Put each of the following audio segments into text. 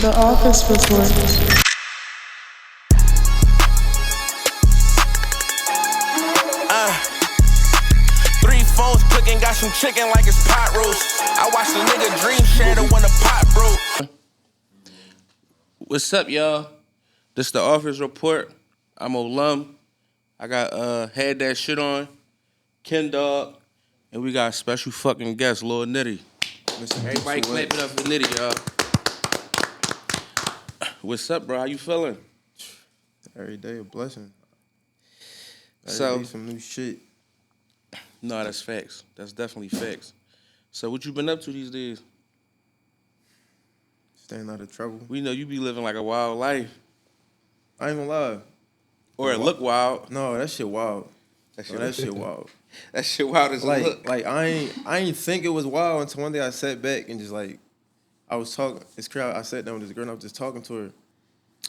The Office Report. Three phones cooking, got some chicken like it's pot roast. I watched a nigga dream shatter when the pot broke. What's up, y'all? This the Office Report. I'm Olum. I got had that shit on, Ken Dog, and we got a special fucking guest, Lil Niddy. Everybody clap it up for Niddy, y'all. What's up, bro? How you feeling? Every day a blessing. So- Every day some new shit. No, that's facts. That's definitely facts. So what you been up to these days? Staying out of trouble. We know you be living like a wild life. I ain't gonna lie. Or it look wild. No, that shit wild. That That shit wild. That shit wild as it look. Like I ain't think it was wild until one day I sat back and just like I was talking. It's crazy. I sat down with this girl and I was just talking to her.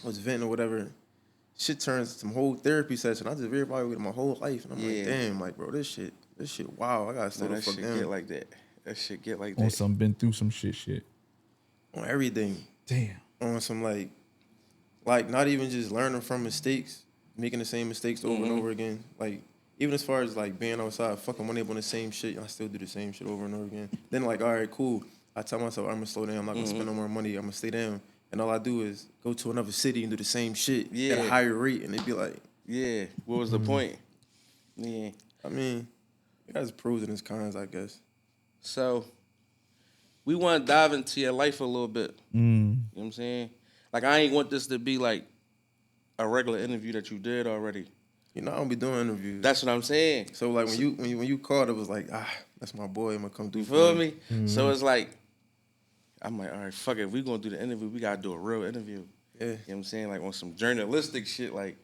I was venting or whatever. Shit turns some whole therapy session. I just reevaluated my whole life and I'm like, damn, like bro, this shit wow. I gotta slow the that fuck shit down get like that. That shit get like On that. some been through some shit. on everything. Damn. On some like not even just learning from mistakes, making the same mistakes over and over again. Like even as far as like being outside, fucking money up on the same shit, I still do the same shit over and over again. Then like, all right, cool. I tell myself I'm gonna slow down. I'm not gonna spend no more money. I'm gonna stay down. And all I do is go to another city and do the same shit at a higher rate, and they'd be like, Yeah. What was the point? Yeah. I mean, it has pros and its cons, I guess. So, we want to dive into your life a little bit. You know what I'm saying? Like, I ain't want this to be like a regular interview that you did already. You know, I don't be doing interviews. That's what I'm saying. So like when you called, it was like, that's my boy. I'm gonna come through. You feel me? So it's like, I'm like, all right, fuck it. If we gonna do the interview, we gotta do a real interview. Yeah. You know what I'm saying? Like on some journalistic shit. Like,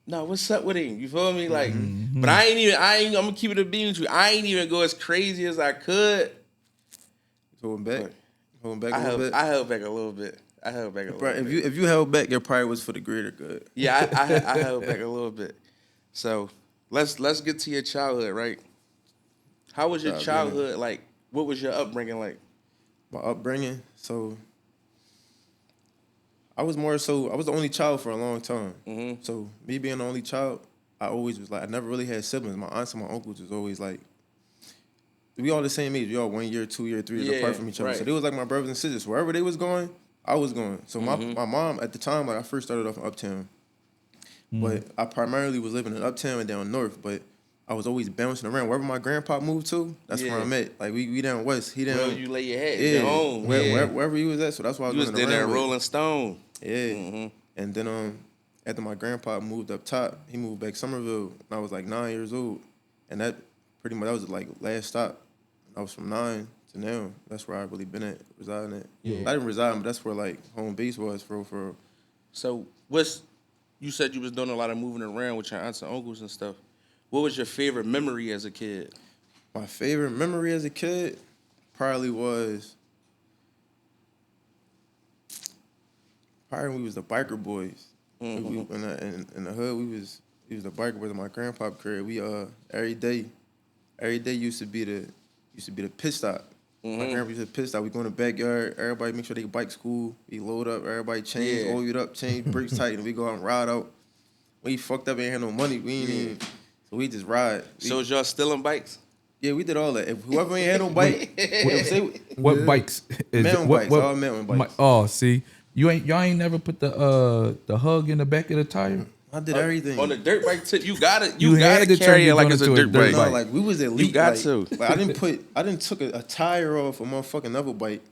no, what's up with him? You feel me? Like, but I'm gonna keep it a beam with you. I ain't even go as crazy as I could. Holding back a little bit. I held back a little bit. If you held back, it probably was for the greater good. Yeah, I held back a little bit. So let's get to your childhood, right? How was your childhood like? What was your upbringing like? My upbringing, so I was the only child for a long time. So me being the only child, I always was like, I never really had siblings. My aunts and my uncles was always like, we all the same age. We all 1 year, 2 year, 3 years apart from each other. Right. So they was like my brothers and sisters. Wherever they was going, I was going. So my mom at the time, like I first started off in Uptown, but I primarily was living in Uptown and down north. But I was always bouncing around. Wherever my grandpa moved to, that's where I'm at. Like we down west. He down. Well, you lay your head. Yeah, You're home. wherever he was at. So that's why I was You was running there around with. Rolling Stone. Yeah. And then after my grandpa moved up top, he moved back Somerville when I was like 9 years old. And that pretty much, that was like last stop. I was from 9 to now. That's where I really been at, residing at. Yeah. I didn't reside, but that's where like home base was for real. So you said you was doing a lot of moving around with your aunts and uncles and stuff. What was your favorite memory as a kid? My favorite memory as a kid probably was when we was the biker boys. We, in the hood, we was the biker boys in my grandpa crib. We every day used to be the pit stop. My grandpa used to pit stop. We go in the backyard. Everybody make sure they bike school. We load up. Everybody change, oil up, change brakes tight, and we go out and ride out. We fucked up, ain't had no money. We ain't even. So we just ride. So was y'all stealing bikes? Yeah, we did all that. If whoever ain't had no bike, What bikes? Mountain bikes, all mountain bikes. See, y'all ain't never put the hug in the back of the tire. I did everything. On the dirt bike tip, you got it. You You had got to to carry it turn like it it's a into a dirt dirt bike. No, like we was elite. You got like, to. Like, I didn't took a tire off a motherfucking level bike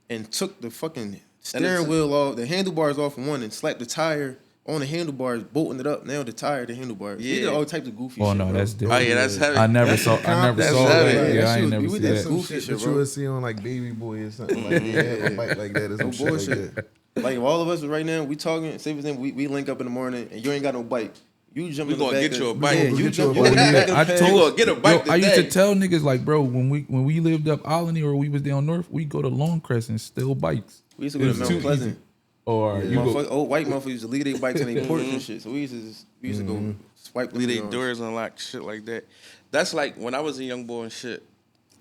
and took the fucking steering wheel off, the handlebars off of one and slapped the tire on the handlebars, bolting it up, nailed the tire, the handlebars. We did all types of goofy shit. Oh no, bro. that's Oh different. yeah, that's heavy. I never saw heavy. that. Yeah, I That ain't never shit- we seen did that. some goofy shit, that you bro. would see on like Baby Boy or something like that. A bike like that or some shit like bullshit. that. Like if all of us right now, we talking, say for example, we link up in the morning and you ain't got no bike. You jump We in the gonna back get of- you a bike. Yeah, We you get jump you a in the bike. back of the I pad. You gonna get a bike I used to today. tell niggas like, bro, when we lived up Olney or we was down north, we go to Longcrest and steal bikes. We used to go to It was Mount too Pleasant. Or you go, Old white motherfuckers used to leave their bikes in their porch and shit. So we used to go swipe Leave them their joints. doors unlocked, shit like that. That's like when I was a young boy and shit,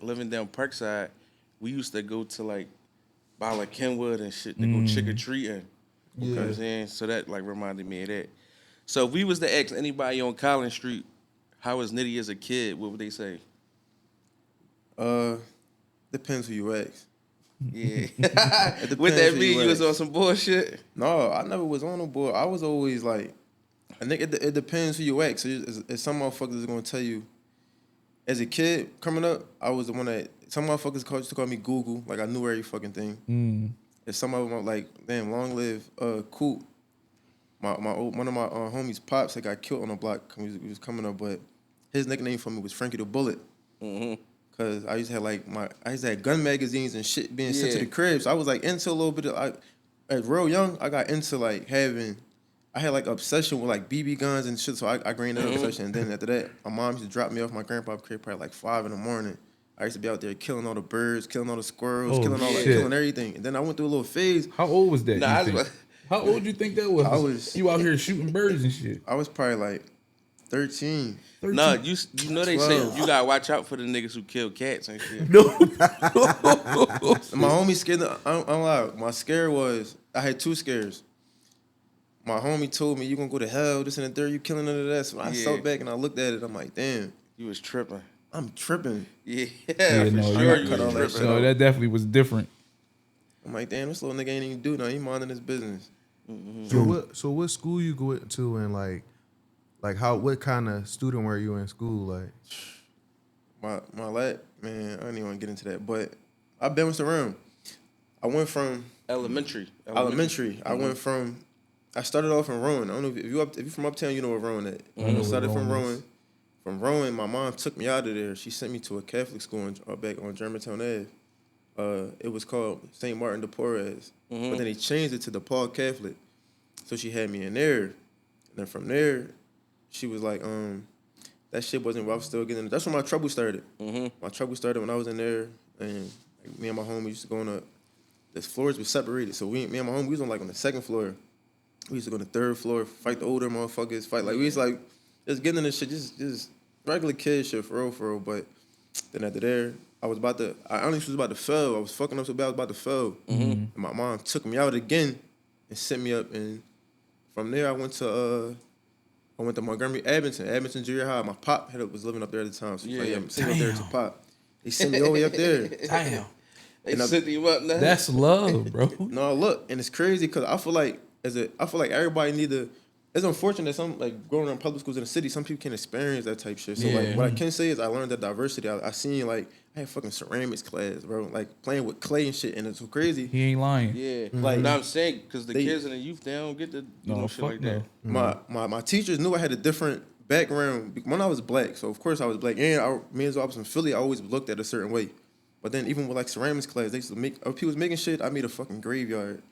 living down Parkside, we used to go to like bottle of Kenwood and shit to go trick or treating. You know what I'm Yeah. saying? So that like reminded me of that. So if we was to ask anybody on Collins Street, how was Nitty as a kid, what would they say? Depends who you ask. Yeah. depends With that who be you you was ask. on some bullshit? No, I never was on no board. I was always like, I think it depends who you ask. So it's some motherfuckers is gonna tell you. As a kid coming up, I was the one that some motherfuckers used to call me Google. Like I knew every fucking thing. And some of them were like, damn, long live Coop. One of my homies pops that got killed on the block. He was coming up, but his nickname for me was Frankie the Bullet. Cause I used to have gun magazines and shit being sent to the crib. So I was like into a little bit of as real young, I got into like I had like obsession with like BB guns and shit. So I gained that obsession. And then after that, my mom used to drop me off my grandpa's crib probably like 5 a.m. I used to be out there killing all the birds, killing all the squirrels, killing everything. And then I went through a little phase. How old was that? Nah, you think? How old do you think that was? You out here shooting birds and shit. I was probably like 13. No, you know they 12. say you gotta watch out for the niggas who kill cats and shit. No. My homie scared. I'm loud. My scare was I had 2 scares. My homie told me you gonna go to hell. This and the third. You killing none of that. So I sat back and I looked at it. I'm like, damn, You was tripping. I'm tripping. Yeah, Yeah, for no, sure you you cut all was that tripping. shit No, that definitely was different. I'm like, damn, this little nigga ain't even do nothing. He minding his business. So what school you go to and like what kind of student were you in school like? My lad, man, I don't even want to get into that. But I bounced around. I went from Elementary. I started off in Rowan. I don't know if you from uptown, you know where Rowan at. I started from Rowan. From Rowan, my mom took me out of there. She sent me to a Catholic school back on Germantown Ave. It was called St. Martin de Porres. But then they changed it to DePaul Catholic. So she had me in there. And then from there, she was like, that shit wasn't where I was still getting. That's when my trouble started. My trouble started when I was in there. And like, me and my homie used to go on the floors were separated. So me and my homie, we was on the 2nd floor. We used to go on the 3rd floor, fight the older motherfuckers, fight. Like, we used to like, just getting in this shit, just regular kid shit, for real. But then after there, I honestly was about to fail. I was fucking up so bad, I was about to fail. And my mom took me out again and sent me up. And from there, I went to Montgomery, Abington Junior High. My pop was living up there at the time. So I'm sitting up there to pop. He sent me all the way up there. Damn. They sent you up now. That's love, bro. No, look, and it's crazy because I feel like everybody need to. It's unfortunate that some like growing up in public schools in the city, some people can't experience that type shit. So like, what I can say is I learned that diversity. I seen like I had fucking ceramics class, bro, like playing with clay and shit, and it's so crazy. He ain't lying. Yeah, Like, no, I'm saying because the kids and the youth, they don't get to do shit like that. My teachers knew I had a different background. When I was black, so of course I was black, and me as well, I was from Philly. I always looked at a certain way. But then even with like ceramics class, they used to make people was making shit. I made a fucking graveyard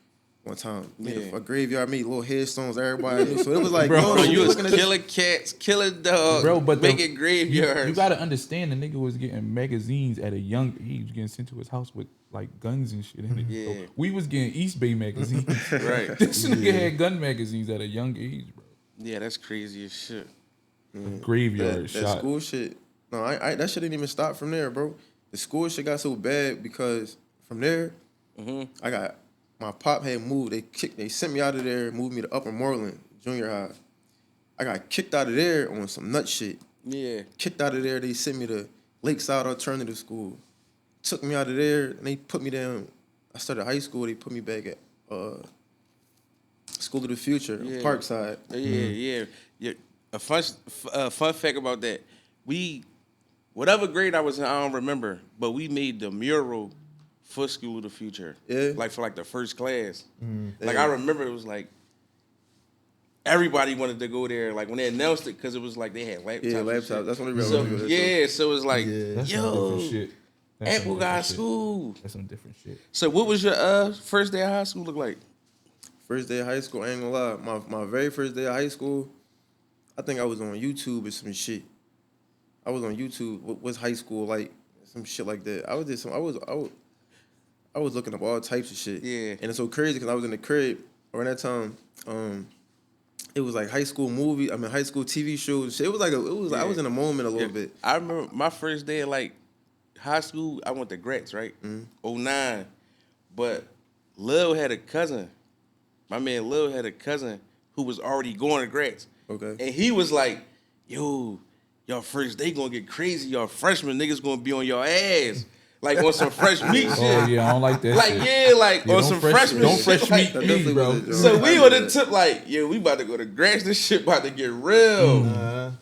one time. Made a graveyard, made little headstones. Everybody knew. So it was like, Bro, You was killing cats, killing dogs, Bro, but making graveyards. You gotta understand the nigga was getting magazines at a young age, getting sent to his house with like guns and shit in it. Yeah. So we was getting East Bay magazines. Right. This nigga had gun magazines at a young age, bro. Yeah, that's crazy as shit. Graveyard that shot. school shit. No, I that shit didn't even stop from there, bro. The school shit got so bad because from there, my pop had moved. They sent me out of there, moved me to Upper Moreland Junior High. I got kicked out of there on some nut shit. Yeah. Kicked out of there, they sent me to Lakeside Alternative School. Took me out of there, and they put me down. I started high school, they put me back at School of the Future, Parkside. Yeah. A fun fact about that, whatever grade I was in, I don't remember, but we made the mural for School of the Future. Yeah. Like for like the first class. Like I remember it was like everybody wanted to go there. Like when they announced it, because it was like they had laptops. Yeah, and laptops. shit. That's when they So realized. yeah, so it was like, That's some yo, different shit. That's some Apple different got shit. school. That's some different shit. So what was your first day of high school look like? First day of high school, I ain't gonna lie. My very first day of high school, I think I was on YouTube or some shit. I was on YouTube. What's high school like? Some shit like that. I was looking up all types of shit. Yeah. And it's so crazy because I was in the crib around that time. It was like high school high school TV shows. And shit. It was like I was in a moment a little bit. I remember my first day of like high school. I went to Gratz, right? 09. But Lil had a cousin. My man Lil had a cousin who was already going to grads. Okay. And he was like, yo, y'all first, they gonna get crazy. Y'all freshmen niggas gonna be on your ass. Like on some fresh meat shit. Oh yeah, I don't like that. Like, shit. yeah, like Yeah, on don't some fresh- freshman don't shit. fresh Like, meat me, bro. so we on the tip like, yeah, we about to go to grads. This shit about to get real.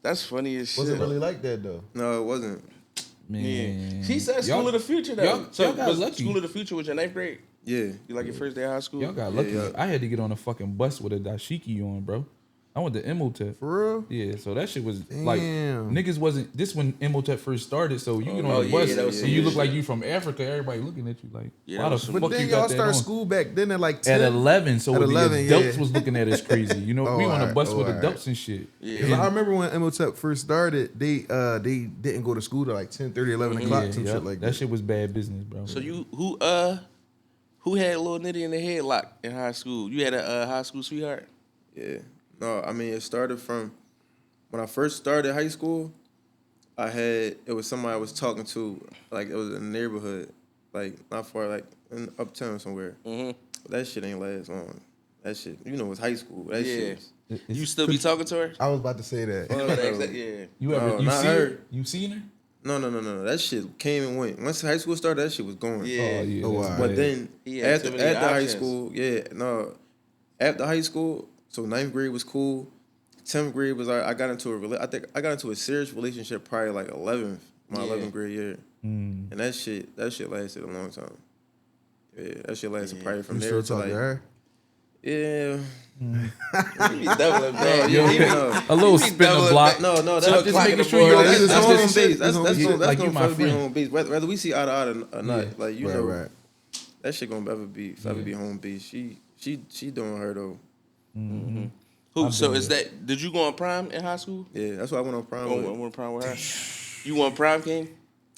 That's funny as shit. Wasn't really like that though. No, it wasn't. Man. Yeah. She said school Y'all- of the future though. y'all So got was lucky. school of the future was your 9th grade? Yeah. You like your first day of high school? Y'all got lucky. Yeah. I had to get on a fucking bus with a dashiki on, bro. I went to Imhotep. For real? Yeah, so that shit was like Damn. niggas wasn't. This when Imhotep first started, so you get on oh, the yeah, bus that was and some you good look like shit. you from Africa. Everybody looking at you like, Yeah, why that the was some- fuck But you then got y'all that start on? school back then at like 10. At 11, so At the 11, adults yeah. was looking at us crazy. You know, Oh, we on the alright, bus oh, with alright. adults and shit. Cause I remember when Imhotep first started, they didn't go to school to like 10, 30, 11 o'clock, Yeah, some yup. shit like that shit was bad business, bro. So who had Lil Niddy in the headlock in high school? You had a high school sweetheart? Yeah. No, I mean, it started from when I first started high school. It was somebody I was talking to, like it was in the neighborhood, like not far, like in uptown somewhere. Mm-hmm. But that shit ain't last long. That shit, you know, it's high school. That shit. You still be talking to her? I was about to say that. Yeah. you ever No, you not see her. her? You seen her? No. That shit came and went. Once high school started, that shit was going. Yeah. Oh yeah. Oh, that's wow. But bad. then He had too after many high options. school, after high school, so 9th grade was cool. 10th grade was I got into I got into a serious relationship probably like 11th, my Yeah. 11th grade year, and that shit lasted a long time. Yeah, that shit lasted probably from You there still to talk like to her? yeah. He be doubling back. Yeah, He be- no. a little he be spin the doubling block. back. No, Two that's just o'clock making in the sure morning. that's That's home his base. shit. That's like gonna you my forever be friend. home base. Whether we see eye to eye or not, Yeah. like you Right, know, right. that shit gonna forever be home base. She doing her though. Who? So is that? Did you go on prom in high school? Yeah, that's why I went on prom. Oh, with. I went prom with her. You won prom king?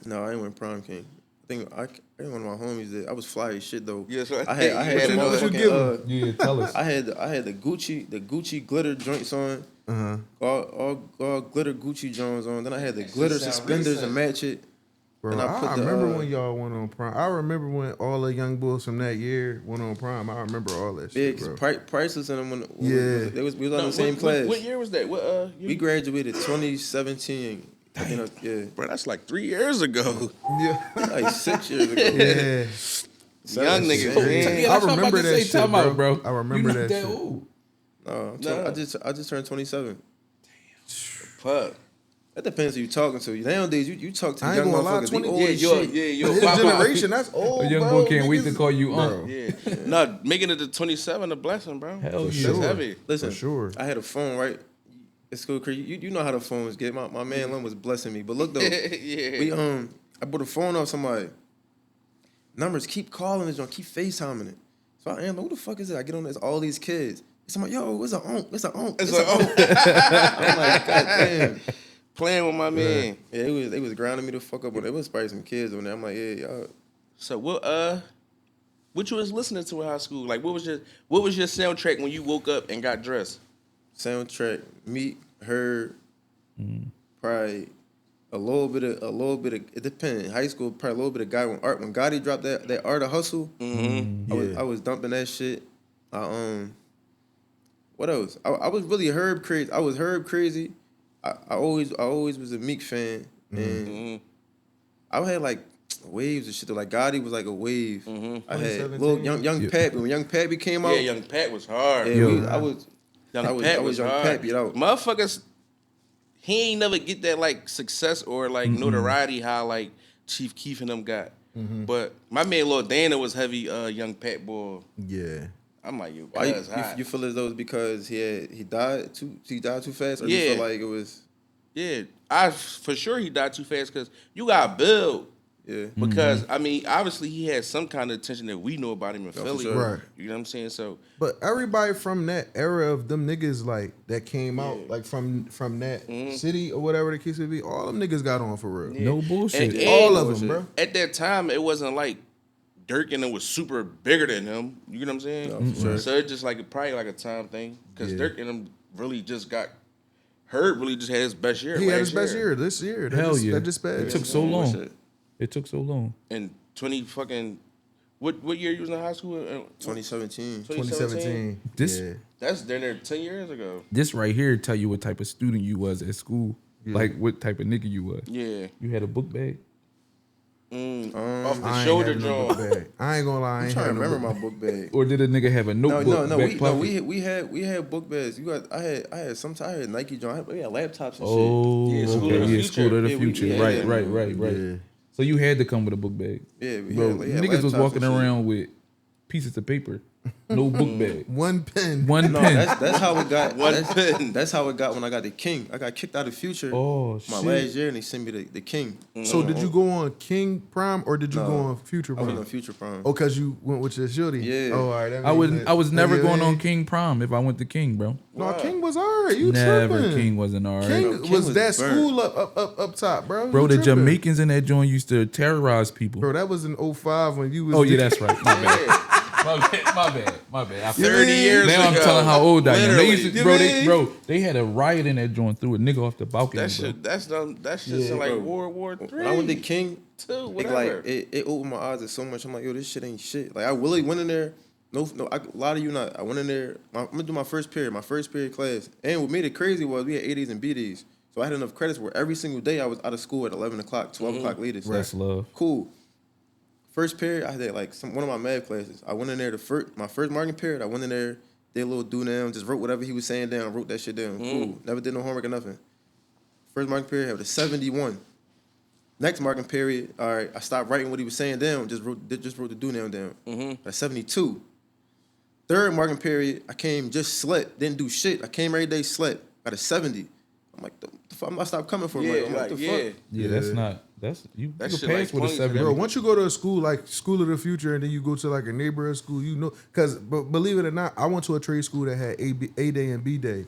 No, I ain't win prom king. I think one of my homies did. I was fly as shit though. Yeah, so I had you the had what you motherfucking, give 'em? Yeah, tell us. I had the Gucci glitter joints on. All glitter Gucci Jones on. Then I had the glitter sound suspenders recent. to match it. Bro, And I put I the, remember when y'all went on prom. I remember when all the young bulls from that year went on prom. I remember all that Yeah, shit, bro. 'cause Priceless and them when Yeah. we was on No, the same class. What year was that? What We graduated 2017. I think yeah, Bro, that's like 3 years ago. Yeah. like 6 years ago. Yeah. Young niggas, Yeah. man. Yeah, I that's what I'm remember about to that say. shit, Time out, bro. bro. I remember you not that shit. old. No, No. I just turned 27. Fuck. That depends who you talking to. Nowadays, you talk to I ain't young gonna lie, motherfuckers. 20 They old Yeah, as you're shit. His pop out. generation, that's old, A young bro. boy can't wait to Niggas- call you Bro. aunt. Yeah. No, making it to 27 a blessing, bro. Hell That's yeah. sure. heavy. Listen, For sure. I had a phone, right? It's cool, crazy. You know how the phones get. My man Lum was blessing me. But look though, Yeah. we I bought a phone off somebody. Numbers keep calling this, keep FaceTiming it. So I am like, who the fuck is it? I get on this, all these kids. Somebody, yo, it's an onk. It's an onk. It's It's like, an onk. I'm like, God damn. playing with my man. Yeah, they was grounding me the fuck up, but it was probably some kids on there. I'm like, yeah, y'all. So what you was listening to in high school? Like what was your soundtrack when you woke up and got dressed? Soundtrack, Meek, her, probably a little bit of it depends. High school, probably a little bit of guy when Gotti dropped that Art of Hustle. I was dumping that shit. What else? I was really Herb crazy. I was Herb crazy. I always was a Meek fan, and I had like waves and shit. Like Gotti was like a wave. I had 2017? little young Pat. When Young Pappy came out, Yeah, Young Pat was hard. yeah, Yo. I was Young Pat was Young Pappy out. Motherfuckers, he ain't never get that like success or like notoriety how like Chief Keef and them got. But my man Lil Dana was heavy Young Pat boy. Yeah. I'm like, yo, Why cuz hot. you feel as though it's because he died too fast, or Yeah. you feel like it was Yeah, I for sure he died too fast because you got build. yeah. Because I mean, obviously he had some kind of attention that we know about him in for Philly. sure. Right. You know what I'm saying? So But everybody from that era of them niggas like that came out like from that city or whatever the case may be, all them niggas got on for real. No bullshit. And- All of them, bro. at that time, it wasn't like Dirk and them was super bigger than him. You know what I'm saying? No, for sure. So it's just like probably like a time thing because Yeah. Dirk and them really just got Herb really just had his best year. He had last his best year this year. Hell yeah. That just bad. It took so long. It took so long. And 20 fucking What year you was in high school? 2017. 2017. This- Yeah. That's there 10 years ago. This right here tell you what type of student you was at school. Like what type of nigga you was. Yeah. You had a book bag? Off the I ain't shoulder had no book joint. bag. I ain't gonna lie. I I'm ain't trying to had no remember book my book bag. Or did a nigga have a notebook? No. back pocket? We had book bags. I had Nike joint. We had laptops and Oh, Yeah, School okay. of the Yeah, Future. School of the Yeah, we- Future. yeah, right. Yeah. So you had to come with a book bag. shit. Yeah, Bro, we had niggas was laptops walking and shit. around with pieces of paper, no book bag, bag. One pen. one No, pen. that's how it got. One that's, pen. that's how it got when I got the King. I got kicked out of Future Oh my shit! last year, and they sent me the King. So did you go on King Prime or did you go on Future I was Prime? on Future Prime. Oh, cause you went with your shorty. Yeah. Oh, all right. that I makes was sense. I was never Yeah, going man. on King Prom if I went to King, bro. No, King was alright. You Never. tripping. King wasn't alright. King, King was was that burnt. school up top, bro. Bro, You the tripping. Jamaicans in that joint used to terrorize people. Bro, that was in 05 when you was. Oh yeah, that's right. My bad. My bad. I 30 years now ago. I'm telling how old I am. They used to, Literally. they had a riot in that joint, threw a nigga off the balcony. That shit, that shit sound like bro. World War III. When I went to King, Two, it, whatever. like it opened my eyes to so much. I'm like, yo, this shit ain't shit. Like I really went in there. No, a lot of you not. I went in there. I'm gonna do my first period class. And what made it crazy was we had A days and B days. So I had enough credits where every single day I was out of school at 11 o'clock, 12 o'clock latest. That's love. Cool. First period, I had like one of my math classes. I went in there my first marking period. I went in there, did a little do down, just wrote whatever he was saying down, wrote that shit down. Cool. Never did no homework or nothing. First marking period, I had a 71. Next marking period, all right, I stopped writing what he was saying down, just wrote the do down. A 72. Third marking period, I came, just slept, didn't do shit. I came every day, slept, got a 70. I'm like, the fuck, I stopped coming for him. Yeah, I'm like, like, what the yeah. fuck? Yeah, that's not. That's you. That You shit can pass like with a 20s, 7. Bro, once you go to a school like School of the Future and then you go to like a neighborhood school, you know, because believe it or not, I went to a trade school that had A day and B day.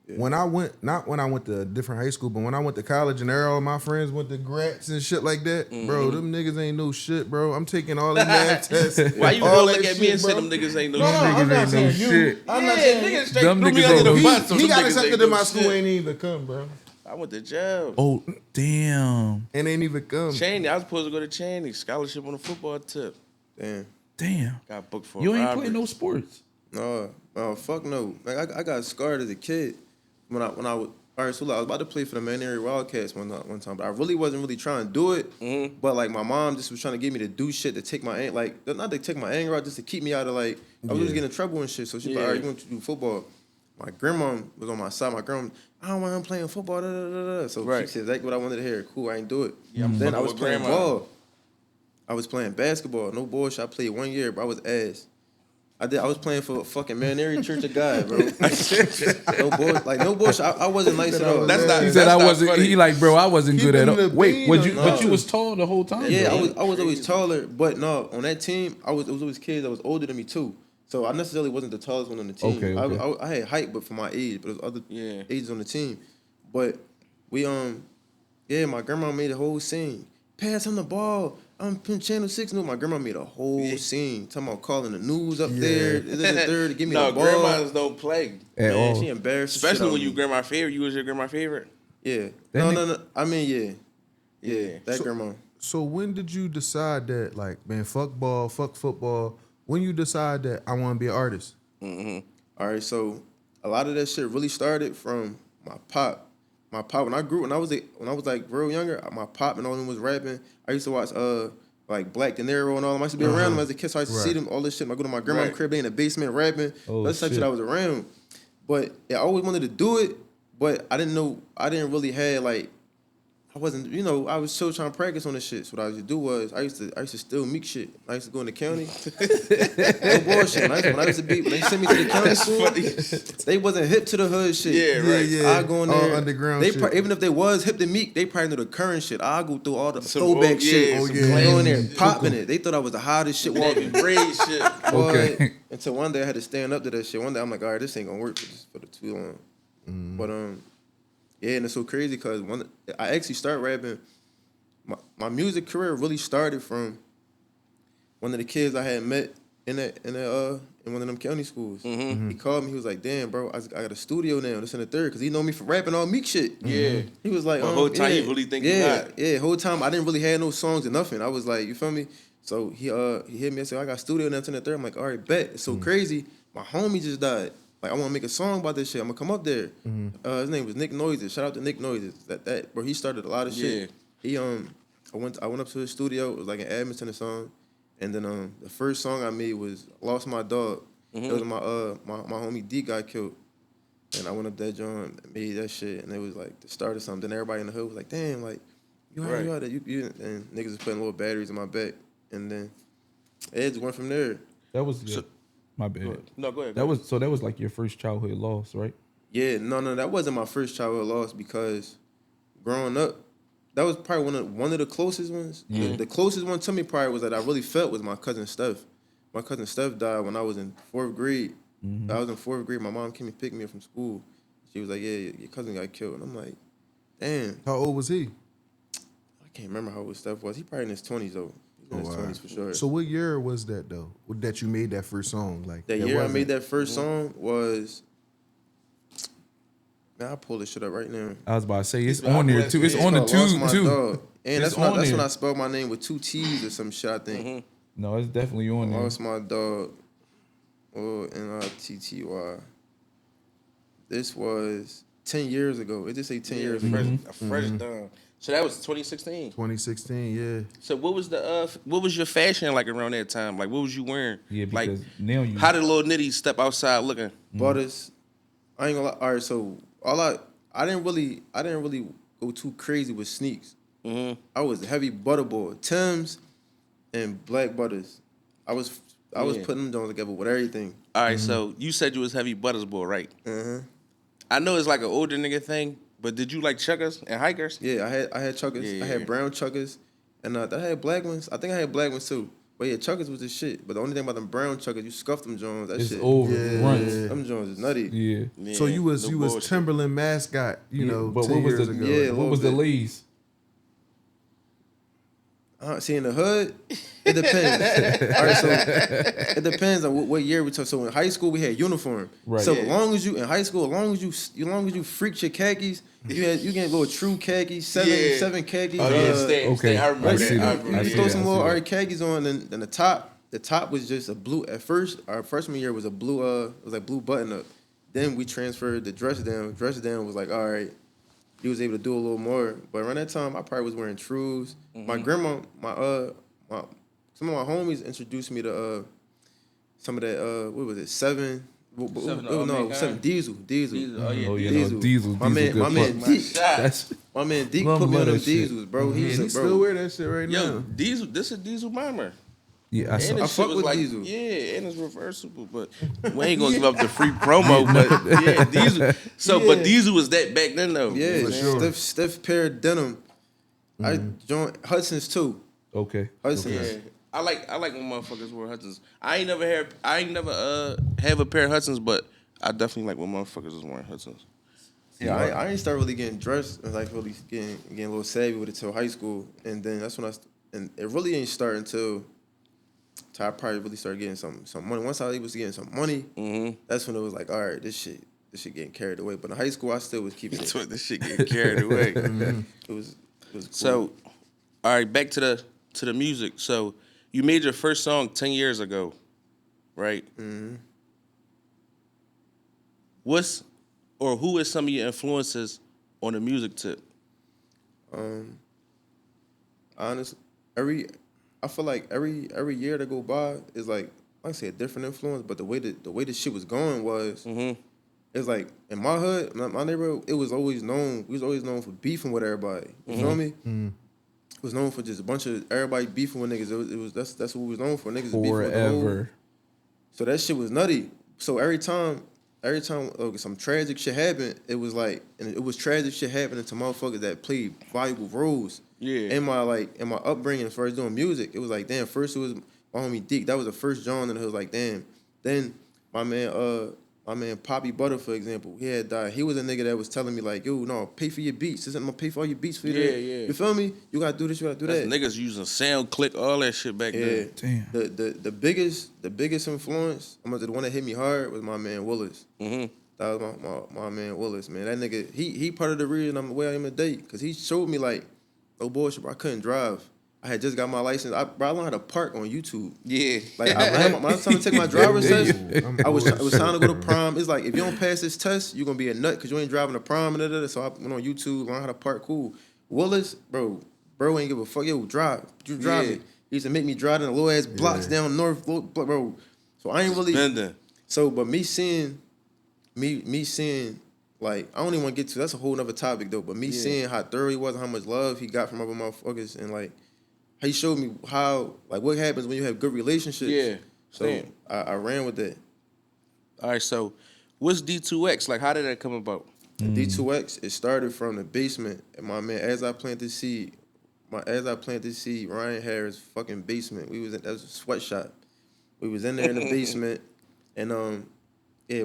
When I went, not when I went to a different high school, but when I went to college and all my friends went to grats and shit like that, bro, them niggas ain't no shit, bro. I'm taking all the math tests. Why you all gonna that look at me shit, and say bro. them niggas ain't no No, shit? I'm not ain't no saying you. shit. I'm not saying Niggas you. straight Them threw me niggas under the ain't- bus. so He them got niggas accepted ain't in no my school, shit. ain't even come, bro. I went to jail. Oh damn, And ain't even come. Cheney, I was supposed to go to Cheney. Scholarship on the football tip. Damn. Got booked for you ain't robbery. playing no sports. No, fuck no. Like I got scarred as a kid when I was all right. So like, I was about to play for the Manary Wildcats one time, but I really wasn't really trying to do it. But like my mom just was trying to get me to do shit to take my not to take my anger out, just to keep me out of like I was just getting in trouble and shit. So she's like, all right, you want to do football? My grandma was on my side. My grandma, I don't want him playing football. Da, da, da, da. So she said exactly what I wanted to hear. Cool, I ain't do it. Then I was with playing grandma. ball. I was playing basketball. No bullshit. I played 1 year, but I was ass. I was playing for a fucking Manary Church of God, bro. no bullshit. I wasn't nice at all. That's not. He said that's I not wasn't. funny. He like, bro, I wasn't good at Keeping it. the Wait, bean was you? up. But you was tall the whole time. Yeah, bro. I was always taller, but no, on that team, it was always kids that was older than me too. So I necessarily wasn't the tallest one on the team. Okay. I had height, but for my age, but there was other ages on the team. But we my grandma made a whole scene. Pass him the ball. I'm from Channel 6 News. My grandma made a whole scene talking about calling the news up there. To give me No, the ball. grandmas don't play. At Man, all. she embarrassed. the shit Especially out when of you me. grandma favorite. You was your grandma favorite. Yeah. That No. I mean, yeah. That grandma. So when did you decide that, like, man, fuck ball, fuck football? When you decide that I want to be an artist? All right, so a lot of that shit really started from my pop. My pop, when I was like real younger, my pop and all them was rapping. I used to watch like Black De Niro and all them. I used to be around them as a kid, so I used to see them all this shit. I go to my grandma's crib, they in the basement rapping. Oh, That's the type shit. shit I was around. But yeah, I always wanted to do it, but I didn't really have like. I wasn't, I was still trying to practice on this shit. So what I used to do was I used to steal meek shit. I used to go in the county. No bullshit. When I used to be, when they sent me to the county school, they wasn't hip to the hood shit. Yeah, right. Yeah. I go in All there. underground shit. Even if they was hip to meek, they probably knew the current shit. I go through all the Some throwback old- shit. yeah, some Go in there classic popping it. They thought I was the hottest shit walking. Braid shit. Okay. Boy, until one day I had to stand up to that shit. One day I'm like, all right, this ain't gonna work for the too long. But yeah, and it's so crazy because I actually started rapping. My music career really started from one of the kids I had met in one of them county schools. He called me. He was like, "Damn, bro, I got a studio now. This in the third, because he know me for rapping all meek shit." Yeah. He was like, The whole time you really think you yeah, hot. yeah. Whole time I didn't really have no songs or nothing. I was like, you feel me? So he hit me and said, I got studio and everything. I'm like, all right, bet. It's so crazy. My homie just died. Like, I want to make a song about this shit. I'm gonna come up there. His name was Nick Noises. Shout out to Nick Noises. That bro, he started a lot of shit. He I went up to his studio. It was like an Edmonton song, and then the first song I made was "Lost My Dog." It was my homie D got killed, and I went up that joint and made that shit, and it was like the start of something. Everybody in the hood was like, "Damn, like you out there, you," and niggas was putting little batteries in my back, and then it just went from there. That was my bad. No, go ahead. That was like your first childhood loss, right? Yeah, no, that wasn't my first childhood loss because growing up, that was probably one of the closest ones. The closest one to me probably was that I really felt was my cousin Steph. My cousin Steph died when I was in 4th grade. I was in 4th grade. My mom came and picked me up from school. She was like, "Yeah, your cousin got killed." And I'm like, "Damn." How old was he? I can't remember how old Steph was. He probably in his 20s though. In his 20s for sure. So what year was that though? That you made that first song? Like that year I made that first song was. Man, I'll pull this shit up right now. I was about to say it's on there too. It's on the too. And that's when I spelled my name with 2 T's or some shit, I think. No, it's definitely on there. Lost my dog. Nitty. This was 10 years ago. It just say 10 years ago. Fresh done. So that was 2016. 2016, yeah. So what was your fashion like around that time? Like what was you wearing? Yeah, because like, now you. How did Lil Niddy step outside looking? Butters. I ain't gonna lie. All right, so I didn't really go too crazy with sneaks. I was heavy butterball, Timbs, and black butters. I was putting them together with everything. All right, so you said you was heavy butters boy, right? I know it's like an older nigga thing, but did you like chuckers and hikers? Yeah, I had chuckers. I had brown chuckers, and I had black ones. I think I had black ones too. But yeah, chuckers was the shit. But the only thing about them brown chuckers, you scuff them Jones. That It's shit. over. Yeah. Them Jones is nutty. Yeah. So you was bullshit. Timberland mascot, you know, But 10 what was years the ago. Yeah, what was the Lees? See, in the hood, it depends. All right, so it depends on what year we talk. So in high school, we had uniform. Right. So as long as you in high school, as long as you freaked your khakis, you get little true khakis, seven khakis. Oh yeah, okay. I remember I see that. that. You throw some little khakis on, and then the top was just a blue. At first, our freshman year was a blue. It was like blue button up. Then we transferred the dress down. Dress down was like, all right, you was able to do a little more. But around that time, I probably was wearing trues. My grandma, some of my homies introduced me to some of that. What was it? Seven Diesel. Oh yeah, Oh yeah, Diesel. no, Diesel. My man Deke. That's My man Deke Love put me on them that shit. Diesels, bro. Yeah, he still wear that shit right yo, now. Diesel. This is Diesel Mama. yeah. I And saw. this I shit fuck was with like, Diesel. yeah, and it's reversible, but we ain't gonna give up the free promo. But yeah, Diesel. So, but Diesel was that back then though. Yeah, For sure. stiff pair of denim. I joined Hudson's too. Okay. Hudson's. Yeah. I like when motherfuckers wear Hudsons. I ain't never have a pair of Hudsons, but I definitely like when motherfuckers was wearing Hudsons. Yeah, I ain't start really getting dressed and like really getting a little savvy with it till high school, and then that's when and it really ain't start until I probably really started getting some money. Once I was getting some money, that's when it was like, all right, this shit getting carried away. But in high school, I still was keeping That's it. what this shit get carried away. It was cool. So, all right, back to the music. So, you made your first song 10 years ago, right? Who is some of your influences on the music tip? Honestly, I feel like every year that go by is like I say a different influence, but the way the shit was going was it's like in my hood, my neighborhood, it was always known. We was always known for beefing with everybody. You feel me? It was known for just a bunch of everybody beefing with niggas. It was that's what we was known for. Niggas beefing with the whole. Forever. So that shit was nutty. So every time some tragic shit happened, it was like, and it was tragic shit happening to motherfuckers that played valuable roles. Yeah. In my upbringing as far as doing music, it was like, damn, first it was my homie Deke. That was the first John, and it was like, damn. Then my man Poppy Butter, for example, he had died. He was a nigga that was telling me like, yo, no, pay for your beats. I'm gonna pay for all your beats for you. Yeah. You feel me? You gotta do this, you gotta do that. Niggas using sound click, all that shit back then. Damn. The biggest influence, the one that hit me hard was my man Willis. That was my man Willis, man. That nigga, he part of the reason I'm the way I am today. Cause he showed me like, no bullshit, bro, I couldn't drive. I had just got my license. Bro, I learned how to park on YouTube. Yeah. Like when I was trying to take my driver's test, I was bullshit, trying to go to bro. prom. It's like if you don't pass this test, you're gonna be a nut because you ain't driving to prom and So I went on YouTube, learned how to park. Cool. Willis, bro ain't give a fuck. Yo, drive. You drive it. He used to make me drive in the low ass blocks down north, bro. So I ain't really. Bending. So, but me seeing, like, I don't even want to get to. That's a whole nother topic though. But me seeing how thorough he was and how much love he got from other motherfuckers, and like, he showed me how, like, what happens when you have good relationships. Yeah. So I ran with that. All right, so what's D2X? Like, how did that come about? D2X, it started from the basement. And my man, as I planted seed, Ryan Harris' fucking basement. That was a sweatshop. We was in there in the basement, and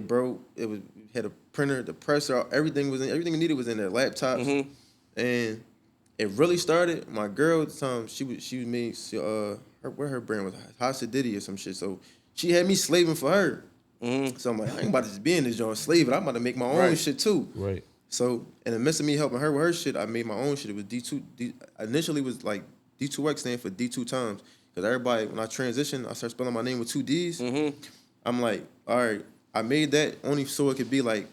bro, we had a printer, the presser, everything we needed was in there, laptops, and it really started. My girl at the time, she made her brand was Officeee or some shit. So she had me slaving for her. So I'm like, I ain't about to just be in this joint slaving. I'm about to make my own shit too. Right. So in the midst of me helping her with her shit, I made my own shit. It was initially was like D2X stand for D2 times. Because everybody, when I transitioned, I started spelling my name with 2 Ds. I'm like, all right, I made that only so it could be like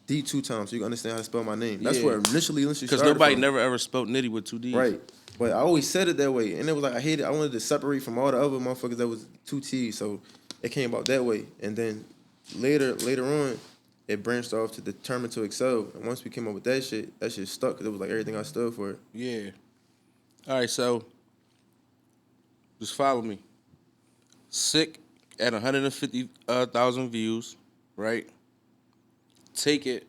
D2 times so you can understand how to spell my name. That's where initially started. Because nobody never ever spelled Nitty with 2 Ds. Right. But I always said it that way. And it was like, I hated it. I wanted to separate from all the other motherfuckers that was 2 T's. So it came out that way. And then later on, it branched off to determine to excel. And once we came up with that shit stuck because it was like everything I stood for. Yeah. All right, so just follow me. Sick at 150,000 views, right? Take It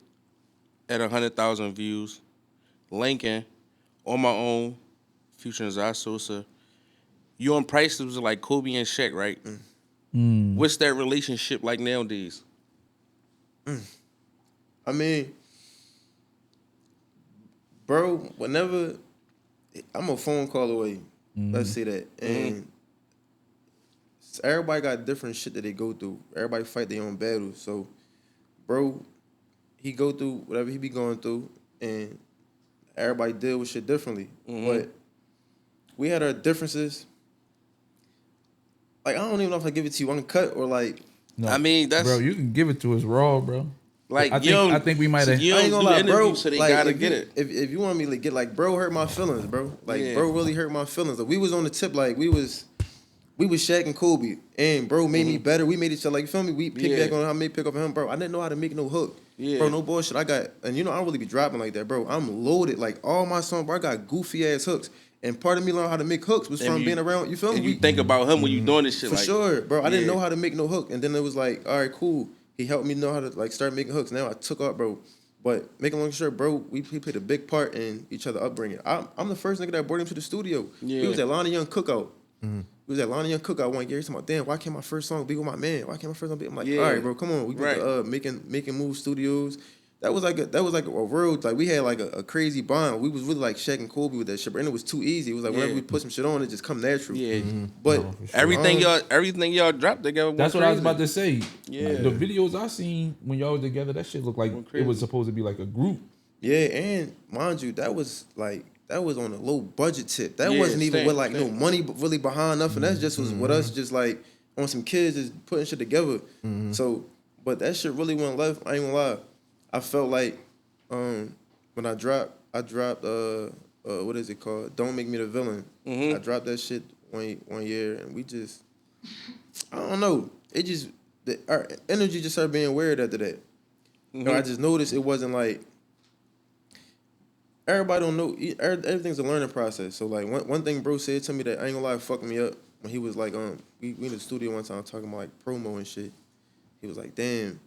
at 100,000 views. Lincoln, On My Own, featuring Zai Sosa. You on Price was like Kobe and Shaq, right? What's that relationship like nowadays? I mean, bro, whenever I'm a phone call away, let's say that, and everybody got different shit that they go through. Everybody fight their own battles. So, bro, he go through whatever he be going through, and everybody deal with shit differently. But we had our differences. Like, I don't even know if I give it to you uncut or like. No, I mean, that's bro. You can give it to us raw, bro. like I think we might have. You I ain't don't gonna do lie, bro. interviews, so they like, gotta if get you, it. If you want me to get like, bro, hurt my feelings, bro. Like, Yeah. bro, really hurt my feelings. Like, we was on the tip, like we was Shaq and Kobe, and bro made me better. We made each other, like, you feel me? We pick back on how I made pick up him, bro. I didn't know how to make no hook, bro. No bullshit. I got, and you know I don't really be dropping like that, bro. I'm loaded, like all my songs, bro. I got goofy ass hooks, and part of me learning how to make hooks was from being around. You feel me? And you think about him when you doing this shit, For like, sure, bro. I didn't know how to make no hook. And then it was like, all right, cool. He helped me know how to like start making hooks. Now I took off, bro. But making a long story short, bro, he played a big part in each other upbringing. I'm the first nigga that brought him to the studio. Yeah. He was at Lonnie Young Cookout. We was at Lonnie Young Cookout one year. He's talking about, damn, why can't my first song be with my man? Why can't my first song be? I'm like, all right, bro, come on. We went to making Move Studios. That was like a real, like, we had like a crazy bond. We was really like Shaq and Kobe with that shit, and it was too easy. It was like whenever we put some shit on, it just come natural. Yeah. But everything y'all dropped together. That's what I was about to say. Yeah. The videos I seen when y'all was together, that shit looked like it was supposed to be like a group. Yeah, and mind you, that was on a low budget tip. That wasn't even with like no money really behind nothing. That just was with us just like on some kids just putting shit together. So, but that shit really went left. I ain't gonna lie. I felt like when I dropped what is it called? Don't Make Me the Villain. I dropped that shit one year, and we just, I don't know. It just, our energy just started being weird after that. You know, I just noticed it wasn't like, everybody don't know, everything's a learning process. So like one thing bro said to me that I ain't gonna lie, fucked me up when he was like, we in the studio one time talking about like promo and shit. He was like, damn,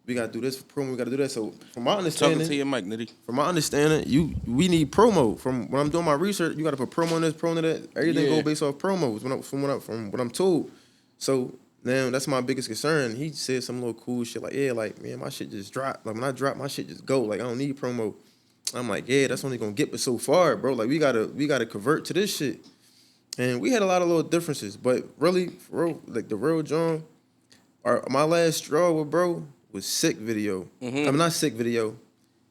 we gotta do this for promo, we gotta do that. So from my understanding, Talking to your mic, Nitty. from my understanding, we need promo. From when I'm doing my research, you gotta put promo on this, promo on that. Everything go based off promos. From what I'm told. So now that's my biggest concern. He said some little cool shit like, yeah, like, man, my shit just dropped. Like when I drop, my shit just go. Like I don't need promo. I'm like, yeah, that's only gonna get me so far, bro. Like we gotta convert to this shit. And we had a lot of little differences, but really, for real, like the real John, my last straw with bro was Sick video. I'm not Sick video.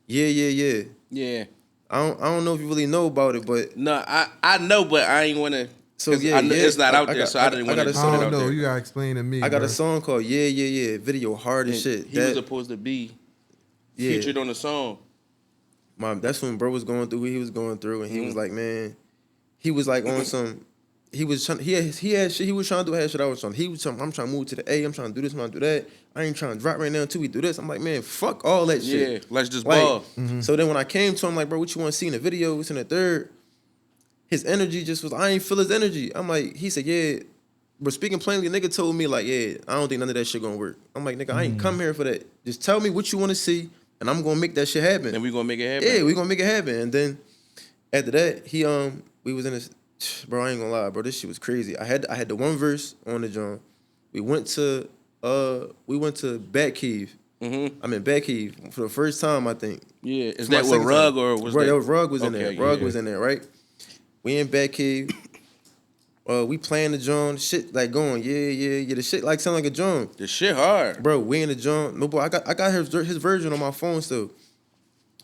Yeah. Yeah. I don't know if you really know about it, but No, I know, but I ain't want to. so I know it's not out I there, got- so I didn't want to got a put it song. I don't out know. there. You gotta explain to me. I got bro. a song called Yeah. Video hard as And shit. he was supposed to be Yeah. featured on the song. That's when bro was going through what he was going through, and he Mm-hmm. was like, man, he was like on some. He was trying. He had shit. He was trying to do shit I was trying. He was trying. I'm trying to move to the A. I'm trying to do this. I'm trying to do that. I ain't trying to drop right now until we do this. I'm like, man, fuck all that shit. Yeah, let's just Like, ball. So then when I came to him, like, bro, what you want to see in the video? It's in the third. His energy just was. I ain't feel his energy. I'm like, he said, yeah. But speaking plainly, nigga told me like, yeah, I don't think none of that shit gonna work. I'm like, nigga, I ain't come here for that. Just tell me what you want to see, and I'm gonna make that shit happen. And we gonna make it happen. Yeah, we gonna make it happen. And then after that, we was in this. Bro, I ain't gonna lie, bro. This shit was crazy. I had the one verse on the joint. We went to Batcave. I'm in Batcave for the first time, I think. Yeah, is For my that with second Rug time. or was Rug, that? Rug was in Okay, there. Rug yeah. was in there, right? We in Batcave. We playing the joint. Shit like going, yeah. The shit like sound like a joint. The shit hard. Bro, we in the joint. No boy, I got his version on my phone still.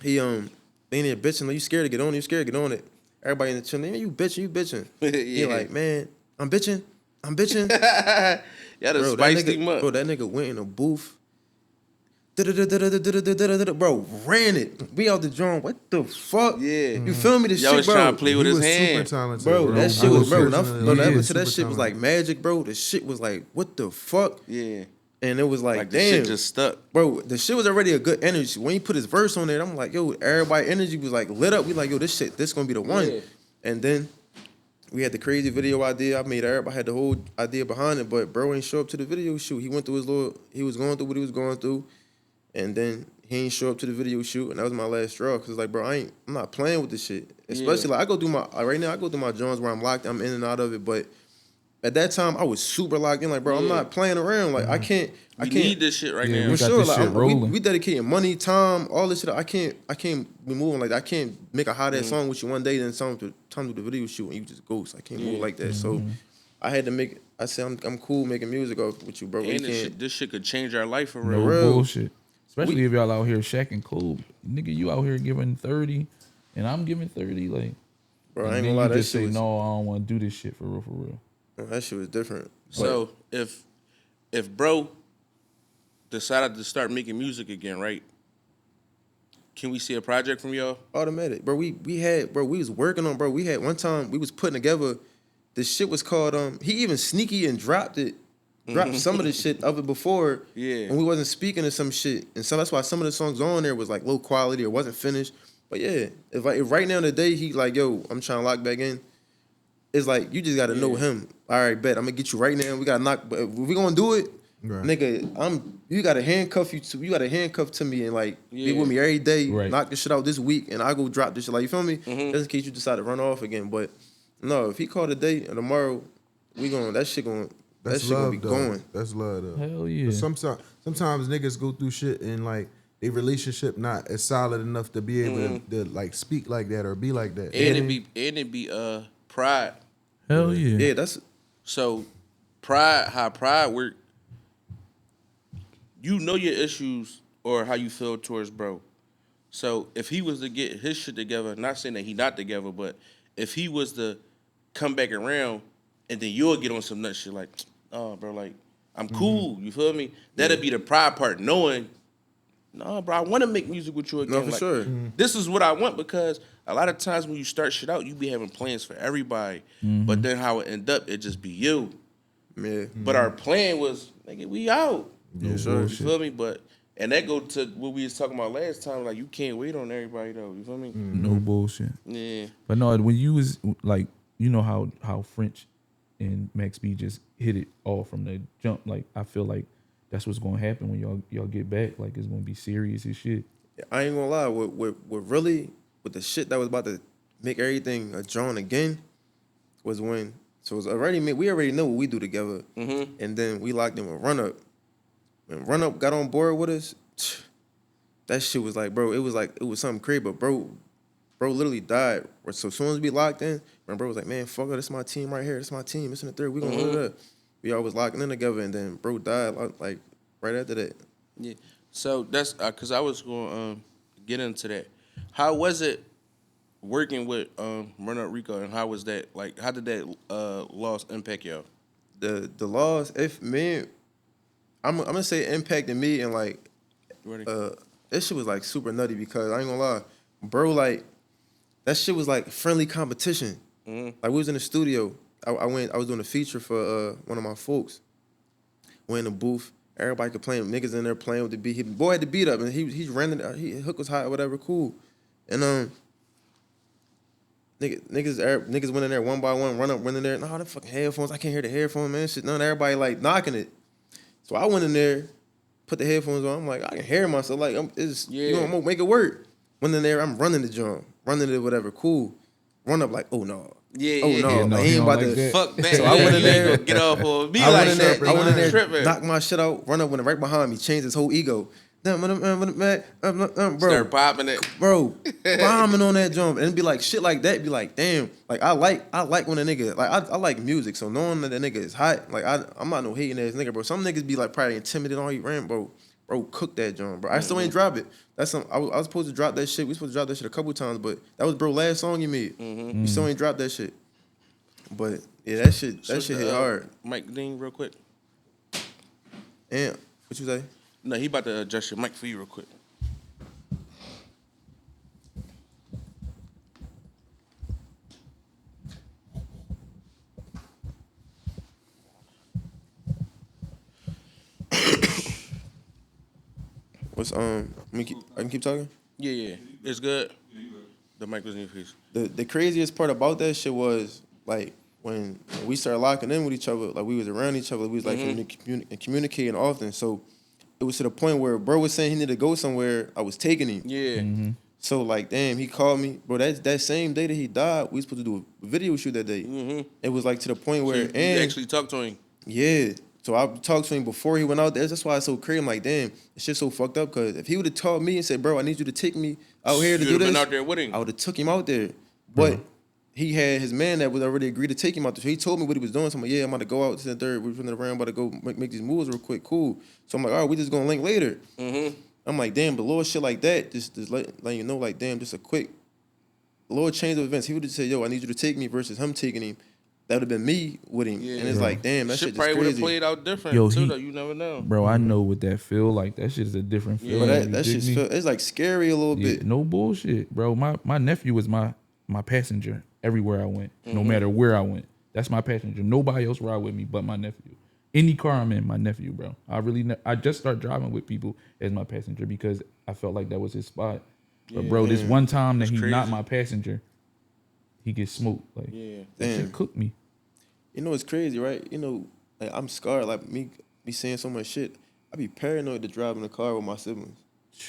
He they in there bitching. Like, you scared to get on it? You scared to get on it? Everybody in the chilling. You bitching. He Yeah. like, man, I'm bitching. Yeah, the Bro, spiced him up. that nigga went in a booth. Bro, ran it. We out the drum. What the fuck? Yeah. You feel me? This Y'all shit, was bro. trying to play with He his was super hand. talented, Bro, that shit was, bro. Personally, That shit was like magic, bro. The shit was like, what the fuck? Yeah. And it was like, Like the damn. shit just stuck. Bro, the shit was already a good energy. When he put his verse on there, I'm like, yo, everybody energy was like lit up. We like, yo, this gonna be the one. Yeah. And then we had the crazy video idea. I made everybody had the whole idea behind it, but bro ain't show up to the video shoot. He went through he was going through what he was going through, and then he ain't show up to the video shoot, and that was my last straw. Cause like, bro, I'm not playing with this shit. Especially like I go through my joints where I'm locked. I'm in and out of it, but at that time I was super locked in. Like, bro, I'm not playing around. Like, I can't. We need this shit right Yeah, now. we For got sure, this like shit rolling. we dedicating money, time, all this shit. I can't be moving like that. I can't make a hot ass song with you one day, then time to the video shoot and you just ghost. I can't move like that. So I had to make. I said I'm cool making music with you, bro. And this shit could change our life for real. No real. bullshit. Especially if y'all out here shacking cool. Nigga, you out here giving 30 and I'm giving 30. Like, Bro, I and ain't then gonna lie. you That just shit say, was, no, I don't want to do this shit for real. that shit was different. So if bro decided to start making music again, right? Can we see a project from y'all? Automatic, bro. We was working on, bro. We had one time we was putting together. The shit was called He even sneaky and dropped some of the shit of it before. Yeah. And we wasn't speaking to some shit, and so that's why some of the songs on there was like low quality or wasn't finished. But yeah, if right now today he like, yo, I'm trying to lock back in. It's like you just gotta know him. All right, bet I'm gonna get you right now. We gotta knock, but if we gonna do it, Right. nigga. You gotta handcuff you got to handcuff to me and like be with me every day. Right. Knock this shit out this week, and I go drop this shit. Like, you feel me? Just in case you decide to run off again. But no, if he called today or tomorrow, that shit gonna be though. going. That's love though. Hell yeah. But sometimes niggas go through shit and like their relationship not as solid enough to be able to like speak like that or be like that. And it be pride. Hell yeah. Yeah, that's So how pride work, you know your issues or how you feel towards bro. So if he was to get his shit together, not saying that he not together, but if he was to come back around and then you'll get on some nut shit like, oh bro, like I'm cool, you feel me? That'd be the pride part, knowing, no bro, I want to make music with you again. no for like, sure. This is what I want, because a lot of times when you start shit out, you be having plans for everybody, but then how it end up, it just be you. Yeah, But our plan was, nigga, we out. Yeah, You feel me? And that go to what we was talking about last time. Like, you can't wait on everybody though. You feel me? No bullshit. Yeah. But no, when you was like, you know how French and Max B just hit it all from the jump. Like, I feel like that's what's gonna happen when y'all get back. Like, it's gonna be serious as shit. I ain't gonna lie. What really with the shit that was about to make everything a John again was when. So it was we already know what we do together, and then we locked in with Run Up. When Run Up got on board with us, that shit was like, bro, it was something crazy, but bro literally died. So as soon as we locked in, when bro was like, man, fuck it, this is my team right here, this is my team, it's in the third, we gonna run it up. We all was locking in together, and then bro died like right after that. Yeah. So that's because I was going to get into that. How was it working with Run Up Rico, and how was that? Like, how did that loss impact y'all? The laws, if me, I'm gonna say it impacted me, and like Ready? that shit was like super nutty because I ain't gonna lie, bro, like that shit was like friendly competition. Like we was in the studio. I was doing a feature for one of my folks. Went in the booth. Everybody could play. Niggas in there playing with the beat. Boy had the beat up, and he ran it. He hook was hot, whatever, cool. And niggas went in there one by one, run in there. No, the fucking headphones. I can't hear the headphones, man. Shit, none. Everybody like knocking it. So I went in there, put the headphones on. I'm like, I can hear myself. Like, I'm gonna make it work. Went in there. I'm running the drum, running it, whatever, cool. Run up like, oh no. Yeah, Oh yeah, no, yeah. like, he ain't about to Fuck that. So I went in there, Get off on me I like went in that. there, I went in there, Tripping. knock my shit out, run up, went right behind me, changed his whole ego. Bro, Start popping it. bro, bombing on that jump, and it'd be like shit like that. Be like, damn, like I like when a nigga like I like music, so knowing that the nigga is hot, like I'm not no hating ass nigga, bro. Some niggas be like probably intimidated on how you ran, bro. Bro, cook that jump, bro. I still ain't drop it. That's I was supposed to drop that shit. We supposed to drop that shit a couple times, but that was bro last song you made. You still ain't dropped that shit. But yeah, that shit hit hard. Mike Dean, real quick. And what you say? No, he about to adjust your mic for you real quick. What's I can keep talking? Yeah. It's good. The mic was in your face. The craziest part about that shit was like when we started locking in with each other, like we was around each other, we was like communicating often. So it was to the point where bro was saying he needed to go somewhere. I was taking him. Yeah. So like, damn, he called me, bro. That same day that he died, we was supposed to do a video shoot that day. It was like to the point where So you actually talked to him. Yeah. So I talked to him before he went out there. That's why it's so crazy. I'm like, damn, this shit's so fucked up. Because if he would have told me and said, bro, I need you to take me out here to do this, been out there with him. I would have took him out there. But he had his man that was already agreed to take him out there. So he told me what he was doing. So I'm like, yeah, I'm about to go out to the third. We're running around, about to go make these moves real quick. Cool. So I'm like, all right, we just going to link later. I'm like, damn, but little shit like that, just letting you know, like, damn, just a quick little change of events. He would have said, yo, I need you to take me versus him taking him. That would have been me with him. And it's like, damn, that shit just probably would have crazy. played out different too, though. You never know. Bro, I know what that feel like. That shit is a different feel. But that shit's it's like scary a little bit. No bullshit, bro. My nephew was my passenger everywhere I went, no matter where I went. That's my passenger. Nobody else ride with me but my nephew. Any car I'm in, my nephew, bro. I just start driving with people as my passenger because I felt like that was his spot. But bro, this one time that he's not my passenger, he gets smoked. Like, that shit cooked me. You know it's crazy, right? You know, like I'm scarred. Like me saying so much shit. I be paranoid to drive in the car with my siblings.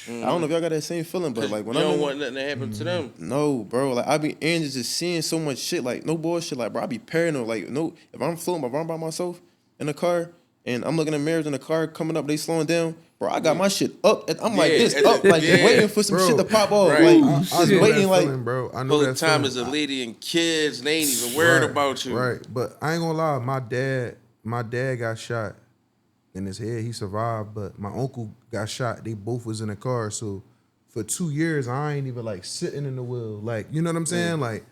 I don't know if y'all got that same feeling, but like when you don't want nothing to happen to them. No, bro. Like I be just seeing so much shit. Like no bullshit. Like bro, I be paranoid. Like no, if I'm floating, if I'm by myself in the car and I'm looking at mirrors in the car coming up, they slowing down. Bro, I got my shit up. I'm like this up, like waiting for some shit to pop off. Right. Like just waiting, like feeling, bro. I know whole that time feeling. as a lady and kids, and they ain't even worried about you. Right, but I ain't gonna lie. My dad got shot in his head. He survived, but my uncle got shot. They both was in a car. So for 2 years, I ain't even like sitting in the wheel. Like, you know what I'm saying? Like,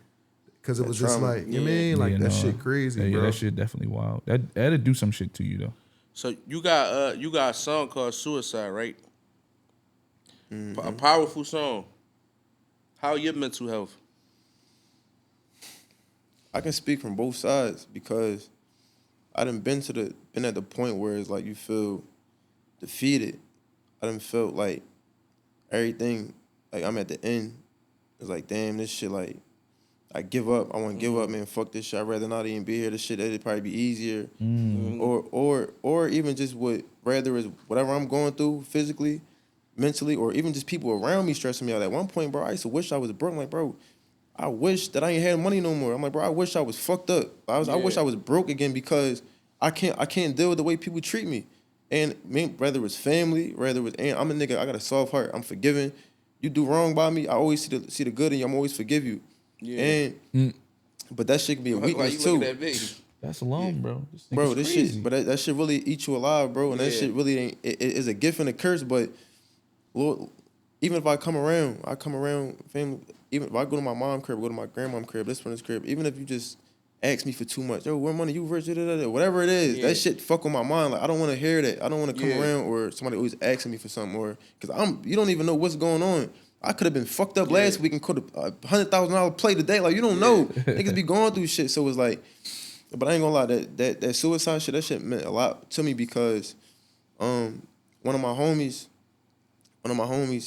cause it was just like, you know what I mean? Like that shit crazy, bro. That shit definitely wild. That'll do some shit to you though. So you got a song called Suicide, right? A powerful song. How your mental health? I can speak from both sides because I done been at the point where it's like you feel defeated. I done felt like everything, like I'm at the end. It's like, damn, this shit, like, I give up. I want to give up, man. Fuck this shit. I'd rather not even be here. This shit, it'd probably be easier. Or even just rather is whatever I'm going through physically, mentally, or even just people around me stressing me out. At one point, bro, I used to wish I was broke. I'm like, bro, I wish that I ain't had money no more. I'm like, bro, I wish I was fucked up. I wish I was broke again because I can't deal with the way people treat me. And whether it's family, whether it's I'm a nigga, I got a soft heart. I'm forgiving. You do wrong by me, I always see the good in you. I'm always forgive you. Yeah. But that shit can be a weakness too. That's alone, bro. This shit, but that shit really eat you alive, bro. And that shit really ain't. It is a gift and a curse. But Lord, even if I come around, family. Even if I go to my mom's crib, go to my grandma's crib, this friend's crib. Even if you just ask me for too much, yo, where money you rich, whatever it is, that shit fuck with my mind. Like I don't want to hear that. I don't want to come around or somebody always asking me for something or because you don't even know what's going on. I could have been fucked up last week and could have $100,000 play today. Like you don't know, niggas be going through shit. So it's like, but I ain't gonna lie, that suicide shit, that shit meant a lot to me because, one of my homies,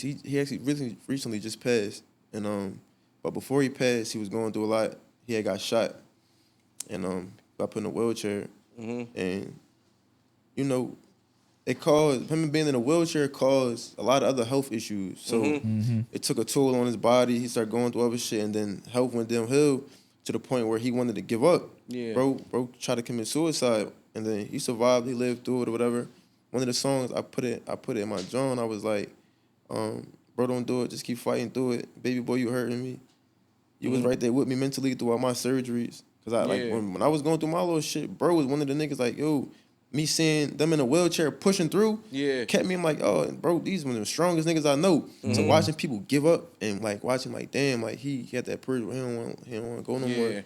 he actually recently just passed, and but before he passed, he was going through a lot. He had got shot, and got put in a wheelchair, and you know, it caused him being in a wheelchair caused a lot of other health issues. So it took a toll on his body. He started going through other shit, and then health went downhill to the point where he wanted to give up. Yeah, bro tried to commit suicide, and then he survived. He lived through it or whatever. One of the songs I put it in my journal. I was like, bro, don't do it. Just keep fighting through it, baby boy. You hurting me. You was right there with me mentally through all my surgeries. Cause I like when I was going through my little shit, bro was one of the niggas like, yo, me seeing them in a wheelchair pushing through, kept me. I'm like, oh, bro, these one of the strongest niggas I know. So watching people give up and like watching like, damn, like he had that purge where he don't want to go no more.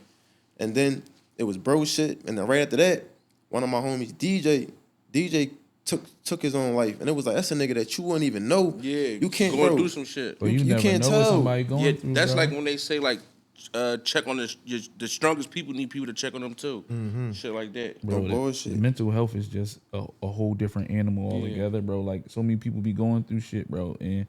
And then it was bro shit, and then right after that, one of my homies, DJ took his own life, and it was like that's a nigga that you wouldn't even know. Yeah, you can't going through some shit. But you never can't know tell. what somebody going through. That's bro. like when they say like check on the strongest people need people to check on them too. Shit like that. Bro, No bullshit. the mental health is just a whole different animal altogether, bro. Like so many people be going through shit, bro, and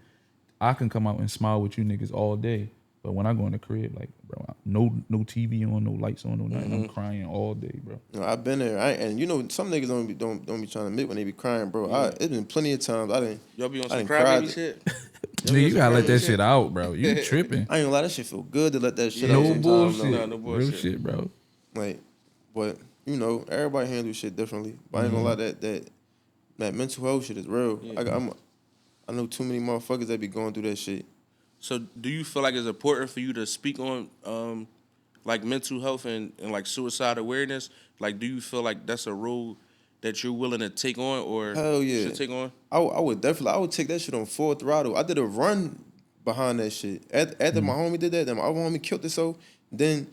I can come out and smile with you niggas all day, but when I go in the crib, like, bro, no TV on, no lights on, no nothing. I'm crying all day, bro. No, I've been there, and you know some niggas don't be trying to admit when they be crying, bro. It's been plenty of times I didn't. Y'all be on I some didn't crybaby cry. shit. Nigga, you gotta let that shit out, bro. You tripping? I ain't gonna lie, that shit feel good to let that shit out. No sometimes, bullshit. though. No bullshit. Real shit, bro. Like, but you know, everybody handles shit differently. But I ain't gonna lie, that mental health shit is real. I know too many motherfuckers that be going through that shit. So do you feel like it's important for you to speak on like mental health and like suicide awareness? Like, do you feel like that's a role that you're willing to take on or Hell yeah. should take on? I would take that shit on full throttle. I did a run behind that shit. After my homie did that, then my other homie killed it. So then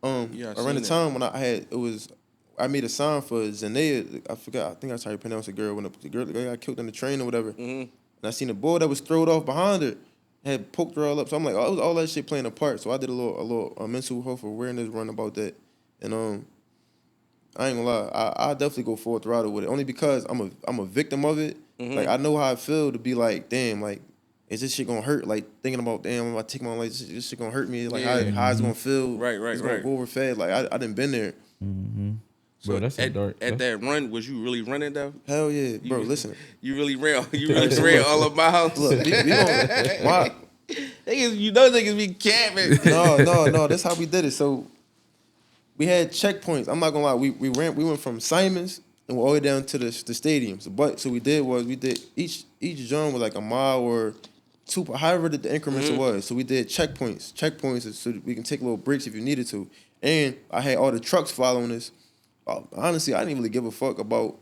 around the time when I made a sign for Zendaya. I forgot. I think that's how you pronounce the girl when the girl got killed in the train or whatever. And I seen the boy that was thrown off behind her. Had poked her all up. So I'm like, all that shit playing a part. So I did a little mental health awareness run about that. And I ain't gonna lie, I definitely go full throttle with it. Only because I'm a victim of it. Like I know how I feel to be like, damn, like, is this shit gonna hurt? Like thinking about, damn, if I take my life, this shit gonna hurt me. Like how it's gonna feel. Right. It's gonna go over fast. Like I done been there. So Bro, that's at that run, was you really running though? Hell yeah, bro. Listen, You really ran all of my house. look, we gonna why? Niggas, you know niggas be camping. No. That's how we did it. So we had checkpoints. I'm not gonna lie. We went from Simon's and all the way down to the stadiums. But so we did each zone was like a mile or two, however the increments it was. So we did checkpoints so that we can take little breaks if you needed to. And I had all the trucks following us. Honestly, I didn't really give a fuck about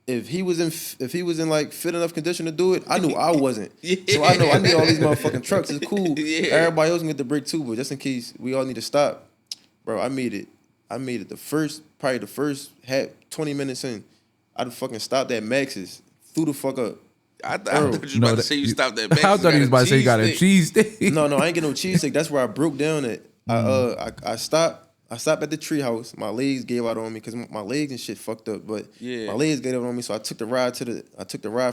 if he was in like fit enough condition to do it. I knew I wasn't. So I need all these motherfucking trucks. It's cool. Everybody else can get the break too, but just in case we all need to stop, bro. I made it the first 20 minutes in. I'd fucking stopped at Max's, threw the fuck up. I thought you was about to say you stopped at Max's. I thought he was about to say you got a cheese steak. No, I ain't get no cheesesteak. That's where I broke down at. I stopped at the treehouse. My legs gave out on me because my legs and shit fucked up. But my legs gave out on me, so I took the ride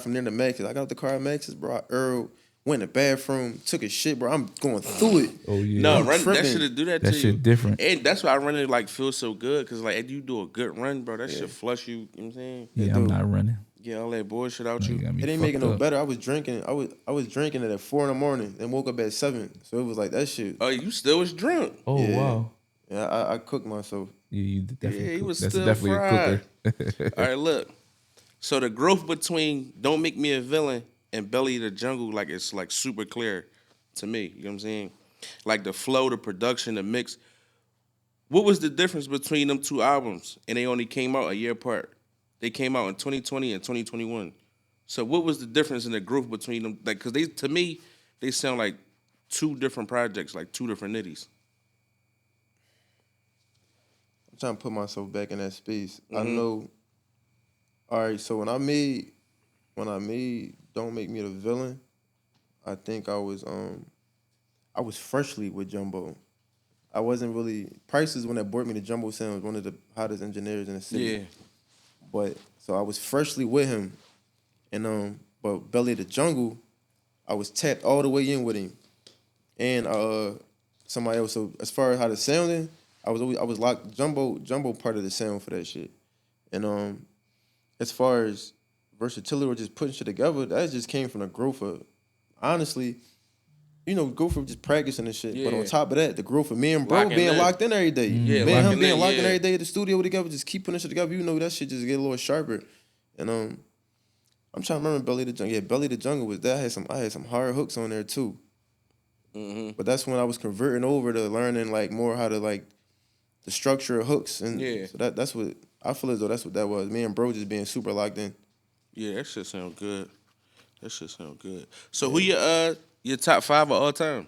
from there to Max's. I got out the car at Max's, bro. Earl went in the bathroom, took a shit, bro. I'm going through it. Oh yeah. No, that shit do that to you. That shit different. And that's why I run it like feels so good because like if you do a good run, bro, that shit flush you. You know what I'm saying? Yeah, I'm not running. Get all that bullshit out you. It ain't making no better. I was drinking. I was drinking it at 4 a.m. and woke up at 7. So it was like that shit. Oh, you still was drunk. Oh wow. Yeah, I cooked myself. Yeah, you definitely. He was That's still definitely fried. a cooker. All right, look. So the growth between "Don't Make Me a Villain" and "Belly of the Jungle," like it's like super clear to me. You know what I'm saying? Like the flow, the production, the mix. What was the difference between them two albums? And they only came out a year apart. They came out in 2020 and 2021. So what was the difference in the growth between them? Like, cause to me, they sound like two different projects, like two different Nitties. I'm trying to put myself back in that space. I know. All right, so when I made Don't Make Me the Villain, I think I was freshly with Jumbo. I wasn't really. Price is when that brought me to Jumbo Sound, was one of the hottest engineers in the city. Yeah. But so I was freshly with him, and but Belly of the Jungle, I was tapped all the way in with him, and somebody else. So as far as how the sounding, I was locked Jumbo part of the sound for that shit, and as far as versatility or just putting shit together, that just came from the growth of, honestly, go from just practicing and shit. Yeah. But on top of that, the growth of me and bro Locking being in. locked in every day. Yeah, me and him locking being in, locked in yeah. every day at the studio together, just keep putting shit together. That shit just get a little sharper. And I'm trying to remember Belly the Jungle. Yeah, Belly the Jungle was that. I had some hard hooks on there too. Mm-hmm. But that's when I was converting over to learning like more how to like the structure of hooks. And Yeah. so that's what I feel as though that's what that was. Me and bro just being super locked in. Yeah, that shit sound good. So who your top 5 of all time?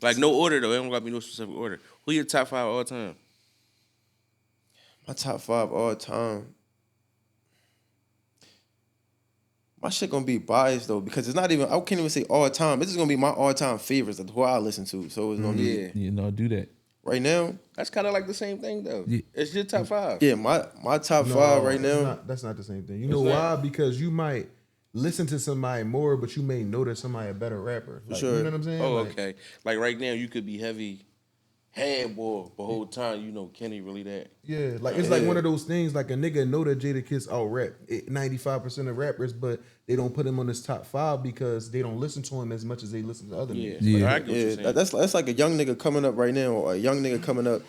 Like no order though. It don't gotta be no specific order. Who your top 5 of all time? My top 5 all time. My shit gonna be biased though, because it's not even, I can't even say all time. This is gonna be my all time favorites of who I listen to. So it's gonna be Do that. right now. That's kind of like the same thing though. Yeah. It's your top 5. Yeah, my top No, 5 right it's now. not- that's not the same thing. You know why? Because you might listen to somebody more, but you may know that somebody a better rapper. Like, sure. You know what I'm saying? Oh, Like, okay. Like right now, you could be heavy handball, but whole time Kenny really that. Yeah, like it's like one of those things. Like a nigga know that Jada Kiss out rap 95% of rappers, but they don't put him on his top 5 because they don't listen to him as much as they listen to other Yeah, niggas. Yeah. But I get what you're Yeah, saying. that's like a young nigga coming up right now, or a young nigga coming up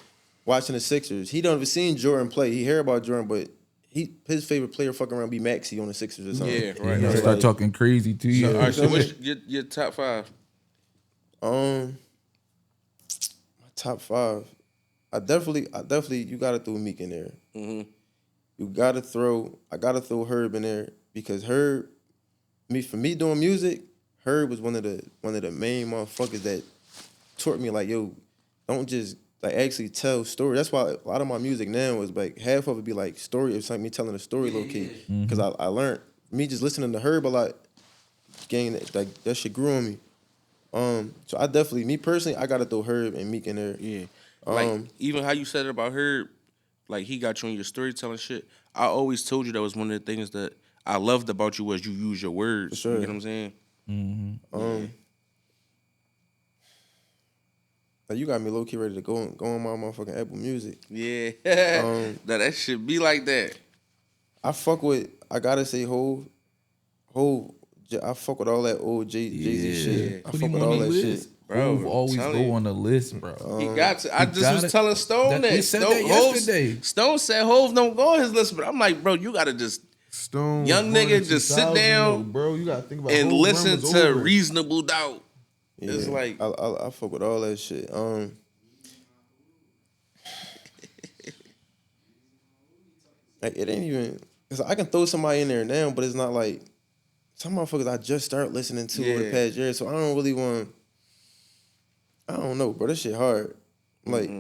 watching the Sixers. He don't even seen Jordan play. He hear about Jordan, but his favorite player fucking around be Maxey on the Sixers or something. Yeah, right. You right. start talking crazy to you. All right, so feel what's your top 5? My top 5. I definitely you gotta throw Meek in there. Mm-hmm. I gotta throw Herb in there, because Herb, for me doing music, Herb was one of the main motherfuckers that taught me like, yo, don't just like actually tell stories. That's why a lot of my music now is like half of it be like story. It's like me telling a story low key. Because I learned, me just listening to Herb a lot, gained that shit grew on me. So I definitely, me personally, I gotta throw Herb and Meek in there. Yeah. Like even how you said it about Herb, like he got you on your storytelling shit. I always told you that was one of the things that I loved about you was you use your words. For sure. You know what I'm saying? Mm-hmm. Like you got me low key ready to go on my motherfucking Apple Music. Yeah. That should be like that. I gotta say Hov. I fuck with all that old Jay-Z shit. I Put fuck him with on all the that list. shit. Bro, Hov always I'm go telling you. on the list, bro. He got to. I he just got was it. telling Stone that. We said that yesterday. Stone said Hov don't go on his list, but I'm like, bro, you gotta just Stone, Young was born nigga in just sit 2000, down bro. You gotta think about and whole run listen was to over. Reasonable Doubt. Yeah, It's like I fuck with all that shit. Like it ain't even, cause I can throw somebody in there now, but it's not like some motherfuckers I just start listening to over the past year, so I don't really want. I don't know, bro. This shit hard. Like,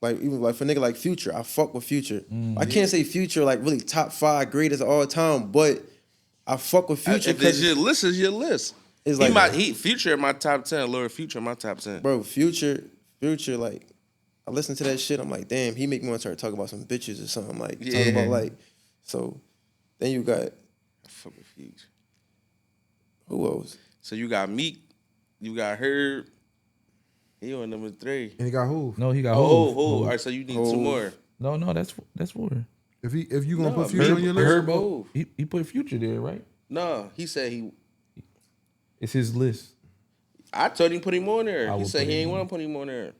like even like for nigga like Future, I fuck with Future. I can't say Future like really top 5 greatest of all time, but I fuck with Future if it's because your list, is your list. it's He like Future in my top 10, Lord Future in my top 10. bro, Future, like, I listen to that shit, I'm like, damn, he make me want to start talking about some bitches or something, like, talking about, like, so, then you got, Fuck with Future. who else? So you got Meek, you got Herb. He on number 3. And he got Hov. No, he got Oh, Hov. all right, so you need 2 Hov. more. No, that's 4. If you gonna No, put Future on your list, Herb, Hov. he put Future there, right? No, he said he. It's his list. I told him put him on there. I He would said put he him ain't on. want to put him on there.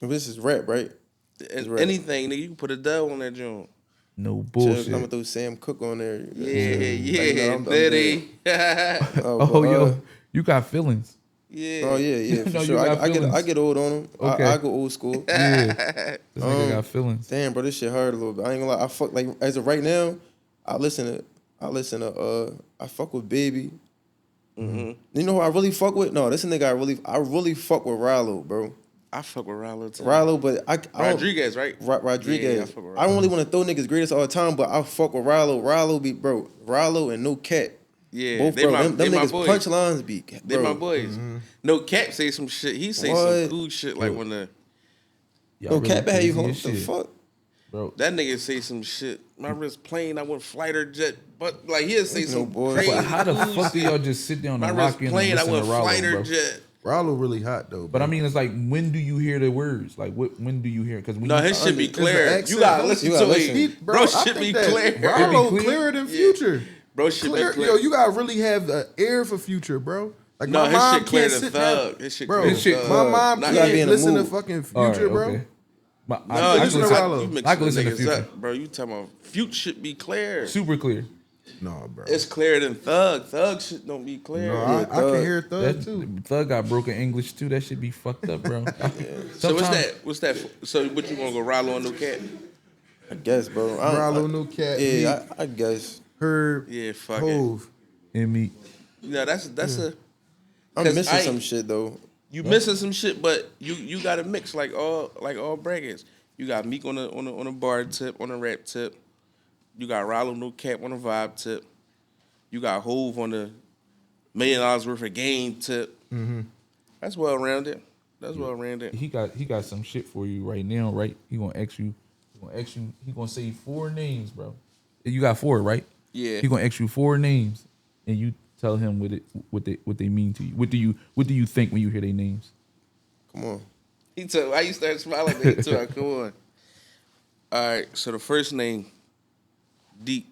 This is rap, right? right. Anything, nigga, you can put a dub on that joint. No I'm bullshit. gonna throw Sam Cooke on there. Yeah, I'm Diddy. Oh, yo, you got feelings. Yeah. Oh yeah, for No, you sure. got I feelings. get old on him. Okay. I go old school. Yeah, this nigga got feelings. Damn, bro, this shit hard a little bit. I ain't gonna lie. I fuck like as of right now, I listen I listen to I fuck with Baby. You know who I really fuck with? No, this nigga I really fuck with Rallo, bro. I fuck with Rollo too. Rallo, but I don't, Rodriguez, right? Rodriguez. Yeah, I fuck with I don't Rallo. really want to throw niggas greatest all the time, but I fuck with Rallo. Rallo and No Cap. Yeah, Both, they bro. my- them they my niggas boys. punchlines be, bro. They my boys. No Cap say some shit. He say What? some cool shit like when the Y'all No really Cap, how you crazy hold as the shit, fuck? bro. that nigga say some shit. My wrist plane, I went flight or jet, but like he'll say No some boy. crazy. But how the cool fuck do shit. y'all just sit down My and wrist lock in and plane, I listen to went flight Rollo, or bro? jet. Rollo really hot though. But I bro. mean, it's like, when do you hear the words? Like, when do you hear it? Because when No, you, his shit be It's the clear. accent, You gotta bro. listen You gotta to listen. it. Bro, Bro, I shit be think that clear. Rollo clear? clearer than Future. Bro, shit Clear, be clear. yo, you gotta really have the air for Future, bro. Like No, my his mom shit clearer can't than sit down. Thug. His shit Bro, clearer His shit than my Thug. mom Not- You gotta be can't in the listen to mood. fucking all right, Future, bro. okay. But No, I you can listen to mixing- Rollo. you mixing I can listen to niggas Future. up, bro. You talking about Future shit be clear. super clear. No, bro. It's clearer than Thug. Thug shit don't be clear. No, Yeah, I can Thug. hear Thug That too. Thug got broken English too. That should be fucked up, bro. So what's Sometimes- that? What's that? So what you gonna go Rollo on No Cat? I guess, bro. Rollo, No Cap, Yeah, I guess. Herb, Yeah, fuck it. Hove. And me. No, that's a. I'm 'Cause missing I- some shit though. You missing some shit, but you got to mix like all brackets. You got Meek on a bar tip, on a rap tip. You got Rollo No Cap on a vibe tip. You got Hove on the $1 million worth of game tip. That's well rounded. That's well rounded. He got some shit for you right now, right? He gonna ask you. He gonna say 4 names, bro. You got 4, right? Yeah. He gonna ask you 4 names, and you tell him what they mean to you. What do you think when you hear their names? Come on. He told. Why you start smiling at me too? Come on. All right. So the first name, Deep.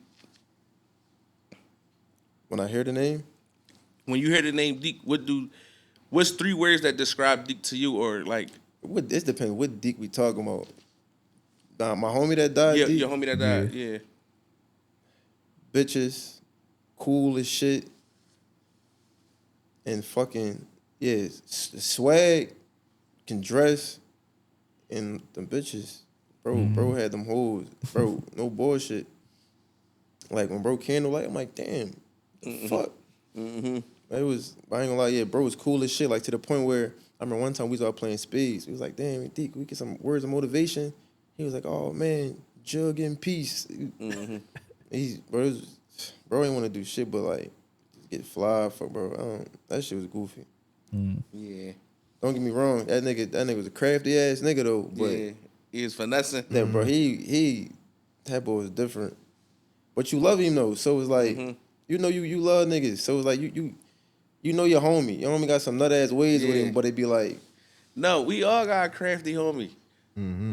When I hear the name, When you hear the name Deep, what's 3 words that describe Deep to you, or like this depends what Deke we talking about. Nah, my homie that died, your Deke, homie that died? Yeah. bitches, cool as shit, and fucking yeah, swag, can dress, and them bitches, bro had them hoes, bro, no bullshit. Like when bro candlelight, I'm like, damn, the fuck. It was, I ain't gonna lie, yeah, bro was cool as shit. Like to the point where I remember one time we was out playing spades. We was like, damn, Deke, we get some words of motivation. He was like, oh man, jug in peace. Bro ain't want to do shit but like just get fly for bro. That shit was goofy. Yeah. Don't get me wrong, that nigga was a crafty ass nigga though. But Yeah. He was finessing. yeah, bro, that boy was different. But you love him though, so it's like you know you love niggas. So it's like you know your homie. Your homie got some nut ass ways with Yeah. him, but it be like, No, we all got a crafty homie.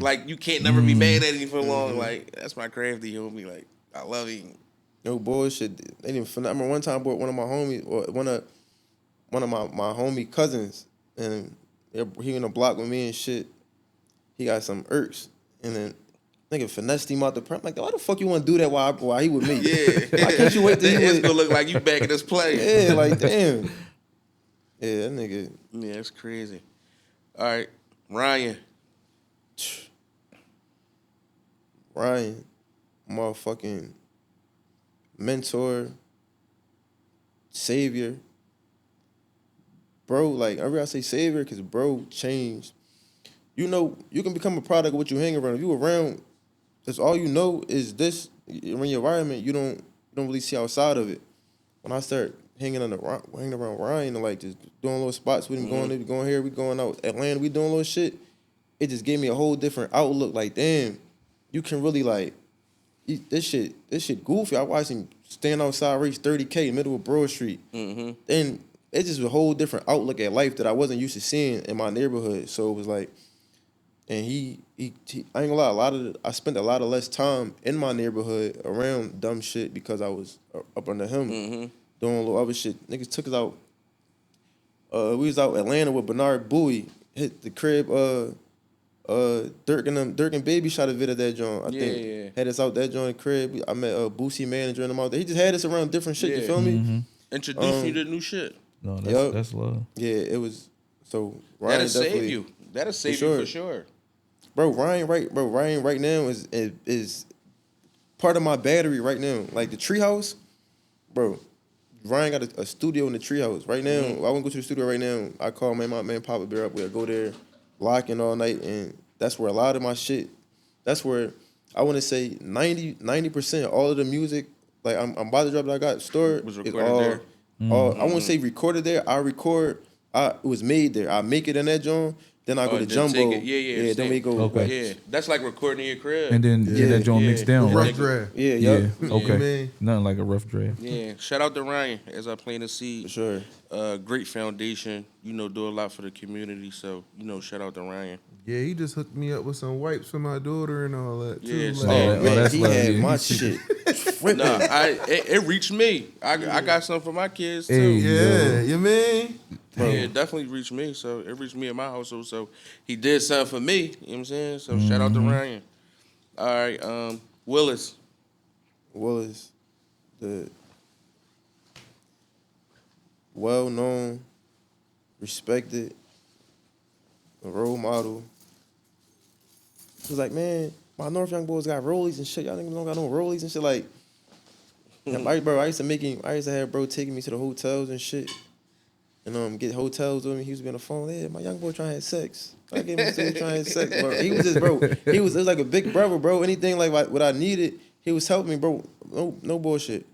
Like you can't never be mad at him for long. Like that's my crafty homie. Like I love him. no bullshit. They didn't. I remember one time I brought one of my homies, or one of my homie cousins, and he in the block with me and shit. He got some irks, and then nigga finessed him out the prem. Like, why the fuck you want to do that while he with me? Yeah. Why can't you wait till It's he gonna with? look like you back in this play. Yeah, like damn. Yeah, that nigga. Yeah, that's crazy. All right, Ryan. Ryan, motherfucking mentor, savior. Bro, like, I say savior because bro changed. You know, you can become a product of what you hang around. If you around, that's all you know is this. In your environment, you don't really see outside of it. When I start hanging around Ryan and like just doing little spots with him, going here, we going out Atlanta, we doing little shit. It just gave me a whole different outlook. Like, damn, you can really like this shit goofy. I watched him stand outside, race 30K middle of Broad Street, and it's just a whole different outlook at life that I wasn't used to seeing in my neighborhood. So it was like, and he I ain't gonna lie, I spent a lot of less time in my neighborhood around dumb shit because I was up under him doing a little other shit. Niggas took us out. We was out Atlanta with Bernard Bowie, hit the crib. Dirk and Baby shot a vid of that joint. I think had us out that joint crib. I met Boosie manager and them out there. He just had us around different shit. You feel me? Introduce you to new shit. No, Yup. that's love. Yeah, it was. So Ryan That'll save definitely- you. That'll save sure. you for sure. Ryan right now is part of my battery right now. Like the treehouse, bro. Ryan got a studio in the treehouse right now. I wouldn't go to the studio right now. I call my man Papa Bear up. We'll go there, locking all night, and that's where a lot of my shit. That's where I want to say 90% all of the music. Like I'm about to drop that I got stored. Was is recorded all, there. all I won't say recorded there. I record. It was made there. I make it in that joint. Then I go to then Jumbo. take it. Yeah. Then we go. Okay. Like, Yeah, that's like recording in your crib. And then get that joint mixed down, Rough right? draft. yeah, Yeah. yup. Okay. Man. Nothing like a rough draft. Yeah, shout out to Ryan as I plant a seed. For sure. Great foundation. Do a lot for the community. So shout out to Ryan. Yeah, he just hooked me up with some wipes for my daughter and all that too. Yeah, Like, so- Oh, man, that's he love, had yeah. my shit. Tripping. Nah, it reached me. I got something for my kids too. Hey. yeah, you mean? Yeah, it definitely reached me. So it reached me in my household. So he did something for me. You know what I'm saying? So shout out to Ryan. All right, Willis. Was the well-known, respected, a role model. He was like, man, my North Young boys got rollies and shit. Y'all niggas don't got no rollies and shit. Like, bro, I used to have bro taking me to the hotels and shit. And get hotels with me. He used to be on the phone. Yeah, my young boy trying to have sex. I gave him trying to have sex, bro. He was just, bro. It was like a big brother, bro. Anything like what I needed, he was helping me, bro. No bullshit.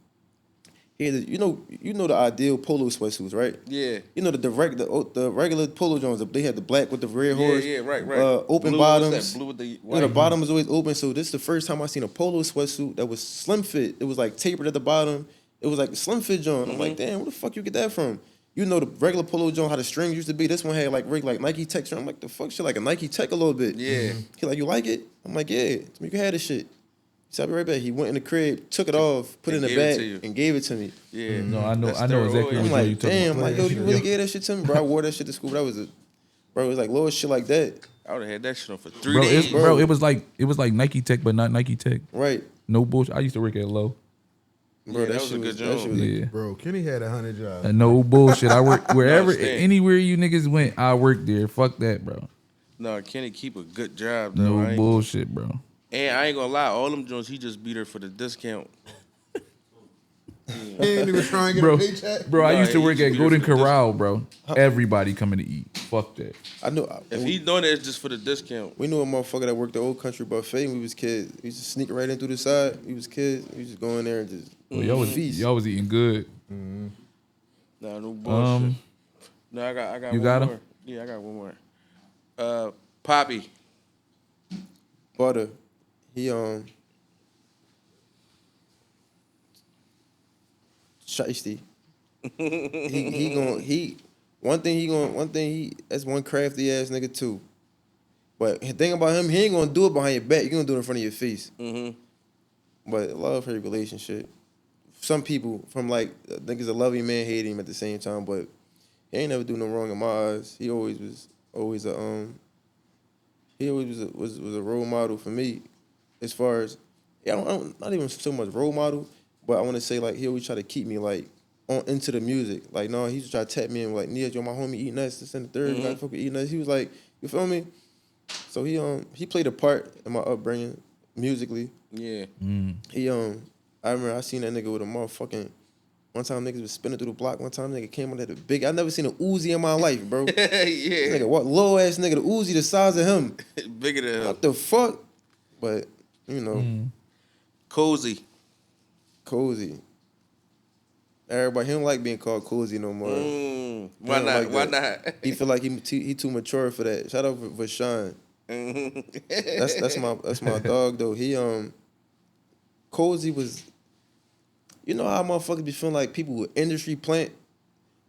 He had you know the ideal polo sweatsuits, right? Yeah. You know the regular polo joints. They had the black with the red horse. Yeah, right. Open Blue, bottoms. what's that? Blue with the You know, white. the bottom was always open. So this is the first time I seen a polo sweatsuit that was slim fit. It was like tapered at the bottom. It was like a slim fit joint. I'm like, damn, where the fuck you get that from? You know the regular polo joint, how the strings used to be. This one had like Nike Tech. I'm like, the fuck shit, like a Nike Tech a little bit. Yeah. He like, you like it? I'm like, yeah. You can have this shit. He said, I'll be right back. He went in the crib, took it off, put it in And the gave it bag, to you. and gave it to me. Yeah. No, I know That's exactly their what oil. I'm you're like, talking damn, about. like, yo, you really gave that shit to me, bro? I wore that shit to school. That was it was like little shit like that. I would have had that shit on for 3 Bro, days. it was like Nike Tech, but not Nike Tech. Right. No bullshit. I used to work at Low. Bro, Yeah, that that was shit a good that shit job. was a- Yeah. Bro, Kenny had 100 jobs. No bullshit. I work wherever, understand. anywhere you niggas went, I worked there. Fuck that, bro. No, Kenny keep a good job, though. No I ain't- bullshit, bro. And I ain't gonna lie, all them joints, he just beat her for the discount. He ain't even trying to get Bro, a paycheck. bro, I Nah, used to he work used to at be Golden there for the Corral, bro. Everybody coming to eat. Fuck that. I know. If he doing it, it's just for the discount. We knew a motherfucker that worked the Old Country Buffet when we was kids. We used to sneak right in through the side. We was kids. We just go in there and just Well, y'all was eating good. Nah, no bullshit. No, I got You one got him? more. Yeah, I got one more. Poppy. Butter. He shiesty. That's one crafty ass nigga too. But the thing about him, he ain't gonna do it behind your back. You gonna do it in front of your face. But love hate relationship. Some people from like niggas a loving man hate him at the same time, but he ain't never do no wrong in my eyes. He always was a role model for me, as far as I don't not even so much role model, but I want to say like he always try to keep me like on into the music. Like no, he used to try to tap me and like Nia, yo, my homie eating nuts, this and the third, you gotta fucking eating nuts. He was like, you feel me? So he played a part in my upbringing musically. Yeah. I remember I seen that nigga with a motherfucking. One time niggas was spinning through the block. One time nigga came on that big. I never seen an Uzi in my life, bro. Yeah. Nigga, what low ass nigga? The Uzi the size of him. Bigger than him. What the fuck? But you know, Cozy. cozy. Everybody he don't like being called cozy no more. Why don't not? like Why that. not? He feel like he too mature for that. Shout out for Sean. That's my dog though. He cozy was. You know how motherfuckers be feeling like people with industry plant?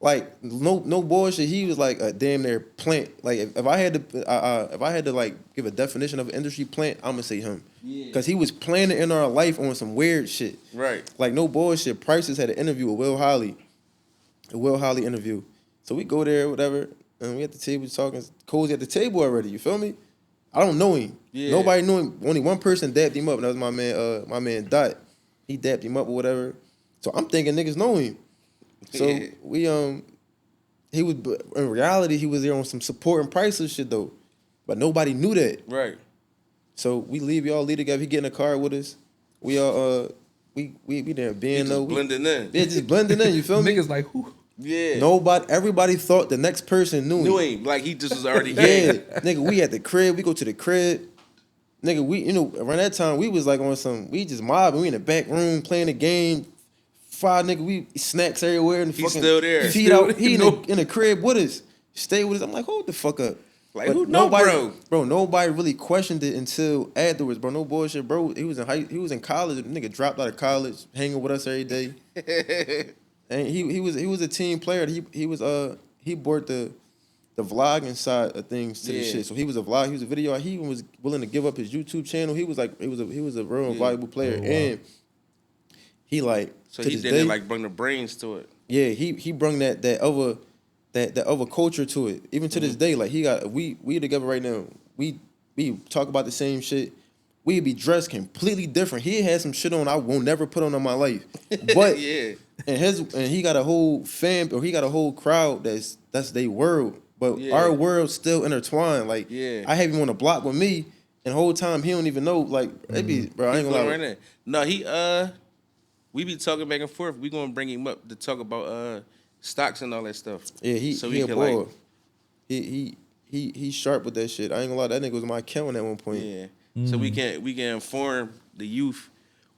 Like no bullshit. He was like a damn near plant. Like if I had to like give a definition of an industry plant, I'm gonna say him. Yeah. Cause he was planning in our life on some weird shit. Right. Like no bullshit. Prices had an interview with Will Holly. A Will Holly interview. So we go there, whatever, and we at the table talking. Cozy at the table already. You feel me? I don't know him. Yeah. Nobody knew him. Only one person dapped him up, and that was my man Dot. He dapped him up or whatever. So I'm thinking niggas know him. So we he was in reality he was there on some support and priceless shit though, but nobody knew that. Right. So we leave together. He get in the car with us. We all we there being though. Blending in. Yeah, just blending in. You feel me? Niggas like who? Yeah. Everybody thought the next person knew him. Like he just was already yeah, nigga, we at the crib. We go to the crib. Nigga, we around that time we was like on some. We just mobbing. We in the back room playing the game. Nigga, we snacks everywhere and He's fucking still there. feet out. He in the crib with us. Stay with us. I'm like, hold the fuck up. Like, but who know, bro? Nobody really questioned it until afterwards, bro. No bullshit, bro. He was in college. The nigga dropped out of college, hanging with us every day. And he was a team player. He brought the vlogging side of things to the shit. So he was a vlog. He was a video. He was willing to give up his YouTube channel. He was like, he was a real valuable player. Oh, wow. And he like so he didn't like bring the brains to it. Yeah, he brought that other culture to it. Even to this day, like we together right now. We talk about the same shit. We'd be dressed completely different. He had some shit on I won't never put on in my life. But and he got a whole fan or he got a whole crowd that's their world. But our world's still intertwined. Like I have him on the block with me, and the whole time he don't even know. Like it be bro, I ain't gonna lie. Right there. No, we be talking back and forth. We gonna bring him up to talk about stocks and all that stuff. Yeah, he a can boy. Like, he sharp with that shit. I ain't gonna lie, that nigga was my accountant at one point. Yeah. So we can inform the youth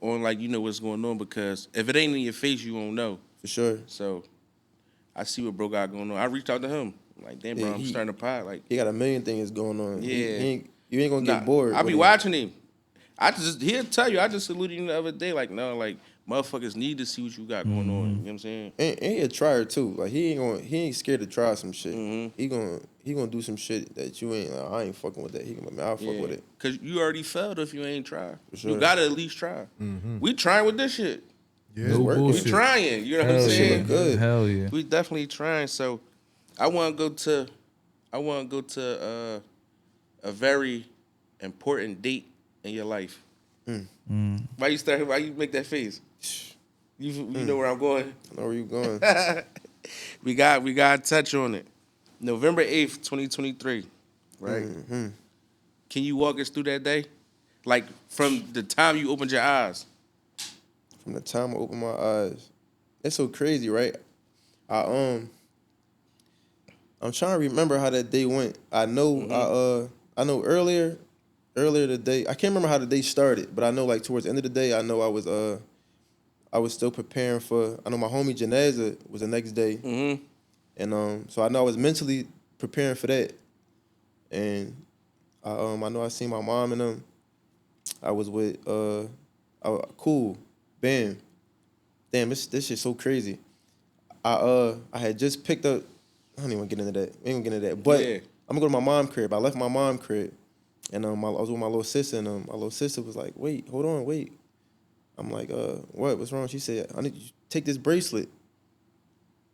on like what's going on, because if it ain't in your face, you won't know. For sure. So I see what bro got going on. I reached out to him. I'm like, damn, bro, I'm starting a pod. Like he got a million things going on. Yeah. You ain't gonna get bored. I be watching him. He'll tell you. I just saluted him the other day. Like, no, like motherfuckers need to see what you got going on. You know what I'm saying? And he a trier too. Like he ain't scared to try some shit. He gonna do some shit that you ain't. Like, I ain't fucking with that. He gonna I'll fuck with it. Cause you already failed if you ain't try. Sure. You gotta at least try. We trying with this shit. Yeah, no We trying. You know what I'm saying? Good. Hell yeah. We definitely trying. So I want to go to a very important date in your life. Why you make that face? You know where I'm going. I know where you going. we got to touch on it. November 8th, 2023. Right? Can you walk us through that day? Like from the time you opened your eyes. From the time I opened my eyes. It's so crazy, right? I'm trying to remember how that day went. I know earlier the day, I can't remember how the day started, but I know like towards the end of the day, I know I was still preparing for, I know my homie Janaza was the next day. And so I know I was mentally preparing for that. And I know I seen my mom and them. I was with cool, bam. Damn, this shit's so crazy. I had just picked up, I don't even get into that. We ain't gonna get into that. But I'm gonna go to my mom's crib. I left my mom's crib. And I was with my little sister, and my little sister was like, wait, hold on, wait. I'm like, what? What's wrong? She said, I need you to take this bracelet.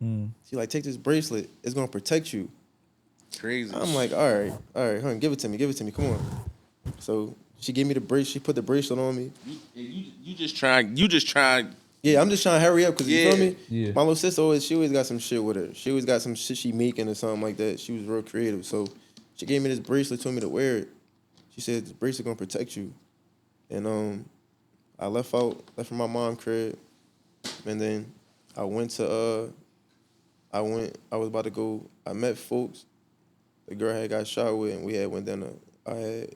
She like, take this bracelet. It's gonna protect you. Crazy. I'm like, all right, honey, give it to me, come on. So she gave me the bracelet. She put the bracelet on me. You just trying. Yeah, I'm just trying to hurry up because you feel me? Yeah. My little sister she always got some shit with her. She always got some shit she making or something like that. She was real creative. So she gave me this bracelet, told me to wear it. She said, this bracelet gonna protect you. And I left from my mom's crib. And then I went to, I was about to go, I met folks. The girl had got shot with, and we had went down what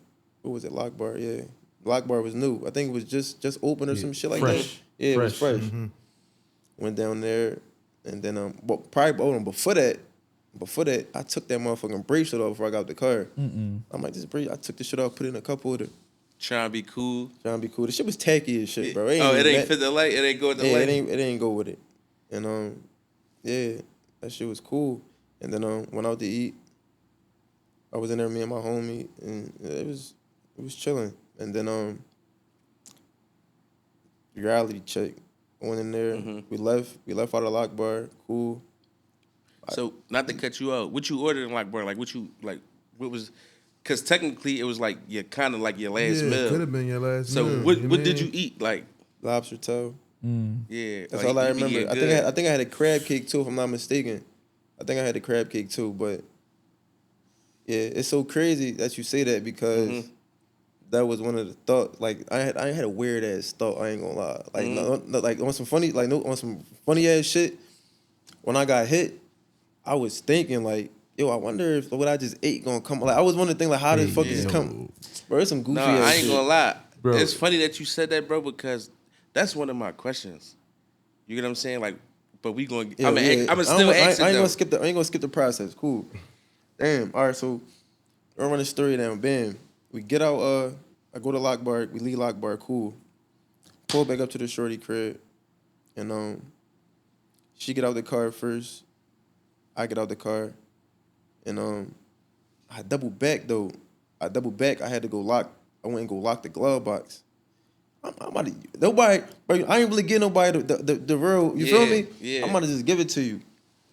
was it, Lock Bar? Yeah. Lock Bar was new. I think it was just open or some shit like that. Yeah, it was fresh. Went down there, and then, before that, I took that motherfucking bracelet off before I got out the car. I'm like, this bracelet, I took this shit off, put it in a cup holder. Trying to be cool. The shit was tacky as shit, bro. It ain't fit the light. It ain't go with the light. It ain't go with it. And that shit was cool. And then went out to eat. I was in there, me and my homie, and it was chilling. And then reality check. Went in there. We left out of Lock Bar. Cool. So not to cut you out, what you ordered in Lock Bar? Like what was? Because technically it was like your kind of like your last meal. Could have been your last meal. So what did you eat? Like lobster tail. Yeah, that's all I remember. I think I had a crab cake too, if I'm not mistaken. I think I had a crab cake too, but yeah, it's so crazy that you say that because that was one of the thoughts. Like I had a weird ass thought. I ain't gonna lie. Like like on some funny on some funny ass shit. When I got hit, I was thinking like, yo, I wonder if what I just ate gonna come. Like I was wondering thing like how the fuck does this come? Bro, it's some goofy No, ass I ain't shit. gonna lie. Bro. It's funny that you said that, bro, because that's one of my questions. You get what I'm saying? Like, but we gonna. Yeah, I'm gonna still ask it I ain't though. gonna skip the. I ain't gonna skip the process. Cool. Damn. All right. So, I run the story down. Bam. We get out. I go to Lock Bar. We leave Lock Bar. Cool. Pull back up to the shorty crib, and she get out the car first. I get out the car, and I double back though. I had to go lock. I went and go lock the glove box. I'm about to, nobody, bro, I ain't really get nobody the real, you feel me? Yeah. I'm about to just give it to you.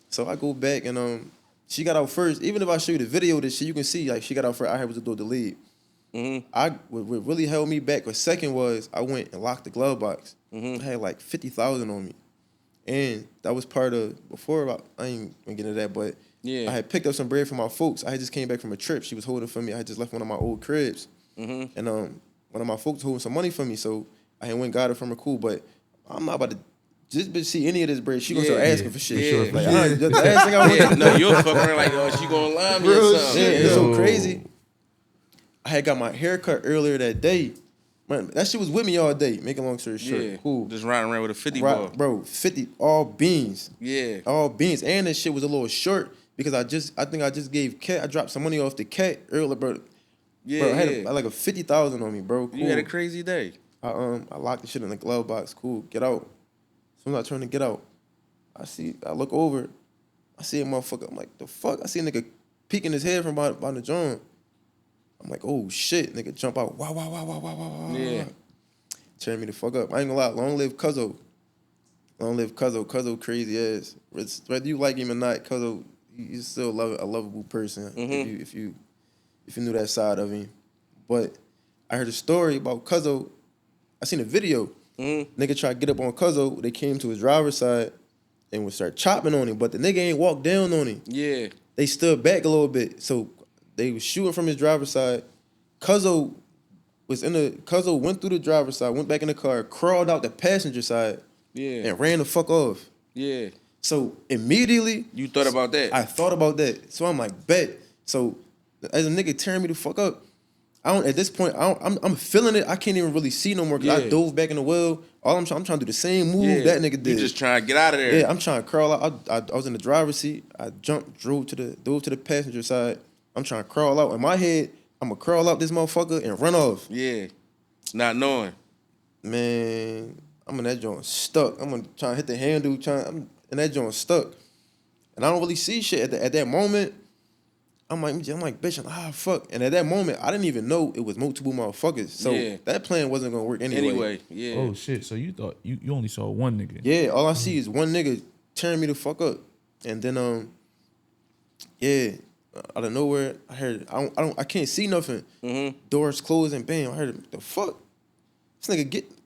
So I go back and she got out first. Even if I show you the video of this shit, you can see like she got out first. I was the lead. What really held me back a second was I went and locked the glove box. I had like 50,000 on me. And that was part of, before, I ain't gonna get into that, but I had picked up some bread from my folks. I had just came back from a trip. She was holding for me. I had just left one of my old cribs. And one of my folks holding some money for me, so I had went and got it from her. Cool, but I'm not about to just bitch see any of this bread. She gonna start asking for shit. Sure, Like, the last thing I want No, you'll fuck around like, oh, she gonna lie me or something. shit. It's so crazy. I had got my hair cut earlier that day. Man, that shit was with me all day. Making a long story short, Yeah, cool. just riding around with a 50 ball. Bro, 50, all beans. Yeah. All beans. And that shit was a little short because I think I just gave Cat, I dropped some money off the Cat earlier, bro. Yeah, Bro, I had like a 50,000 on me, bro. Cool. You had a crazy day. I locked the shit in the glove box. Cool, get out. As soon as I turn to get out, I look over, I see a motherfucker. I'm like, the fuck? I see a nigga peeking his head from behind the joint. I'm like, oh shit, nigga jump out. Wow. Yeah. Tearing me the fuck up. I ain't gonna lie. Long live Cuzzo. Long live Cuzzo. Cuzzo crazy ass. Whether you like him or not, Cuzzo, he's still a lovable person. If you knew that side of him. But I heard a story about Cuzzo. I seen a video. Nigga tried to get up on Cuzzo. They came to his driver's side and would start chopping on him. But the nigga ain't walked down on him. Yeah. They stood back a little bit. So they was shooting from his driver's side. Cuzzo went through the driver's side, went back in the car, crawled out the passenger side, and ran the fuck off. Yeah. So immediately, You thought about that? I thought about that. So I'm like, bet. So as a nigga tearing me the fuck up, at this point, I'm feeling it. I can't even really see no more because I dove back in the well. I'm trying to do the same move that nigga did. You just trying to get out of there. Yeah, I'm trying to crawl out. I was in the driver's seat. I jumped, drove to the passenger side. I'm trying to crawl out. In my head, I'm gonna crawl out this motherfucker and run off. Yeah. Not knowing. Man, I'm in that joint stuck. I'm gonna try to hit the handle. I'm in that joint stuck, and I don't really see shit at that moment. I'm like, bitch, fuck. And at that moment, I didn't even know it was multiple motherfuckers. So that plan wasn't gonna work anyway. Yeah. Oh shit! So you thought you only saw one nigga? Yeah, all I see is one nigga tearing me the fuck up, and then out of nowhere, I heard I can't see nothing. Doors closing, bam. I heard the fuck. This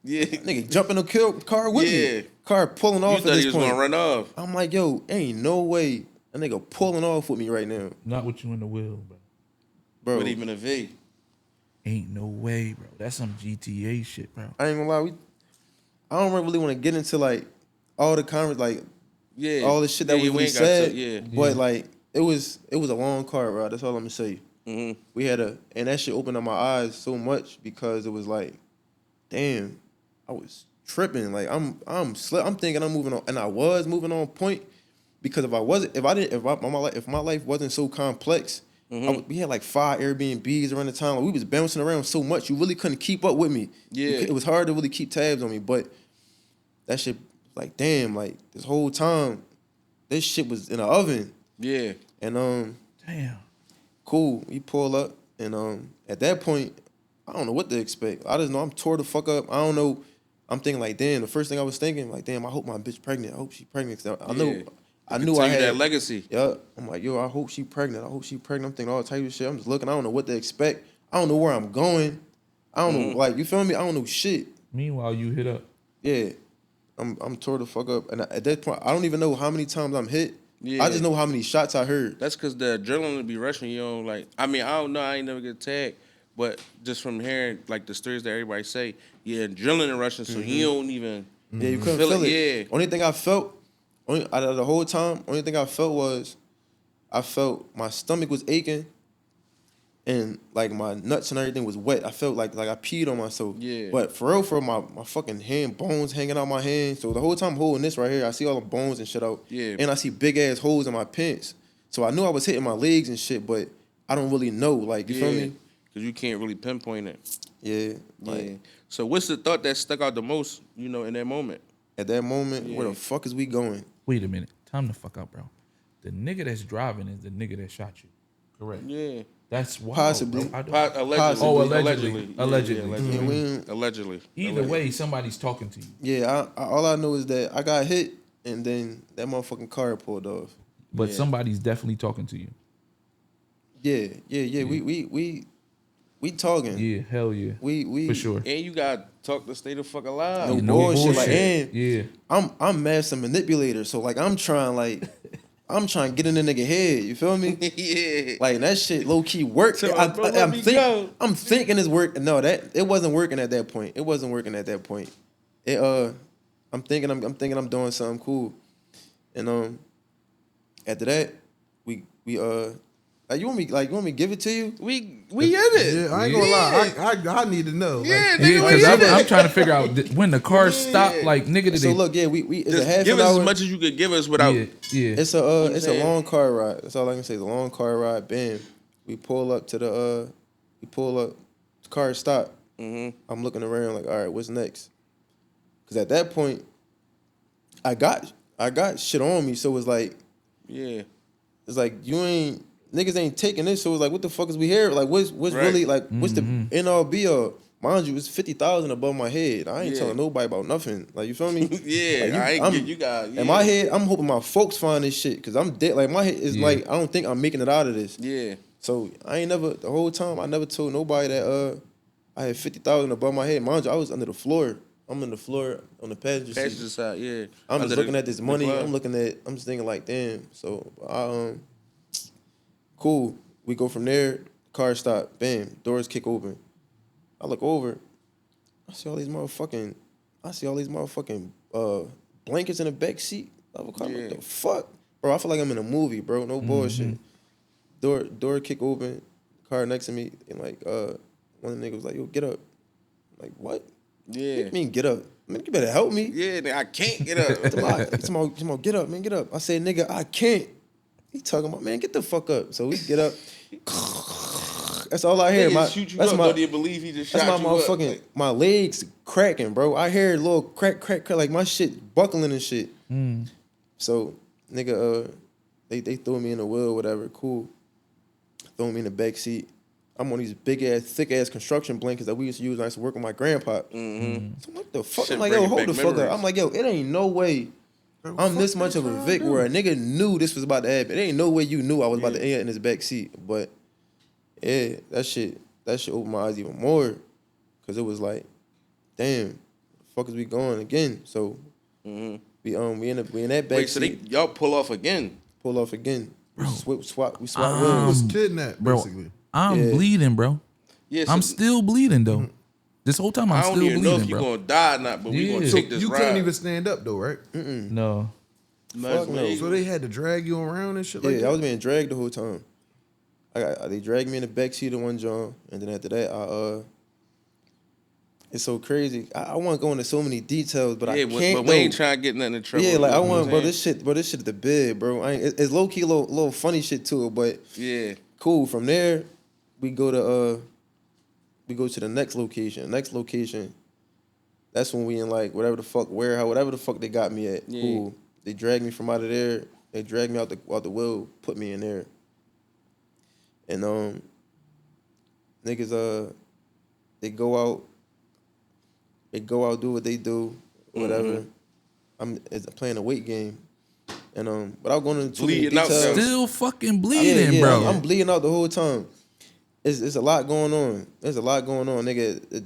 nigga jump in the car with me. Car pulling off. You thought at this he was point. gonna run off. I'm like, yo, ain't no way a nigga pulling off with me right now, Not with you in the wheel, bro. With even a V. Ain't no way, bro. That's some GTA shit, bro. I ain't gonna lie, I don't really want to get into like all the comments, like all the shit that we said. But like it was a long car, bro. That's all I'm gonna say. We had and that shit opened up my eyes so much because it was like, damn, I was tripping. Like I'm thinking I'm moving on, and I was moving on point because if my life wasn't so complex. We had like 5 Airbnbs around the time. Like, we was bouncing around so much, you really couldn't keep up with me. It was hard to really keep tabs on me. But that shit, like, damn, like this whole time, this shit was in the oven. Yeah. And damn. Cool. We pull up, and at that point, I don't know what to expect. I just know I'm tore the fuck up. I don't know. I'm thinking like, damn. The first thing I was thinking, like, damn, I hope my bitch pregnant. I hope she pregnant. I knew I had that legacy. Yeah, I'm like, yo, I hope she pregnant. I'm thinking all types of shit. I'm just looking. I don't know what to expect. I don't know where I'm going. I don't know, like, you feel me? I don't know shit. Meanwhile, you hit up. Yeah, I'm tore the fuck up, and at that point, I don't even know how many times I'm hit. Yeah. I just know how many shots I heard. That's because the adrenaline be rushing you on. Like, I mean, I don't know. I ain't never get tagged, But just from hearing like the stories that everybody say, yeah, adrenaline rushing, so you don't even Yeah, you couldn't feel it. Yeah. Only thing I felt, out of the whole time, only thing I felt was, I felt my stomach was aching, and like my nuts and everything was wet. I felt like I peed on myself. Yeah. But for real, my fucking hand bones hanging out my hand. So the whole time I'm holding this right here, I see all the bones and shit out. Yeah. And I see big ass holes in my pants. So I knew I was hitting my legs and shit, but I don't really know. Like, you feel me? Because you can't really pinpoint it. Yeah. Like, Yeah. So what's the thought that stuck out the most, in that moment? at that moment, where the fuck is we going? Wait a minute. Time to fuck up, bro. The nigga that's driving is the nigga that shot you. Correct. Yeah. That's wild, Possibly. bro. Allegedly. Oh, allegedly. Allegedly. Allegedly. We- Allegedly. Either way, somebody's talking to you. Yeah, all I know is that I got hit, and then that motherfucking car pulled off. But somebody's definitely talking to you. Yeah. We talking. Yeah, hell yeah. We For sure. And you got to talk to stay the fuck alive. No Yeah, no bullshit. Like, bullshit. and Yeah. I'm master manipulator, so like I'm trying to get in the nigga head. You feel me? Yeah. Like that shit low key worked. Tell my bro, let me go. I'm thinking it's working. No, it wasn't working at that point. It wasn't working at that point. I'm thinking I'm doing something cool, and after that we you want me to give it to you? We in it. Yeah, I ain't gonna lie. I need to know. Yeah, Like, nigga, Yeah, we because in I'm it. trying to figure out when the cars stop. Like, nigga, did So they? look, yeah, we it's a Just half give an us hour. as much as you could give us without. Yeah, yeah. It's a saying? long car ride. That's all I can say. It's a long car ride. Bam. We pull up to the car stop. Mm-hmm. I'm looking around like, all right, what's next? Because at that point, I got shit on me. So it's like niggas ain't taking this. So it's like, what the fuck is we here? Like, what's Right. really like? What's the end all be all? Mind you, it's 50,000 above my head. I ain't Yeah. telling nobody about nothing. Like, you feel me? Yeah, Like, you got. Yeah. In my head, I'm hoping my folks find this shit because I'm dead. Like my head is like I don't think I'm making it out of this. Yeah. So I never told nobody that I had 50,000 above my head. Mind you, I was under the floor. I'm on the floor on the passenger seat. Passenger side, yeah. I'm just Under looking the- at this the money. glove. I'm just thinking like, damn. So cool. We go from there. Car stop. Bam. Doors kick open. I look over. I see all these motherfucking blankets in the back seat of a car. Yeah. What the fuck, bro? I feel like I'm in a movie, bro. No bullshit. Door kick open. Car next to me, and like one of the niggas was like, "Yo, get up." I'm like, what? Yeah. What do you mean get up? Man, you better help me. Yeah, nigga, I can't get up. Tomorrow, get up, man, get up. I said, nigga, I can't. He talking about, man, get the fuck up. So we get up. That's all I hear. Nigga shoot you up, don't even believe he just shot that's you my up. motherfucking, Like, my legs cracking, bro. I hear a little crack, like my shit buckling and shit. So, nigga, they threw me in the wheel, whatever, cool. Throw me in the back seat. I'm on these big ass, thick ass construction blankets that we used to use when I used to work with my grandpa. So I'm like, the fuck? Shit I'm like, yo, bringing hold back the fuck up. memories. I'm like, yo, it ain't no way I'm this much of a Vic where a nigga knew this was about to happen. It ain't no way you knew I was about to end in his back seat. But yeah, that shit opened my eyes even more. Cause it was like, damn, the fuck is we going again? So we in that back wait, so seat. y'all pull off again? Pull off again. We swap he wheels. was kidnapped, Bro, basically. I'm Yeah. bleeding, bro. Yeah, I'm still bleeding though. This whole time I'm I don't still even know bleeding, if you're bro. gonna die or not, but we gonna Yeah. So take this you ride. couldn't even stand up though, right? No. Fuck no. So they had to drag you around and shit like Yeah, that. I was being dragged the whole time. They dragged me in the back seat of one John, and then after that, it's so crazy. I want to go into so many details, but I can't. but we ain't trying to get nothing in trouble. Yeah, like I you know want, what bro. I'm This shit at the bed, bro. It's low key, little funny shit to it, but saying? cool. From there, we go to the next location. Next location, that's when we in like whatever the fuck warehouse, whatever the fuck they got me at. Yeah. Cool. They dragged me from out of there. They dragged me out the wheel, put me in there. And niggas they go out, do what they do, whatever. I'm playing a weight game. And but I'm going into too many Bleeding out, details. Still fucking bleeding, yeah, bro. I'm bleeding out the whole time. It's a lot going on. There's a lot going on, nigga.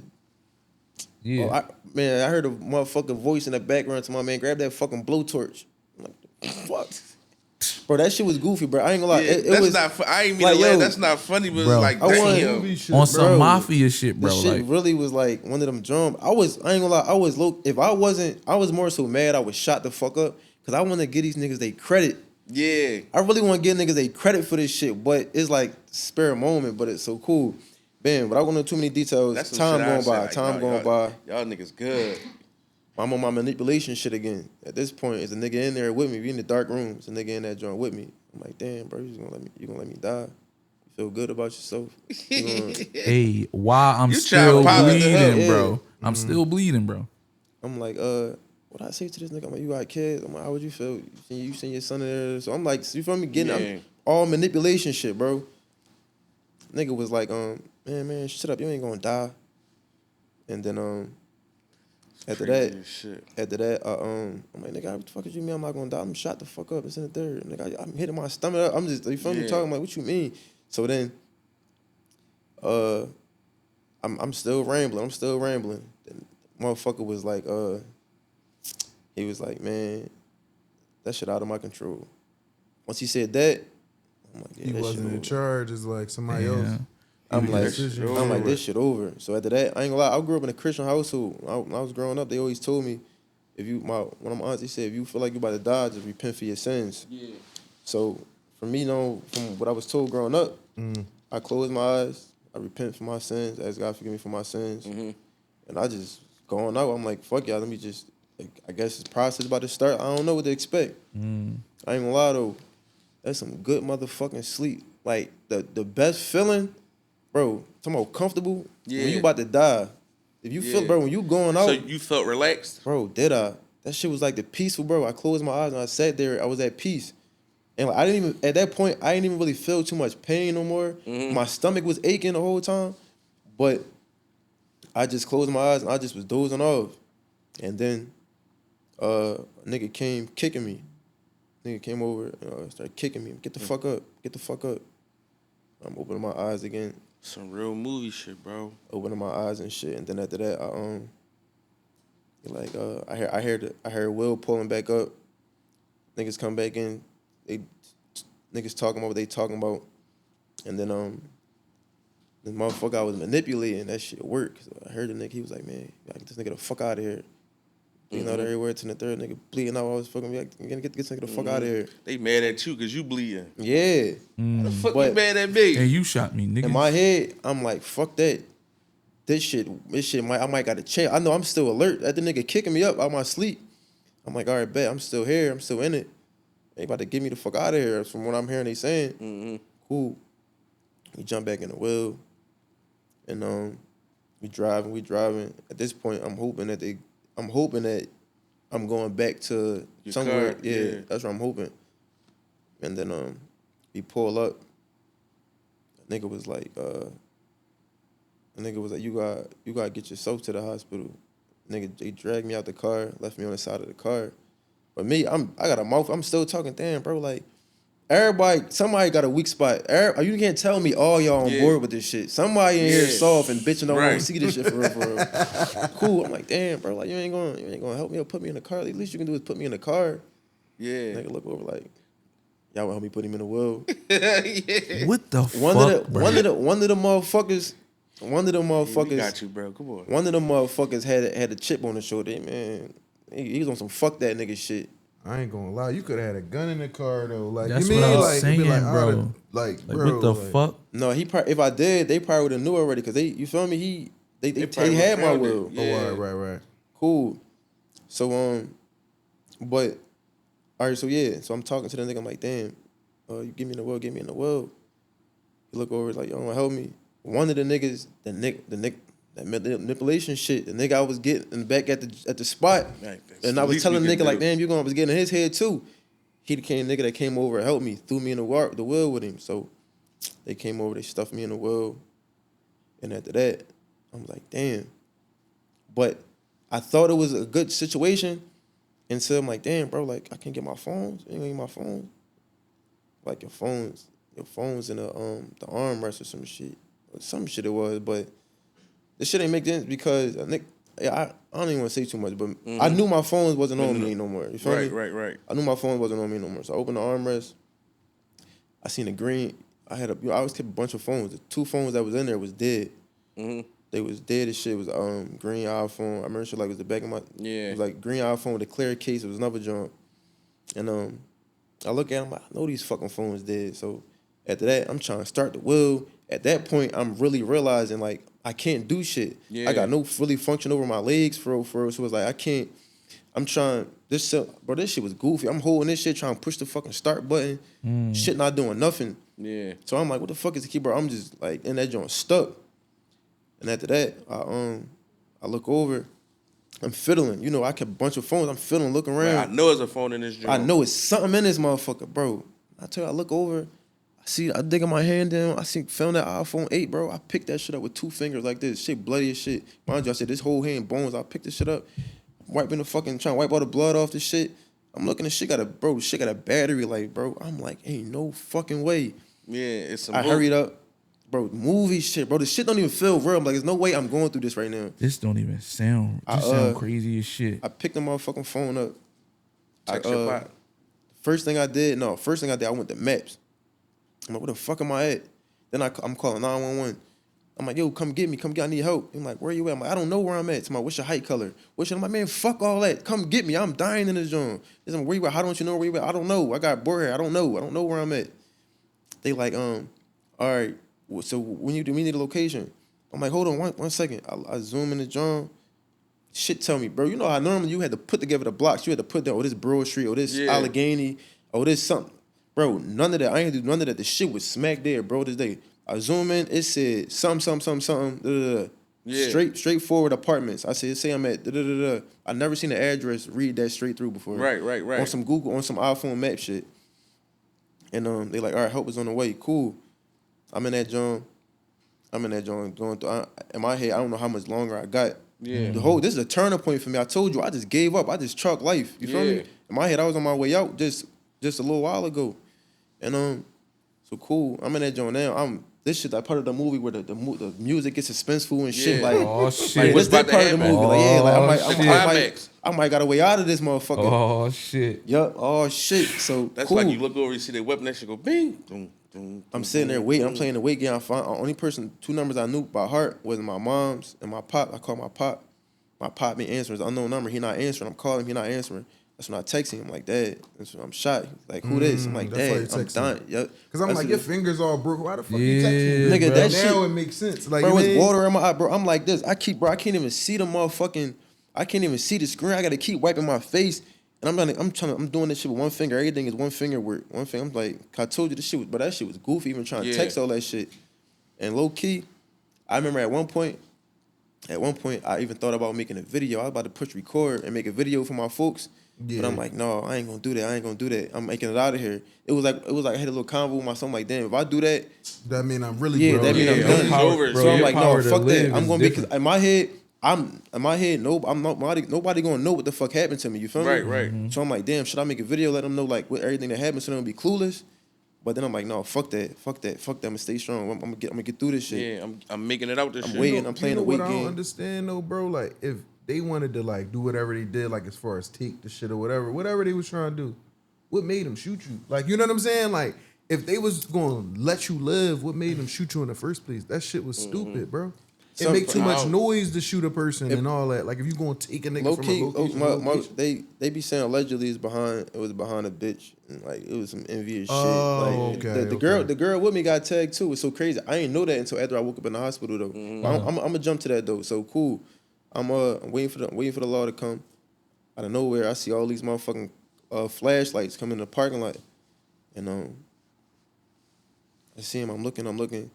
Yeah. I heard a motherfucking voice in the background to my man, grab that fucking blowtorch. I'm like, fuck. Bro, that shit was goofy, bro. I ain't gonna lie. Yeah, It that's was not. I ain't mean like, to laugh. yo, That's not funny, but Bro, it's like, I want- damn. Movie shit, On some bro. mafia shit, bro. This shit Like, really was like one of them drum. I ain't gonna lie. I was low. If I wasn't, I was more so mad. I was shot the fuck up because I want to give these niggas they credit. Yeah. I really want to give niggas they credit for this shit, but it's like spare moment. But it's so cool, man. Without going into too many details, That's some time shit I going said, by. like, Time y'all- going by. Y'all niggas good. I'm on my manipulation shit again. At this point, it's a nigga in there with me. We in the dark room. It's a nigga in that joint with me. I'm like, damn, bro, you gonna let me die? You feel good about yourself? You gonna- hey, why I'm You still trying to pop it to bleeding, hell. bro? Yeah. I'm still bleeding, bro. I'm like, what I say to this nigga? I'm like, you got kids? I'm like, how would you feel? You send your son in there? So I'm like, you feel me? Getting Yeah. I'm all manipulation shit, bro. Nigga was like, man, shut up, you ain't gonna die. And then after that, Crazy as shit. I'm like, nigga, what the fuck is you mean I'm not gonna die? I'm shot the fuck up. It's in the third. Nigga, I'm hitting my stomach up. I'm just, you feel me Yeah. talking? I'm like, what you mean? So then, I'm still rambling. Then motherfucker was like, he was like, man, that shit out of my control. Once he said that, I'm like, yeah, He that wasn't shit in over. charge. It's like somebody Yeah. else. I'm like, decision. I'm like, this shit over. So after that, I ain't gonna lie, I grew up in a Christian household. When I was growing up, they always told me, one of my aunts, he said, if you feel like you about to die, just repent for your sins. Yeah. So for me, from what I was told growing up, I close my eyes, I repent for my sins, ask God forgive me for my sins, and I just going out. I'm like, fuck y'all, let me just. Like, I guess this process about to start. I don't know what to expect. I ain't gonna lie though, that's some good motherfucking sleep. Like the best feeling, bro. Talking about comfortable. Yeah. When you about to die, if you feel, Yeah. bro, when you going out, So you felt relaxed? bro, did I? That shit was like the peaceful, bro. I closed my eyes and I sat there. I was at peace. And like, at that point, I didn't even really feel too much pain no more. My stomach was aching the whole time. But I just closed my eyes and I just was dozing off. And then a nigga came kicking me. Nigga came over and started kicking me. Get the fuck up. Get the fuck up. I'm opening my eyes again. Some real movie shit, bro. Opening my eyes and shit. And then after that, I heard Will pulling back up. Niggas come back in. Niggas talking about what they talking about. And then the motherfucker I was manipulating, that shit worked. So I heard the nigga, he was like, man, gotta get this nigga the fuck out of here. Bleeding out everywhere to the third nigga bleeding out. I was fucking like, get this nigga the fuck out of here. They mad at you because you bleeding. Yeah. The fuck But- you mad at me? Hey, you shot me, nigga. In my head, I'm like, fuck that. This shit, I might got to change. I know I'm still alert. That the nigga kicking me up out my sleep. I'm like, all right, bet. I'm still here. I'm still in it. They about to get me the fuck out of here. From what I'm hearing they saying. Cool. We jump back in the wheel. And we driving. At this point, I'm hoping that I'm going back to Your somewhere. car, Yeah, yeah. that's what I'm hoping. And then we pull up. The nigga was like, you gotta get yourself to the hospital. Nigga, they dragged me out the car, left me on the side of the car. But me, I got a mouth. I'm still talking. Damn, bro, like somebody got a weak spot. You can't tell me all y'all on board with this shit. Somebody in here soft and bitching don't want Right. to see this shit for real. Cool. I'm like, damn, bro, like you ain't gonna help me or put me in the car. At least you can do is put me in the car. Yeah. Nigga look over like, y'all want to help me put him in the wheel. Yeah. What the One fuck, bro? of the motherfuckers. We got you, bro. Come on. One of them motherfuckers had a chip on his shoulder. Man, he was on some fuck that nigga shit. I ain't gonna lie. You could have had a gun in the car though. Like That's you mean what I was like saying, be like, bro. Like, Like, bro, what the like, fuck? No, if I did, they probably would have knew already because you feel me? They probably had my found it. will. Yeah. Oh, right. Cool. So but all right. So yeah. So I'm talking to the nigga. I'm like, damn, you give me in the will. He look over like, you don't wanna help me. One of the niggas, that manipulation shit, the nigga I was getting back at the spot, Right, and I was telling the nigga like, damn, I was getting in his head too. He became the nigga that came over and helped me, threw me in the wheel with him. So they came over, they stuffed me in the wheel, and after that, I'm like, damn. But I thought it was a good situation, and so I'm like, damn, bro, like I can't get my phones. You ain't gonna get my phones. Like your phones in the armrest or some shit. Or some shit it was, but this shit ain't make sense because I don't even want to say too much, but I knew my phones wasn't on me no more. You feel me? Right. I knew my phone wasn't on me no more. So I opened the armrest. I seen a green. I always kept a bunch of phones. The 2 phones that was in there was dead. They was dead as shit. It was green iPhone. I remember shit like it was the back of my. Yeah. It was like green iPhone with a clear case. It was another joint. And I look at them. I know these fucking phones dead. So after that, I'm trying to start the wheel. At that point, I'm really realizing like I can't do shit. Yeah. I got no really function over my legs for real. So it was like I can't. I'm trying this shit, bro. This shit was goofy. I'm holding this shit, trying to push the fucking start button. Shit not doing nothing. Yeah. So I'm like, what the fuck is the keyboard? I'm just like in that joint stuck. And after that, I look over. I'm fiddling. You know, I kept a bunch of phones. I'm fiddling, looking around. I know there's a phone in this joint. I know it's something in this motherfucker, bro. I tell you, I look over. I dig my hand down. Found that iPhone 8, bro. I picked that shit up with 2 fingers like this. Shit bloody as shit. Mind you, I said this whole hand bones. I picked this shit up. Wiping the fucking, trying to wipe all the blood off this shit. I'm looking, the shit got a battery, like, bro. I'm like, ain't no fucking way. Yeah, it's some. I hurried up. Bro, movie shit, bro. The shit don't even feel real. I'm like, there's no way I'm going through this right now. This don't even sound. This sound crazy as shit. I picked the motherfucking phone up. Text your pot. First thing I did, I went to Maps. I'm like, where the fuck am I at? Then I'm calling 911. I'm like, yo, come get me. I need help. I'm like, where you at? I'm like, I don't know where I'm at. I'm like, what's your height color? I'm like, man, fuck all that. Come get me. I'm dying in this joint. I'm like, where you at? How don't you know where you at? I don't know. I got bored here. I don't know where I'm at. They like, all right. So when we need a location. I'm like, hold on one second. I zoom in the joint. Shit tell me, bro, you know how normally you had to put together the blocks. You had to put down, this Broad Street, this Allegheny, this something. Bro, none of that. I ain't do none of that. The shit was smack there, bro, this day. I zoom in, it said something. Yeah. Straightforward apartments. I said, say I'm at I never seen the address read that straight through before. Right. On some Google, on some iPhone map shit. And they like, all right, help is on the way. Cool. I'm in that joint going through. In my head, I don't know how much longer I got. Yeah. This is a turning point for me. I told you, I just gave up. I just chalked life. You feel me? In my head, I was on my way out just a little while ago. And so cool. I'm in that joint now. This shit like part of the movie where the music gets suspenseful and shit. Like, oh shit, like, what's this part of the movie. I might got a way out of this motherfucker. Oh shit. Yup. Oh shit. So that's cool. like you look over, you see that weapon, that shit go bing. Boom, boom, I'm sitting there waiting. I'm playing the wait game. Only 2 numbers I knew by heart was my mom's and my pop. I called my pop. My pop me answering. It's an unknown number. He not answering. I'm calling him. He not answering. That's when I text him. I'm like, Dad. That's when I'm shot. He's like, who this? I'm like, Dad. I'm done. Yep. Because I'm like, your fingers all broke. Why the fuck you texting me? Nigga, bro? that now shit. It makes sense. Like, bro, it's water in my eye, bro. I'm like this. I can't even see the motherfucking. I can't even see the screen. I gotta keep wiping my face. And I'm doing this shit with one finger. Everything is one finger work. One finger. I'm like, I told you this shit was, but that shit was goofy. Even trying to text all that shit. And low key, I remember at one point, I even thought about making a video. I was about to push record and make a video for my folks. Yeah. But I'm like, no, I ain't gonna do that. I'm making it out of here. It was like I had a little convo with my son. Like, damn, if I do that, that mean I'm really that mean I'm done. Over, so I'm like, no, fuck that. I'm gonna make because in my head, nobody gonna know what the fuck happened to me. You feel me? Right. Mm-hmm. So I'm like, damn, should I make a video? Let them know like what everything that happened, so they don't be clueless. But then I'm like, no, fuck that. I'm gonna stay strong. I'm gonna get through this shit. Yeah, I'm making it out this shit. Waiting. I'm playing the wait game. I don't understand though, bro. Like if they wanted to like do whatever they did, like as far as take the shit or whatever they was trying to do, what made them shoot you? Like, you know what I'm saying? Like if they was gonna let you live, what made them shoot you in the first place? That shit was stupid, bro. It make too much noise to shoot a person and all that. Like if you gonna take a nigga from a location, they be saying allegedly it was behind a bitch and like it was some envious shit. Like, the girl with me got tagged too. It's so crazy. I ain't know that until after I woke up in the hospital though. I'm gonna jump to that though. So cool. I'm waiting for the law to come. Out of nowhere, I see all these motherfucking flashlights coming in the parking lot, and I see them. I'm looking.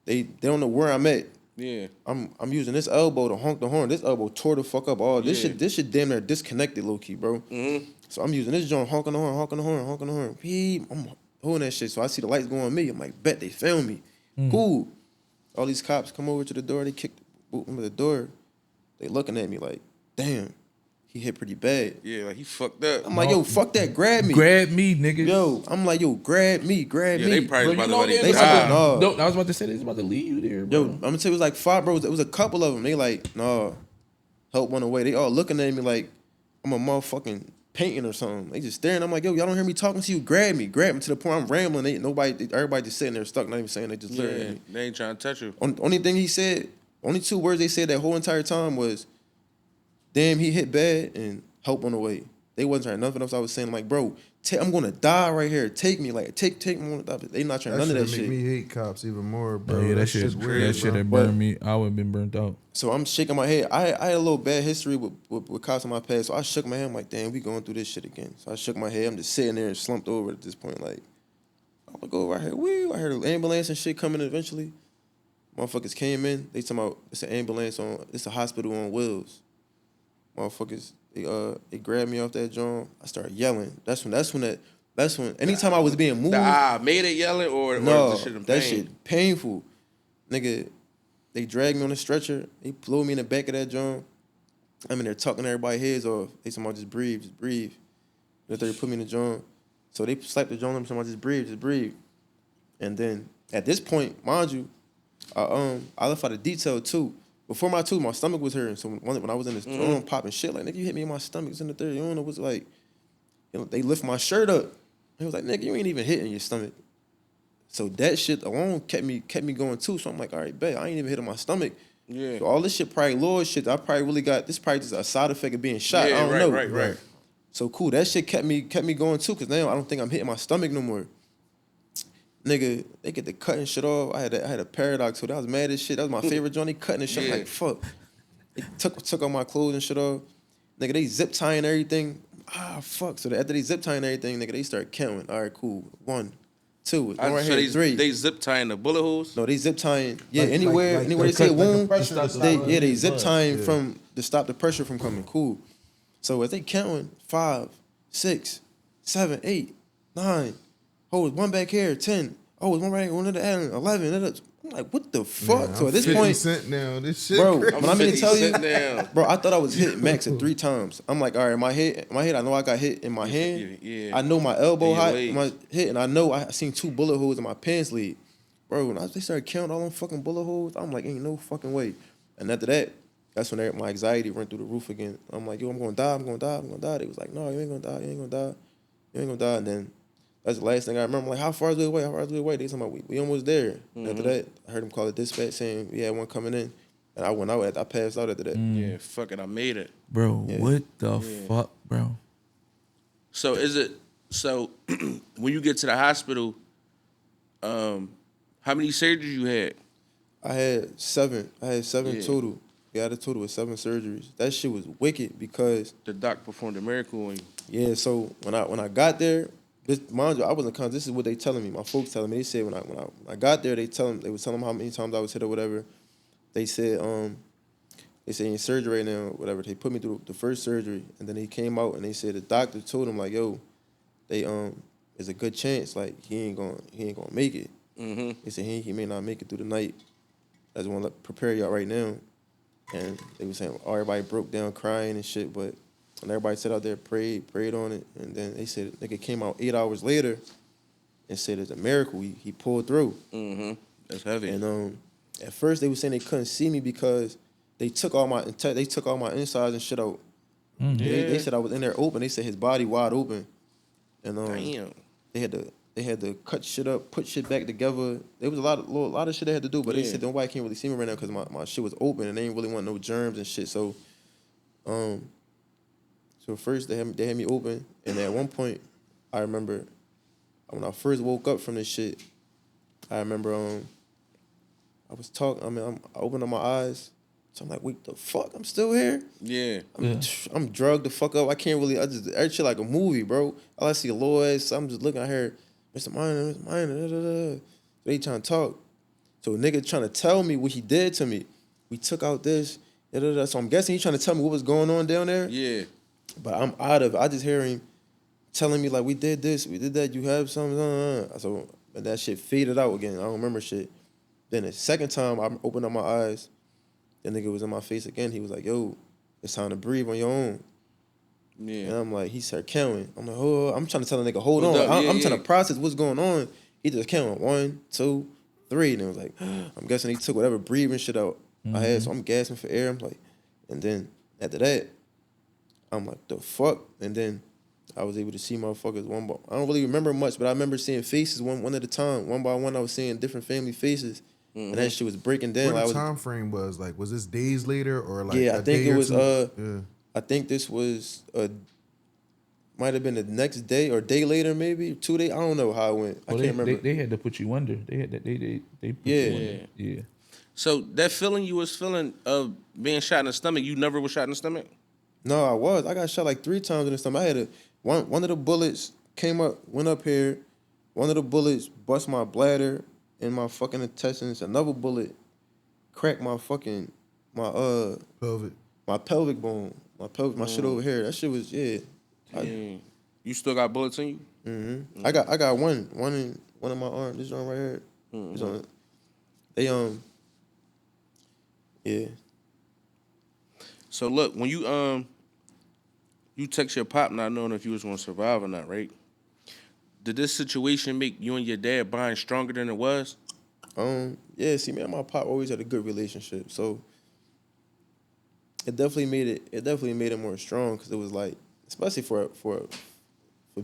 They don't know where I'm at. Yeah. I'm using this elbow to honk the horn. This elbow tore the fuck up all this shit. This shit damn near disconnected, low key, bro. So I'm using this joint, honking the horn. I'm holding that shit. So I see the lights going on me. I'm like, bet they found me. Cool. All these cops come over to the door. They kick the door. They looking at me like, damn, he hit pretty bad. Yeah, like he fucked up. I'm like, yo, fuck that, grab me. Grab me, nigga. Yo, I'm like, yo, grab me. They probably about to let they die. No, I was about to say they was about to leave you there, bro. Yo, I'm gonna tell you, it was like 5 bros. It was a couple of them. They like, no, help went away. They all looking at me like I'm a motherfucking painting or something. They just staring. I'm like, yo, y'all don't hear me talking to you? Grab me to the point I'm rambling. Everybody just sitting there stuck, not even saying. They just looking at me. They ain't trying to touch you. Only thing he said, only 2 words they said that whole entire time was, "Damn, he hit bad," and "help on the way." They wasn't trying nothing else. I was saying, like, bro, I'm gonna die right here. Take me, like, take me. They not trying none of that shit. Make me hate cops even more, bro. Yeah, that shit's weird. That shit had burned me. I would have been burnt out. So I'm shaking my head. I had a little bad history with cops in my past, so I shook my head. I'm like, damn, we going through this shit again. So I shook my head. I'm just sitting there and slumped over at this point, like, I'm gonna go right here. Woo! I heard an ambulance and shit coming eventually. Motherfuckers came in. They talking about it's an ambulance it's a hospital on wheels. Motherfuckers, they grabbed me off that joint. I started yelling. That's when anytime I was being moved. Made it yelling or No, the shit in that pain? shit painful. Nigga, they dragged me on the stretcher. They blew me in the back of that joint. I'm in there talking everybody's heads off. They talking about just breathe. Then they put me in the joint. So they slapped the joint. I'm talking about just breathe. And then at this point, mind you, I left out a detail too. Before my stomach was hurting. So when I was in this joint popping shit, like, nigga, you hit me in my stomach. It's in the third. You don't know what's like. You know, they lift my shirt up. He was like, nigga, you ain't even hitting your stomach. So that shit alone kept me going too. So I'm like, all right, bet, I ain't even hitting my stomach. Yeah. So all this shit probably Lord shit. I probably really got this. Probably just a side effect of being shot. I don't know. Right. So cool. That shit kept me going too. Cause now I don't think I'm hitting my stomach no more. Nigga, they get the cutting shit off. I had a paradox. So that was mad as shit. That was my favorite joint. They cutting the shit. I'm like, fuck. They took all my clothes and shit off. Nigga, they zip tying everything. Fuck. So after they zip tying everything, nigga, they start counting. All right, cool. 1, 2. It's right here. 3. They zip tying the bullet holes? No, they zip tying. Yeah, anywhere they say wound, they zip tying to stop the pressure from coming. Cool. So as they counting 5, 6, 7, 8, 9. Oh, it's one back here. 10. Oh, it's one right here. One at the end. 11. I'm like, what the fuck? Man, so at this 50 point, cent now. This shit, bro, crazy. when I mean to tell you, bro, I thought I was hit max at 3 times. I'm like, all right, my head, I know I got hit in my hand. Yeah. I know my elbow And your hot, legs. my hit, and I know I seen 2 bullet holes in my pants leg. Bro, when they started counting all them fucking bullet holes, I'm like, ain't no fucking way. And after that, that's when my anxiety went through the roof again. I'm like, yo, I'm gonna die. They was like, no, you ain't gonna die. And then that's the last thing I remember. I'm like, how far is we away? They talking about we almost there. And after that, I heard him call the dispatch saying we had one coming in. And I went out. I passed out after that. Yeah, fuck it, I made it. Bro, what the fuck, bro? So when you get to the hospital, how many surgeries you had? I had 7. Total. Yeah, I had a total of 7 surgeries. That shit was wicked because The doc performed a miracle on you. yeah. So when I got there, mind you, I wasn't conscious. This is what they telling me. My folks telling me. They said when I got there, they was telling them how many times I was hit or whatever. They said in surgery right now, whatever. They put me through the first surgery, and then he came out and they said the doctor told him like, yo, there's a good chance like he ain't gonna make it. Mm-hmm. They said he may not make it through the night. I just want to prepare y'all right now. And they were saying everybody broke down crying and shit, but when everybody sat out there, prayed on it, and then they said nigga came out 8 hours later and said it's a miracle. He pulled through. Mm-hmm. That's heavy. And at first they were saying they couldn't see me because they took all my insides and shit out. Mm. They said I was in there open. They said his body wide open. And Damn. they had to cut shit up, put shit back together. There was a lot of shit they had to do, but they said nobody can't really see me right now because my shit was open and they didn't really want no germs and shit. So first they had me open, and at one point I remember when I first woke up from this shit, I remember I was talking. I opened up my eyes. So I'm like, wait, the fuck? I'm still here? Yeah. I'm drugged the fuck up. I can't really, every shit like a movie, bro. All I see a little ass, I'm just looking at her, Mr. Minor, da-da-da. They trying to talk. So a nigga trying to tell me what he did to me. We took out this, da-da-da. So I'm guessing he trying to tell me what was going on down there. Yeah. But I'm out of it. I just hear him telling me, like, we did this, we did that, you have something. So and that shit faded out again. I don't remember shit. Then the second time I opened up my eyes, that nigga was in my face again. He was like, yo, it's time to breathe on your own. Yeah. And I'm like, he started counting. I'm like, oh, I'm trying to tell the nigga, hold on. Yeah, I'm trying to process what's going on. He just counting 1, 2, 3. And it was like, I'm guessing he took whatever breathing shit out I had. So I'm gasping for air. I'm like, and then after that, I'm like, the fuck? And then I was able to see motherfuckers one by. I don't really remember much, but I remember seeing faces one at a time, one by one. I was seeing different family faces, and that shit was breaking down. What Like, the time frame was like? Was this days later or like? yeah, a I think day it or was. two? Yeah. I think this was might have been the next day or day later, maybe 2 days. I don't know how it went. I Well, can't remember. they had to put you under. They had they put Yeah. you under. Yeah. So that feeling you was feeling of being shot in the stomach, you never was shot in the stomach? No, I was. I got shot like 3 times in the stomach. I had one of the bullets came up, went up here. One of the bullets bust my bladder and my fucking intestines. Another bullet cracked my fucking Pelvic. my pelvic bone, my shit over here. That shit was You still got bullets in you? I got one in one of my arms. This one right here. This on, they yeah. So look, when you text your pop not knowing if you was gonna survive or not, right? Did this situation make you and your dad bond stronger than it was? Yeah, see, me and my pop always had a good relationship, so it definitely made it more strong because it was like, especially for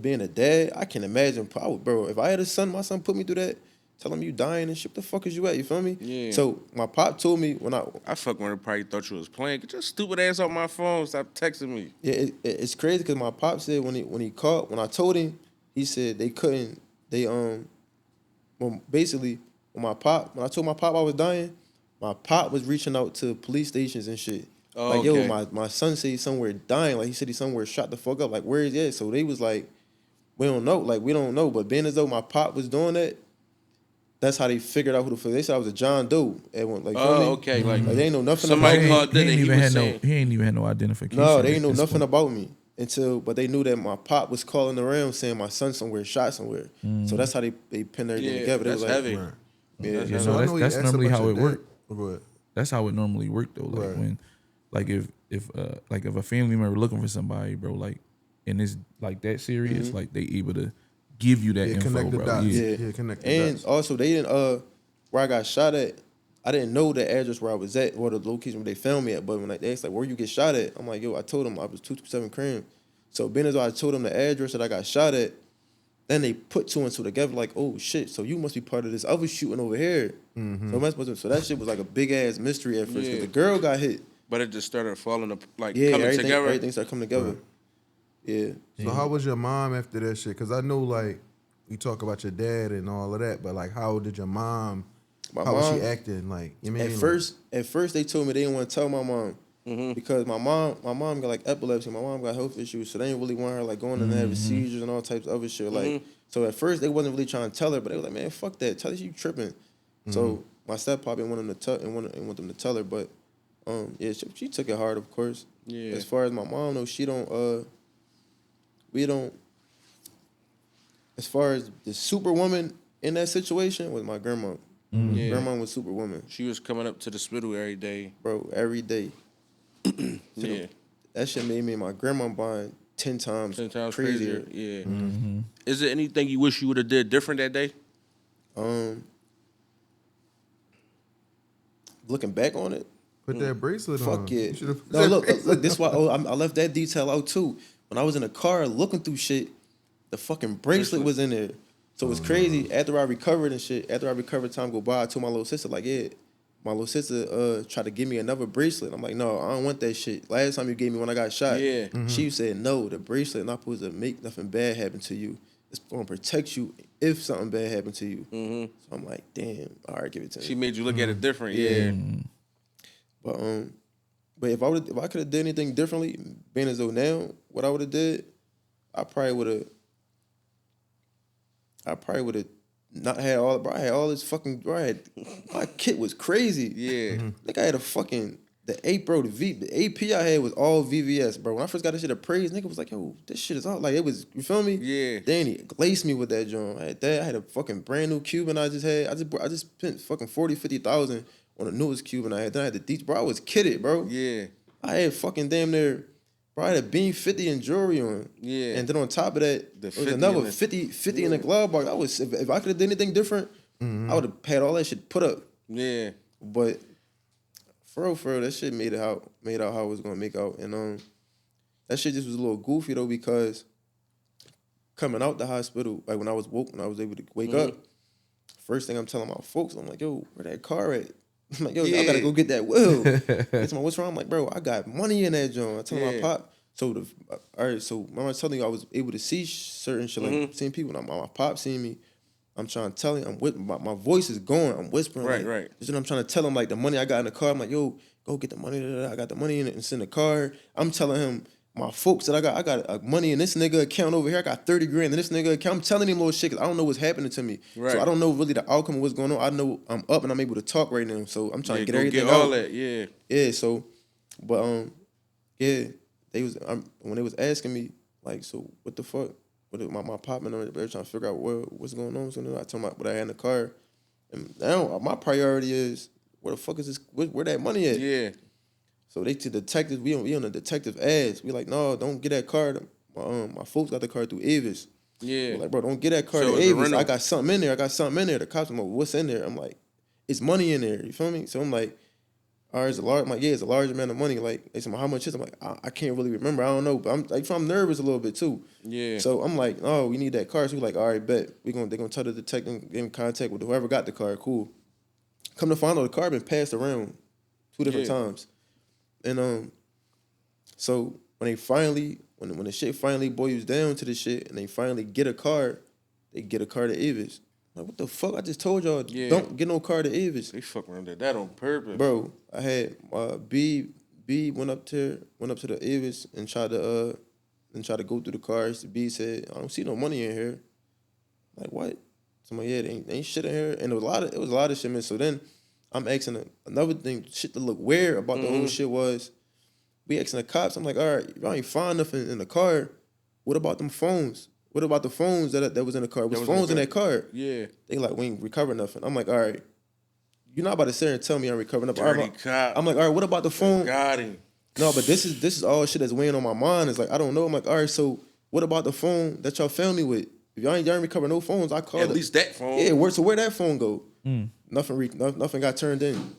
being a dad, I can imagine, bro, if I had a son, my son put me through that, tell him you dying and shit, what the fuck is you at? You feel me? Yeah. So my pop told me when I fucking would probably thought you was playing. Get your stupid ass off my phone. Stop texting me. yeah, it's crazy because my pop said when he called, when I told him, he said well, basically when I told my pop I was dying, my pop was reaching out to police stations and shit. Oh, like, okay. yo, my son said he's somewhere dying. Like, he said he's somewhere shot the fuck up. Like, where is he at? So they was like, we don't know. Like, we don't know. But being as though my pop was doing that, that's how they figured out who the fuck. They said I was a John Doe. Everyone, like, feel me? Okay. Like they ain't know nothing somebody about me. called Diddy. He was saying, he ain't even had no identification. No, they ain't at know this nothing point. about me but they knew that my pop was calling around saying my son somewhere shot somewhere. So that's how they pinned everything together. They that's was like, heavy. Right. yeah, Yeah, So no, I know he that's asked normally about how your it dad. worked. Oh, go ahead. That's how it normally worked though. Like Right. when, like if a family member looking for somebody, bro, like, and it's like that serious, like they able to give you that Yeah, info, connect the bro. dots. Yeah. Yeah, connect the and dots. also they didn't where I got shot at. I didn't know the address where I was at or the location where they found me at. But when they asked like where you get shot at, I'm like, yo, I told them I was 227 Crane. So being as though I told them the address that I got shot at, then they put 2 and 2 together like, oh shit, so you must be part of this other shooting over here. So that shit was like a big ass mystery at first because Yeah. the girl got hit. But it just started falling up, like Yeah, coming everything together. started coming together. Yeah. So how was your mom after that shit? Because I know like we talk about your dad and all of that, but like how did your mom? How was she acting? Like, you mean? At first they told me they didn't want to tell my mom because my mom got like epilepsy. My mom got health issues, so they didn't really want her like going in there having seizures and all types of other shit. Like, so at first they wasn't really trying to tell her, but they was like, man, fuck that, tell her you tripping. So my steppop didn't want them to tell and want them to tell her, but yeah, she took it hard, of course. Yeah. As far as my mom though, she don't we don't. As far as the superwoman in that situation was my grandma. Yeah. Grandma was superwoman. She was coming up to the spittle every day. Bro, every day. Yeah. That shit made me and my grandma buying 10 times, 10 times crazier. crazier. Yeah. Is there anything you wish you would have did different that day? Looking back on it, Put that bracelet on. fuck yeah. You should've put No, that look, bracelet this why I left that detail out too. When I was in the car looking through shit, the fucking bracelet was in there. So it was crazy. After I recovered and shit, time go by, I told my little sister, like, yeah, my little sister tried to give me another bracelet. I'm like, no, I don't want that shit. Last time you gave me when I got shot, Yeah. she said, no, the bracelet not supposed to make nothing bad happen to you. It's gonna protect you if something bad happened to you. So I'm like, damn, all right, give it to me. She made you look at it different. Yeah. But if I could have did anything differently, being as though now, what I would have did, I probably would have not had all. Bro, I had all this fucking. Bro, my kit was crazy. Yeah. Like I had the AP I had was all VVS, bro. When I first got this shit appraised, nigga was like, yo, this shit is all like it was. You feel me? Yeah. Then he laced me with that joint. I had that. I had a fucking brand new Cuban I just had. I just spent fucking 40,000-50,000 on the newest Cuban I had. Then I had the Deets, bro. I was kidded, bro. Yeah. I had fucking damn near, bro, I had a Beam 50 and jewelry on. Yeah. And then on top of that, there was 50 another in the- 50 in the glove box. If I could have done anything different, I would have had all that shit put up. Yeah. But for real, that shit made out how it was gonna make out. And that shit just was a little goofy though, because coming out the hospital, like when I was able to wake up, first thing I'm telling my folks, I'm like, yo, where that car at? I'm like, yo, I gotta go get that wheel. It's my, what's wrong? I'm like, bro, I got money in that joint. I tell my pop. So all right, so remember I was telling you I was able to see certain shit, like seeing people. Now my pop seeing me. I'm trying to tell him, my voice is going. I'm whispering. Right. This is what I'm trying to tell him, like the money I got in the car. I'm like, yo, go get the money. I got the money in it. It's in the car. I'm telling him, my folks that I got money in this nigga account over here. I got 30 grand in this nigga account. I'm telling him little shit because I don't know what's happening to me. Right. So I don't know really the outcome of what's going on. I know I'm up and I'm able to talk right now. So I'm trying to get everything all out. that, yeah. Yeah, so, but, they was, when they was asking me, like, so what the fuck? My pop and they were trying to figure out what's going on. So then I told them what I had in the car. And now my priority is, where the fuck is this, where that money at? Yeah. So they to detectives, we on the detective ads. We like, no, don't get that car. My folks got the car through Avis. Yeah. We're like, bro, don't get that car So to it's a Avis. rental. I got something in there. The cops are like, what's in there? I'm like, it's money in there. You feel me? So I'm like, all right, it's a large. I'm like, yeah, it's a large amount of money. Like, they said, how much is it? I'm like, I can't really remember. I don't know. But I'm nervous a little bit too. Yeah. So I'm like, oh, we need that car. So we like, all right, bet. They're gonna tell the detective, get in contact with whoever got the car. Cool. Come to find out, the car been passed around 2 different times. And so when they finally, when the shit finally boils down to the shit, and they finally get a car, they get a car to Avis. Like, what the fuck? I just told y'all, don't get no car to Avis. They fuck around did that on purpose. Bro, I had B went up to the Avis and tried to go through the cars. B said, I don't see no money in here. Like, what? So I'm like, yeah, they ain't shit in here. And it was a lot of shit, man. So then I'm asking another thing, shit to look weird about the whole shit was, we asking the cops, I'm like, all right, y'all ain't find nothing in the car. What about them phones? What about the phones that was in the car? Was phones in that car? Yeah. They like, we ain't recovered nothing. I'm like, all right, you're not about to sit here and tell me I'm recovering nothing. Dirty cop. I'm like, all right, what about the phone? Got him. No, but this is all shit that's weighing on my mind. It's like, I don't know. I'm like, all right, so what about the phone that y'all found me with? If y'all ain't recover no phones, I called At least that phone. Yeah, where'd that phone go? Nothing got turned in.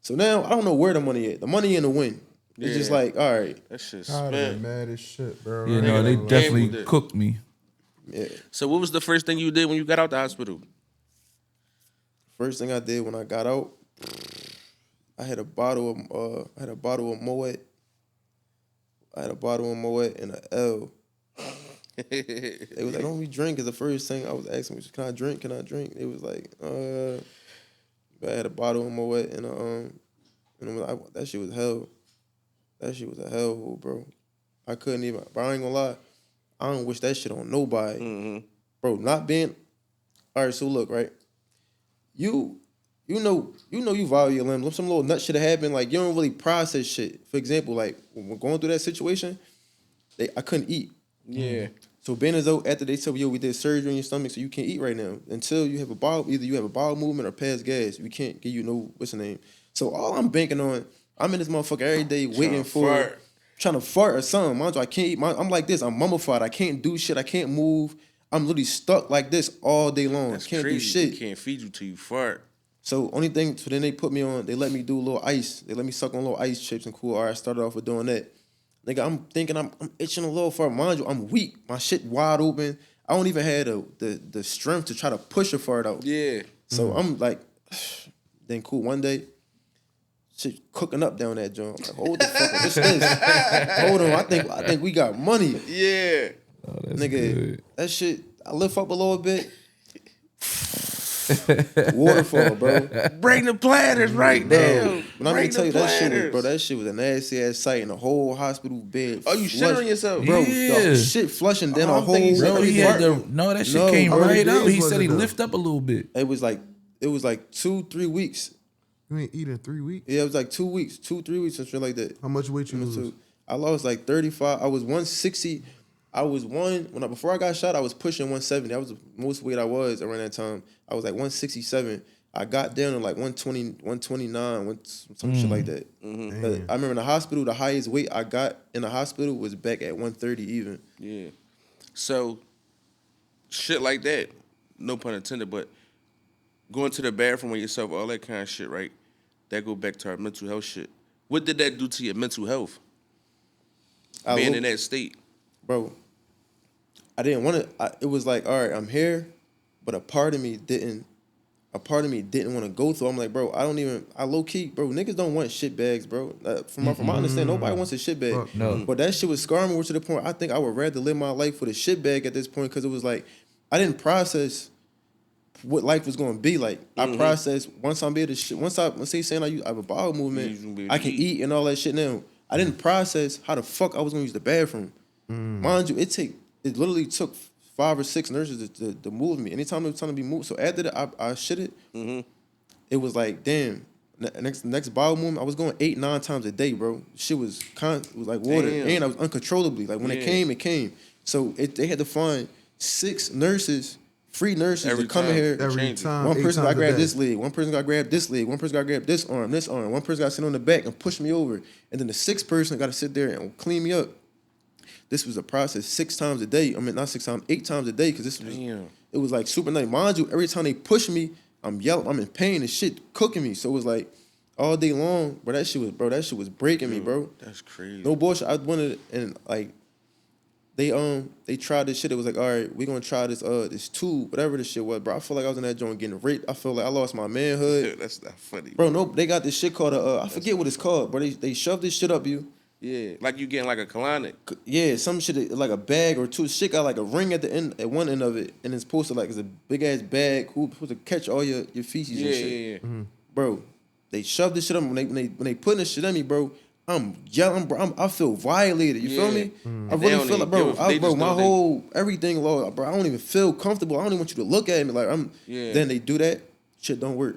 So now I don't know where the money is. The money in the wind. It's just like, all right. That shit's I'd spent. been mad as shit, bro. You know, they definitely with it. cooked me. Yeah. So what was the first thing you did when you got out the hospital? First thing I did when I got out, I had a bottle of Moet. I had a bottle of Moet and an L. They was like, don't we drink? Is the first thing I was asking was, can I drink? Can I drink? It was like, I had a bottle of Moet and that shit was hell. That shit was a hellhole, bro. I couldn't even, but I ain't gonna lie, I don't wish that shit on nobody. Bro, not being, all right, so look, right? You know you value your limbs. Some little nut shit that happened, like, you don't really process shit. For example, like, when we're going through that situation, I couldn't eat. Yeah. So being as though after they told me, yo, we did surgery on your stomach, so you can't eat right now until you have either you have a bowel movement or pass gas. We can't give you no, what's the name? So all I'm banking on, I'm in this motherfucker every day waiting for, trying to fart or something. Mind you, I can't eat. I'm like this. I'm mummified. I can't do shit. I can't move. I'm literally stuck like this all day long. That's Can't crazy. do shit. They can't feed you till you fart. So then they put me on, they let me do a little ice. They let me suck on little ice chips and cool. All right, I started off with doing that. Nigga, I'm thinking I'm itching a little fart. Mind you, I'm weak. My shit wide open. I don't even have the strength to try to push a fart out. Yeah. So I'm like, then cool. One day, shit cooking up down that joint. I'm like, hold the fuck up. What's this? Hold on. I think we got money. Yeah. Oh, that's Nigga, good. that shit, I lift up a little bit. Waterfall, bro. Bring the platters right now. But I'm gonna tell you, that shit was a nasty ass sight in the whole hospital bed. Oh, you shit on yourself? Bro, Yeah. the shit flushing down a I'm thinking whole. Bro, he had that shit came how many right up. days He was said it he though? lift up a little bit. It was like 2-3 weeks. You ain't eating 3 weeks. Yeah, it was like 2 weeks, 2-3 weeks, and shit like that. How much weight you lose? I lost like 35. I was 160. Before I got shot, I was pushing 170. That was the most weight I was around that time. I was like 167. I got down to like 120, 129, some shit like that. But I remember in the hospital, the highest weight I got in the hospital was back at 130 even. Yeah. So, shit like that, no pun intended, but going to the bathroom with yourself, all that kind of shit, right? That go back to our mental health shit. What did that do to your mental health? Being in that state. Bro, I didn't want to. It was like, all right, I'm here, but a part of me didn't want to go through. I'm like, bro, I low key, bro, niggas don't want shit bags, bro. From my understanding, nobody wants a shit bag. Fuck no. But that shit was scarring me to the point I think I would rather live my life with a shit bag at this point, because it was like I didn't process what life was going to be like. I processed once I'm able to once he's saying I have a bowel movement, I can eat and all that shit now. I didn't process how the fuck I was going to use the bathroom. Mind you, it literally took 5 or 6 nurses to move me. Anytime they were telling me to be moved. So after that, I shitted. It was like, damn. Next bowel movement, I was going 8-9 times a day, bro. Shit was it was like water, and I was uncontrollably. Like when it came. So they had to find 6 nurses, free nurses to come in here every time. One person got to grab day. this leg. One person got to grab this leg. One person got to grab this arm. One person got to sit on the back and push me over. And then the 6th person got to sit there and clean me up. This was a process 6 times a day. I mean, not 6 times, 8 times a day. Because it was like super nice. Mind you, every time they push me, I'm yelling. I'm in pain and shit cooking me. So it was like all day long, bro. That shit was breaking me, bro. That's crazy. No bullshit. I wanted, and like they tried this shit. It was like, all right, we gonna try this tube, whatever this shit was, bro. I feel like I was in that joint getting raped. I feel like I lost my manhood. That's not funny, bro. No, they got this shit called I forget what it's called, bro. They shoved this shit up you. Yeah, like you getting like a colonic. Yeah, some shit like a bag or two. Shit got like a ring at the end, at one end of it, and it's supposed to like it's a big ass bag who's supposed to catch all your feces and shit. Yeah. Mm-hmm. Bro, they shoved this shit up when they putting this shit on me, bro. I'm yelling, bro. I feel violated. You feel me? I really feel like, bro. My whole everything, Lord, bro. I don't even feel comfortable. I don't even want you to look at me like I'm. Yeah. Then they do that, shit don't work.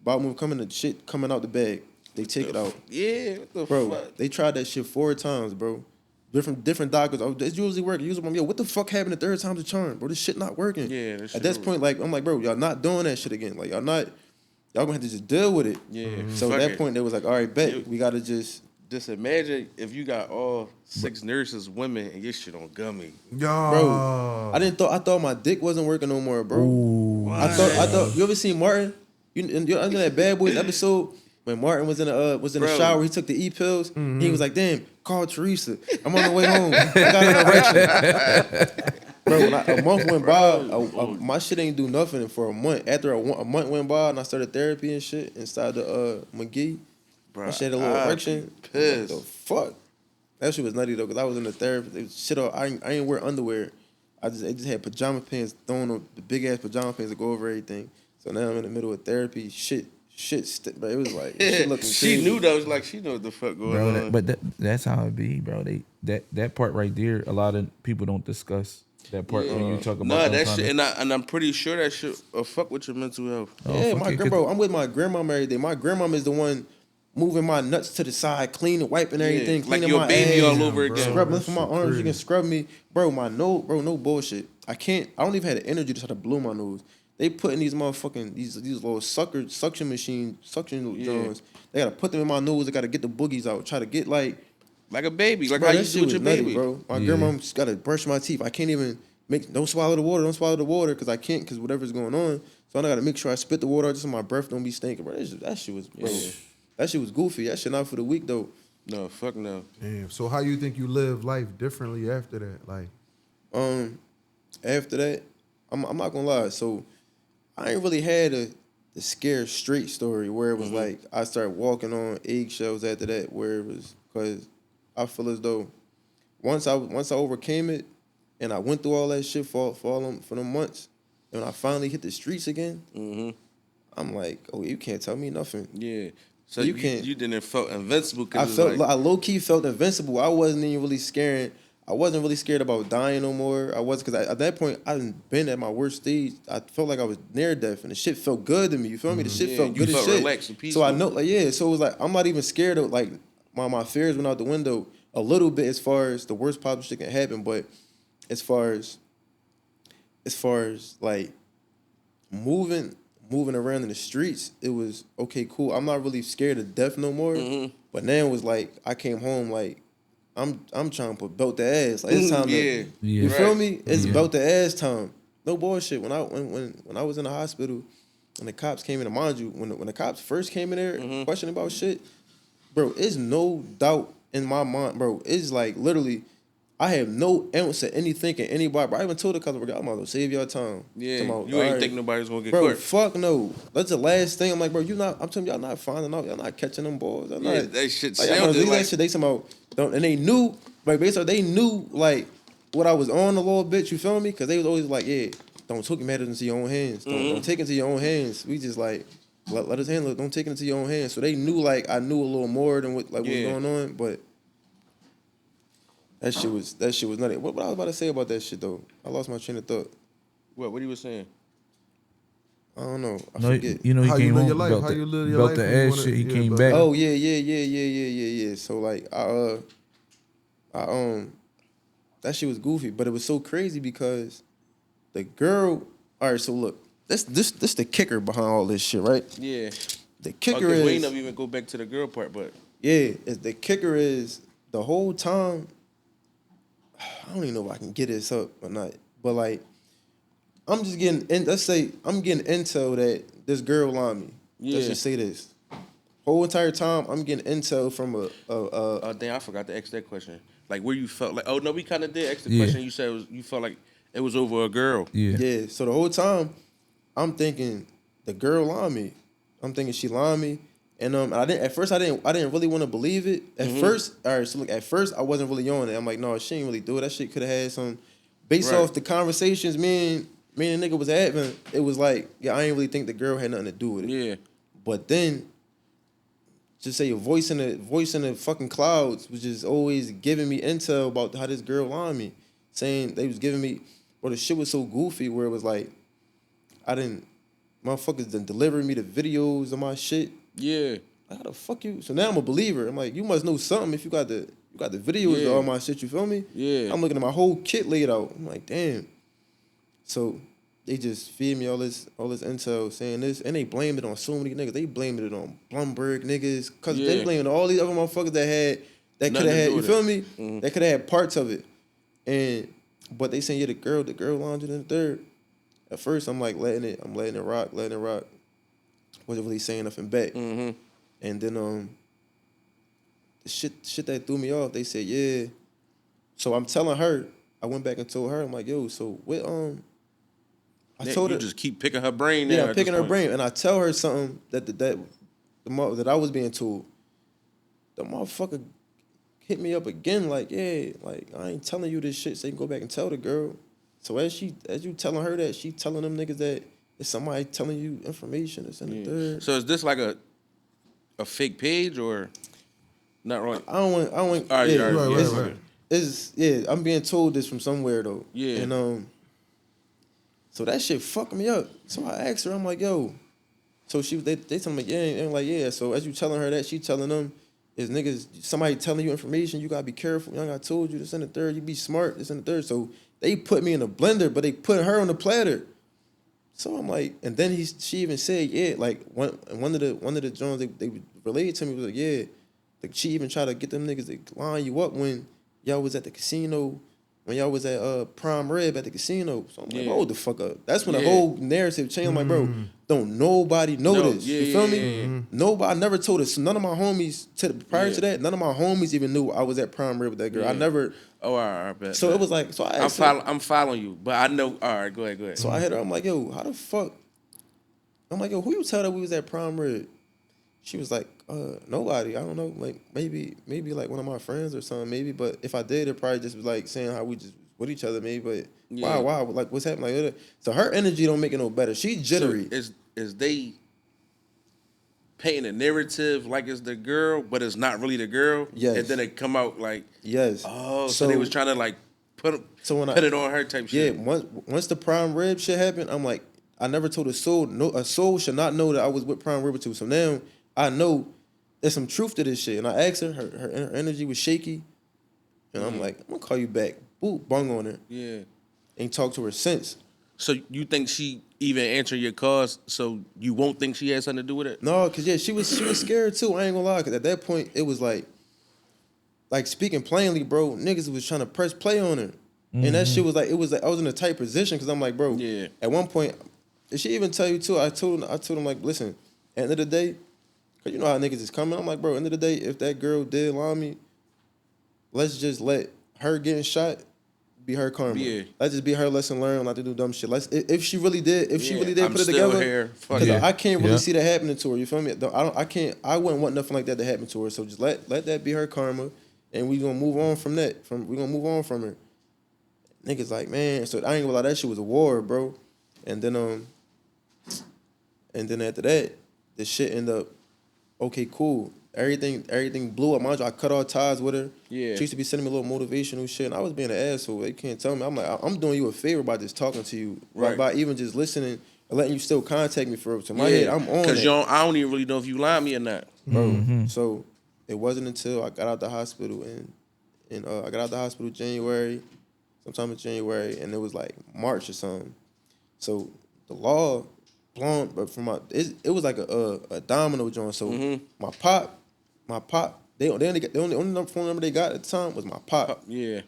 Bottom move coming, the shit coming out the bag. They take it out. Yeah, what the bro, fuck? They tried that shit 4 times, bro. Different doctors. Oh, it's usually working. Usually, yo, what the fuck happened the 3rd time's a charm, bro? This shit not working. Yeah, at this point, like, I'm like, bro, y'all not doing that shit again. Like, y'all gonna have to just deal with it. Yeah. So at that point, they was like, all right, bet we gotta just imagine if you got all 6 nurses, women, and your shit on gummy. Yo, bro, I thought my dick wasn't working no more, bro. Ooh, I thought. You ever seen Martin? You under that Bad Boys episode? When Martin was in the shower, he took the E-pills. Mm-hmm. He was like, "Damn, call Teresa. I'm on the way home. I got an erection." Bro, a month went by, my shit ain't do nothing for a month. After a month went by, and I started therapy and shit inside the McGee. Bro, I had a little erection. Pissed. What the fuck? That shit was nutty though, because I was in the therapy. Shit, I ain't wear underwear. I just had pajama pants thrown on the big ass pajama pants to go over everything. So now I'm in the middle of therapy. But it was like shit looking she crazy. knew that was like she knew what the fuck going on. But that's how it be, bro. That part right there, a lot of people don't discuss that part when you talk about that shit. And I'm pretty sure that shit will fuck with your mental health. Yeah, I'm with my grandmom every day. My grandmom is the one moving my nuts to the side, cleaning, wiping everything, cleaning like your my baby ass, all over again. Scrubbing for my arms. You can scrub me, bro. No bullshit. I don't even have the energy to try to blow my nose. They put in these motherfucking these little suction drones. They gotta put them in my nose. They gotta get the boogies out. Try to get like a baby, like bro, how you do with your baby, bro. My grandma's gotta brush my teeth. I can't even don't swallow the water because I can't because whatever's going on. So I gotta make sure I spit the water out just so my breath don't be stinking, bro. That shit was that shit was goofy. That shit not for the weak though. No, fuck no. Damn. So how you think you live life differently after that? Like, after that, I'm not gonna lie. So I ain't really had the scared straight story where it was like I started walking on eggshells after that, where it was because I feel as though once I overcame it and I went through all that shit for them months, and when I finally hit the streets again, I'm like, oh, you can't tell me nothing. Yeah. So you didn't felt invincible. I low key felt invincible. I wasn't even really scared. I wasn't really scared about dying no more. I was because at that point I hadn't been at my worst stage. I felt like I was near death, and the shit felt good to me. You feel me? The shit felt good as shit. Relaxed and peaceful. So I know, So it was like I'm not even scared of like my fears went out the window a little bit as far as the worst possible shit can happen. But as far as like moving around in the streets, it was okay, cool. I'm not really scared of death no more. But now it was like I came home like. I'm trying to put belt the ass. Like it's time you feel me? It's belt the ass time. No bullshit. When I was in the hospital and the cops came in, and mind you, when the cops first came in there questioning about shit, bro, it's no doubt in my mind, bro. It's like literally I have no ounce of any thinking anybody. Bro, I even told the customer, I'm gonna save y'all time. Yeah, About, you ain't right, think nobody's gonna get bro, caught. fuck no. That's the last thing. I'm like, bro, I'm telling y'all not finding out. Y'all not catching them balls. Y'all Yeah, not, that shit like, sounded like... that shit, they somehow, and they knew, like, basically, they knew, like, what I was on a little bit, you feel me? Because they was always like, yeah, don't take matters into your own hands. Don't take it into your own hands. We just, like, let us handle it. Don't take it into your own hands. So they knew, like, I knew a little more than what was going on, but that shit was nutty. What I was about to say about that shit, though? I lost my train of thought. What you were saying? I don't know. I No, forget. he How you came live home, your life? belt How the, you live your belt life the when you ass wanna- shit. He yeah, came but- back. Oh yeah. So like I that shit was goofy, but it was so crazy because the girl. All right, so look, this the kicker behind all this shit, right? Yeah. The kicker Because we is ain't never even go back to the girl part, but... the kicker is the whole time. I don't even know if I can get this up or not, but like I'm just getting in. Let's say I'm getting intel that this girl lied me. Let's Yeah. just say this. Whole entire time I'm getting intel from a Damn, I forgot to ask that question. Like, where you felt like... Oh, no, we kind of did ask the Yeah. question. You said you felt like it was over a girl. Yeah. yeah. So the whole time I'm thinking the girl lied me. I'm thinking she lied me. And I didn't really want to believe it. At first, all right, so look, at first I wasn't really on it. I'm like, no, she ain't really do it. That shit could have had some based Right. off the conversations me and the nigga was having, it was like, yeah, I ain't really think the girl had nothing to do with it. Yeah. But then just say a voice in the fucking clouds was just always giving me intel about how this girl lied me. Saying they was giving me, the shit was so goofy where it was like, motherfuckers done delivered me the videos of my shit. Yeah. Like, how the fuck you? So now I'm a believer. I'm like, you must know something if you got the videos of all my shit. You feel me? Yeah. I'm looking at my whole kit laid out. I'm like, damn. So they just feed me all this intel saying this, and they blamed it on so many niggas. They blamed it on Blumberg niggas, cause they blamed all these other motherfuckers that could have had. You feel me? Mm-hmm. That could have had parts of it, but they saying, yeah, the girl lounged in the third. At first, I'm like letting it rock. Wasn't really saying nothing back. Mm-hmm. And then the shit that threw me off, they said, yeah. So I'm telling her, I went back and told her, I'm like, yo, so what I told you her just keep picking her brain now. yeah, I'm at picking this her point. brain, and I tell her something that I was being told. The motherfucker hit me up again, like, yeah, like I ain't telling you this shit, so you can go back and tell the girl. So as you telling her that, she telling them niggas that it's somebody telling you information that's in the third. So is this like a fake page or not right? I don't want. All right, Yeah, all right, right. It's I'm being told this from somewhere though. Yeah. And so that shit fucked me up. So I asked her, I'm like, yo. So they tell me, yeah, and I'm like, yeah. So as you telling her that, she telling them, is niggas, somebody telling you information, you gotta be careful. Young, I told you this in the third, you be smart, this in the third. So they put me in a blender, but they put her on the platter. So I'm like, and then she even said, yeah, like one of the Jones they related to me was like, yeah, like she even tried to get them niggas to line you up when y'all was at the casino, when y'all was at Prime Rib at the casino. So I'm like, hold the fuck up. That's when the whole narrative changed. I'm like, bro, don't nobody know this. You feel me? Nobody, I never told us. None of my homies prior to that, none of my homies even knew I was at Prime Rib with that girl. I never. Oh, all right, I bet. So it was like, so I asked her, I'm following you, but I know. All right, go ahead. so I hit her. I'm like, yo, how the fuck? I'm like, yo, who you tell that we was at Prime Rib? She was like, nobody. I don't know. Like maybe like one of my friends or something. Maybe, but if I did, it probably just was like saying how we just with each other. Maybe, but why? Like what's happening? Like, so her energy don't make it no better. She jittery. So is they painting a narrative like it's the girl, but it's not really the girl? Yes. And then it come out like, Yes. oh, so they was trying to like put it on her type shit. Yeah. Once the Prime Rib shit happened, I'm like, I never told a soul. No, a soul should not know that I was with Prime Rib too. So now I know there's some truth to this shit. And I asked her, her energy was shaky. And I'm like, I'm gonna call you back. Boop, bung on her. Yeah. Ain't talked to her since. So you think she even answered your calls, so you won't think she had something to do with it? No, cause yeah, she was scared too. I ain't gonna lie, cause at that point it was like speaking plainly, bro, niggas was trying to press play on her. And that shit was like, I was in a tight position because I'm like, bro, at one point, did she even tell you too? I told him like, listen, at the end of the day, cause you know how niggas is coming. I'm like, bro, at the end of the day, if that girl did lie me, let's just let her getting shot be her karma. Yeah. Let's just be her lesson learned not to do dumb shit. If she really did, I'm put it still together, here. Fuck because it. I can't really Yeah. see that happening to her. You feel me? I wouldn't want nothing like that to happen to her. So just let that be her karma, and we gonna move on from that. We gonna move on from her. Niggas like, man. So I ain't gonna lie, that shit was a war, bro. And then after that, the shit ended up okay, cool. Everything blew up. Mind you, I cut all ties with her. Yeah. She used to be sending me a little motivational shit, and I was being an asshole. They can't tell me. I'm like, I'm doing you a favor by just talking to you, Right. by even just listening and letting you still contact me for. To my head, I'm on Because it, I don't even really know if you lied me or not. bro. So it wasn't until I got out the hospital and I got out the hospital sometime in January, and it was like March or something. So the law blown, but it was like a domino joint. So my pop, the only phone number they got at the time was my pop. Yeah.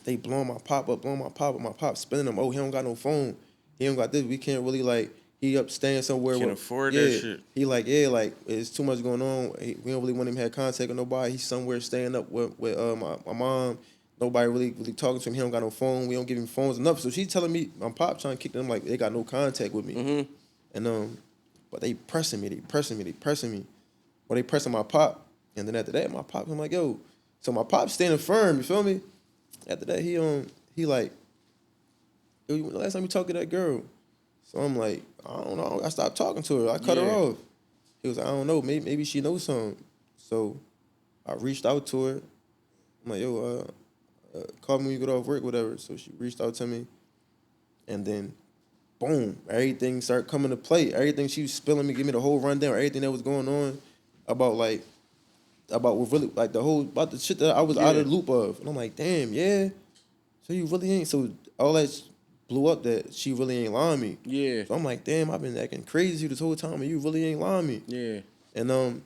They blowing my pop up, my pop spinning them. Oh, he don't got no phone. He don't got this. We can't really he up staying somewhere. Can't afford that shit. He it's too much going on. We don't really want him to have contact with nobody. He's somewhere staying up with my mom. Nobody really talking to him. He don't got no phone. We don't give him phones enough. So she's telling me, my pop trying to kick them like they got no contact with me. And but they pressing me. Well, they pressing my pop. And then after that, my pop, I'm like, yo. So my pop standing firm, you feel me? After that, he like, yo, the last time you talked to that girl? So I'm like, I don't know. I stopped talking to her. I cut her off. He was like, I don't know. Maybe she knows something. So I reached out to her. I'm like, yo, call me when you get off work, whatever. So she reached out to me. And then, boom, everything started coming to play. Everything she was spilling me, give me the whole rundown, everything that was going on about what really, about the shit that I was out of the loop of. And I'm like, damn, yeah. So you really ain't, so all that blew up that she really ain't lying me. Yeah. So I'm like, damn, I've been acting crazy this whole time and you really ain't lying me. Yeah. And,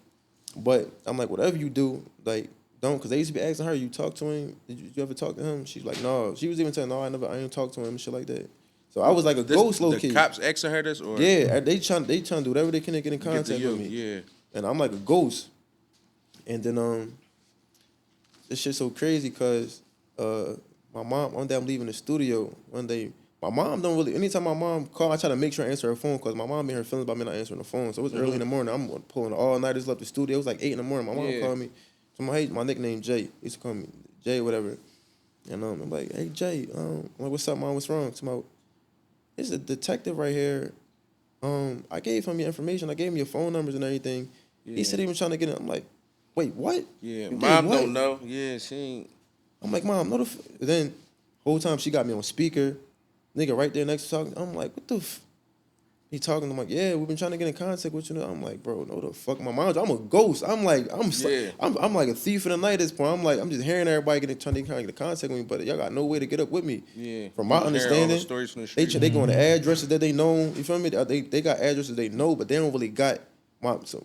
but I'm like, whatever you do, like, don't, because they used to be asking her, you talk to him? Did you ever talk to him? She's like, no. She was even saying, no, I ain't talked to him and shit like that. So I was like a ghost low key. The cops asking her this? Or? Yeah, they trying to do whatever they can to get in contact with me. Yeah. And I'm like a ghost. And then this shit's so crazy because my mom, one day I'm leaving the studio. One day, my mom don't really, anytime my mom call, I try to make sure I answer her phone because my mom made her feelings about me not answering the phone. So it was early in the morning. I'm pulling all-nighters, left the studio. It was like 8 in the morning. My mom called me. So my nickname Jay. He used to call me Jay, whatever. And I'm like, hey, Jay, I'm like, what's up, mom? What's wrong? It's a detective right here. I gave him your information. I gave him your phone numbers and everything. Yeah. He said he was trying to get it. I'm like, wait, what? Yeah, you mom don't know. Yeah, she ain't. I'm like, mom, no. Then whole time she got me on speaker. Nigga right there next to talking. I'm like, what the He talking. I'm like, yeah, we've been trying to get in contact with you. I'm like, bro, no the fuck. My mom's, I'm a ghost. I'm like a thief in the night at this point. I'm just hearing everybody trying to get in contact with me, but y'all got no way to get up with me. Yeah. From my understanding, they going to addresses that they know. You feel me? They got addresses they know, but they don't really got so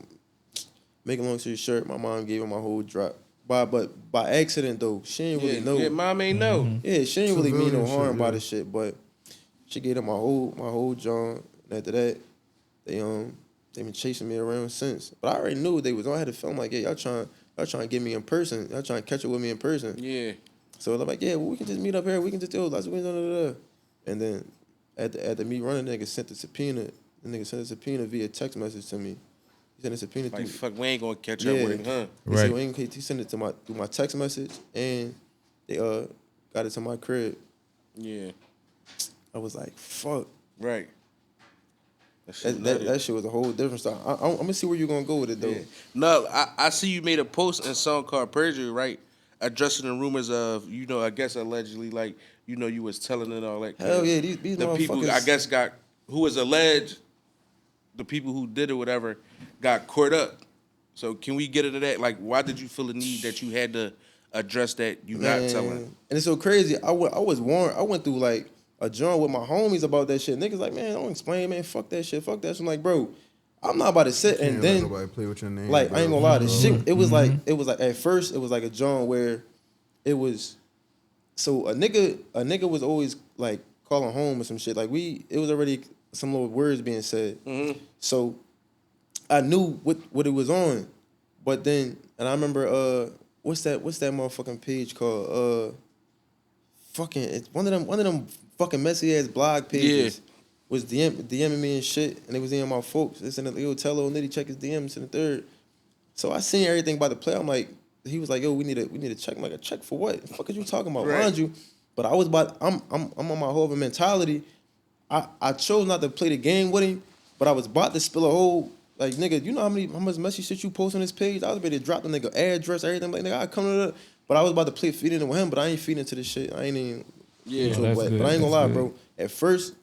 make a long story short, my mom gave him my whole drop. But by accident though, she ain't really know. Yeah, mom ain't know. Yeah, she ain't really mean no harm by the shit, but she gave him my whole John. And after that, they been chasing me around since. But I already knew they was. I had to film like, yeah, y'all trying to get me in person. Y'all trying to catch up with me in person. Yeah. So they're like, yeah, well, we can just meet up here. We can just do lots of things. And then at me running, the nigga sent the subpoena. The nigga sent a subpoena via text message to me. He sent a subpoena like, through. Fuck, we ain't gonna catch up with him, huh? Right. He sent it through my text message, and they got it to my crib. Yeah. I was like, fuck. Right. That shit was a whole different style. I'm gonna see where you're gonna go with it though. Yeah. No, I see you made a post in song called Perjury, right? Addressing the rumors of, I guess allegedly, like, you was telling it all that. Hell yeah, these the people I guess who was alleged, the people who did it, whatever, got caught up. So can we get into that? Like, why did you feel the need that you had to address that you not telling? And it's so crazy. I was warned. I went through like a joint with my homies about that shit. Niggas like, man, don't explain, man. Fuck that shit. Fuck that shit. I'm like, bro, I'm not about to sit and then nobody play with your name. Like, bro. I ain't gonna lie, the shit. It was like at first it was like a joint where it was. So a nigga was always like calling home or some shit. Like it was already some little words being said. Mm-hmm. So I knew what it was on, but then I remember what's that motherfucking page called fucking, it's one of them fucking messy ass blog pages. Was DMing me and shit, and they was in my folks. They said, yo, tell Lil Niddy check his DMs in the third. So I seen everything about the play. I'm like, he was like, yo, we need a check. I'm like, a check for what? The fuck are you talking about? Right. Mind you, but I'm on my whole other mentality. I chose not to play the game with him, but I was about to spill a whole, like, nigga, you know how much messy shit you post on this page? I was ready to drop the nigga address, everything. Like, nigga, I come to the, but I was about to play feeding it with him, but I ain't feeding into this shit. I ain't even. Yeah, that's but good. I ain't gonna lie, That's bro. At first,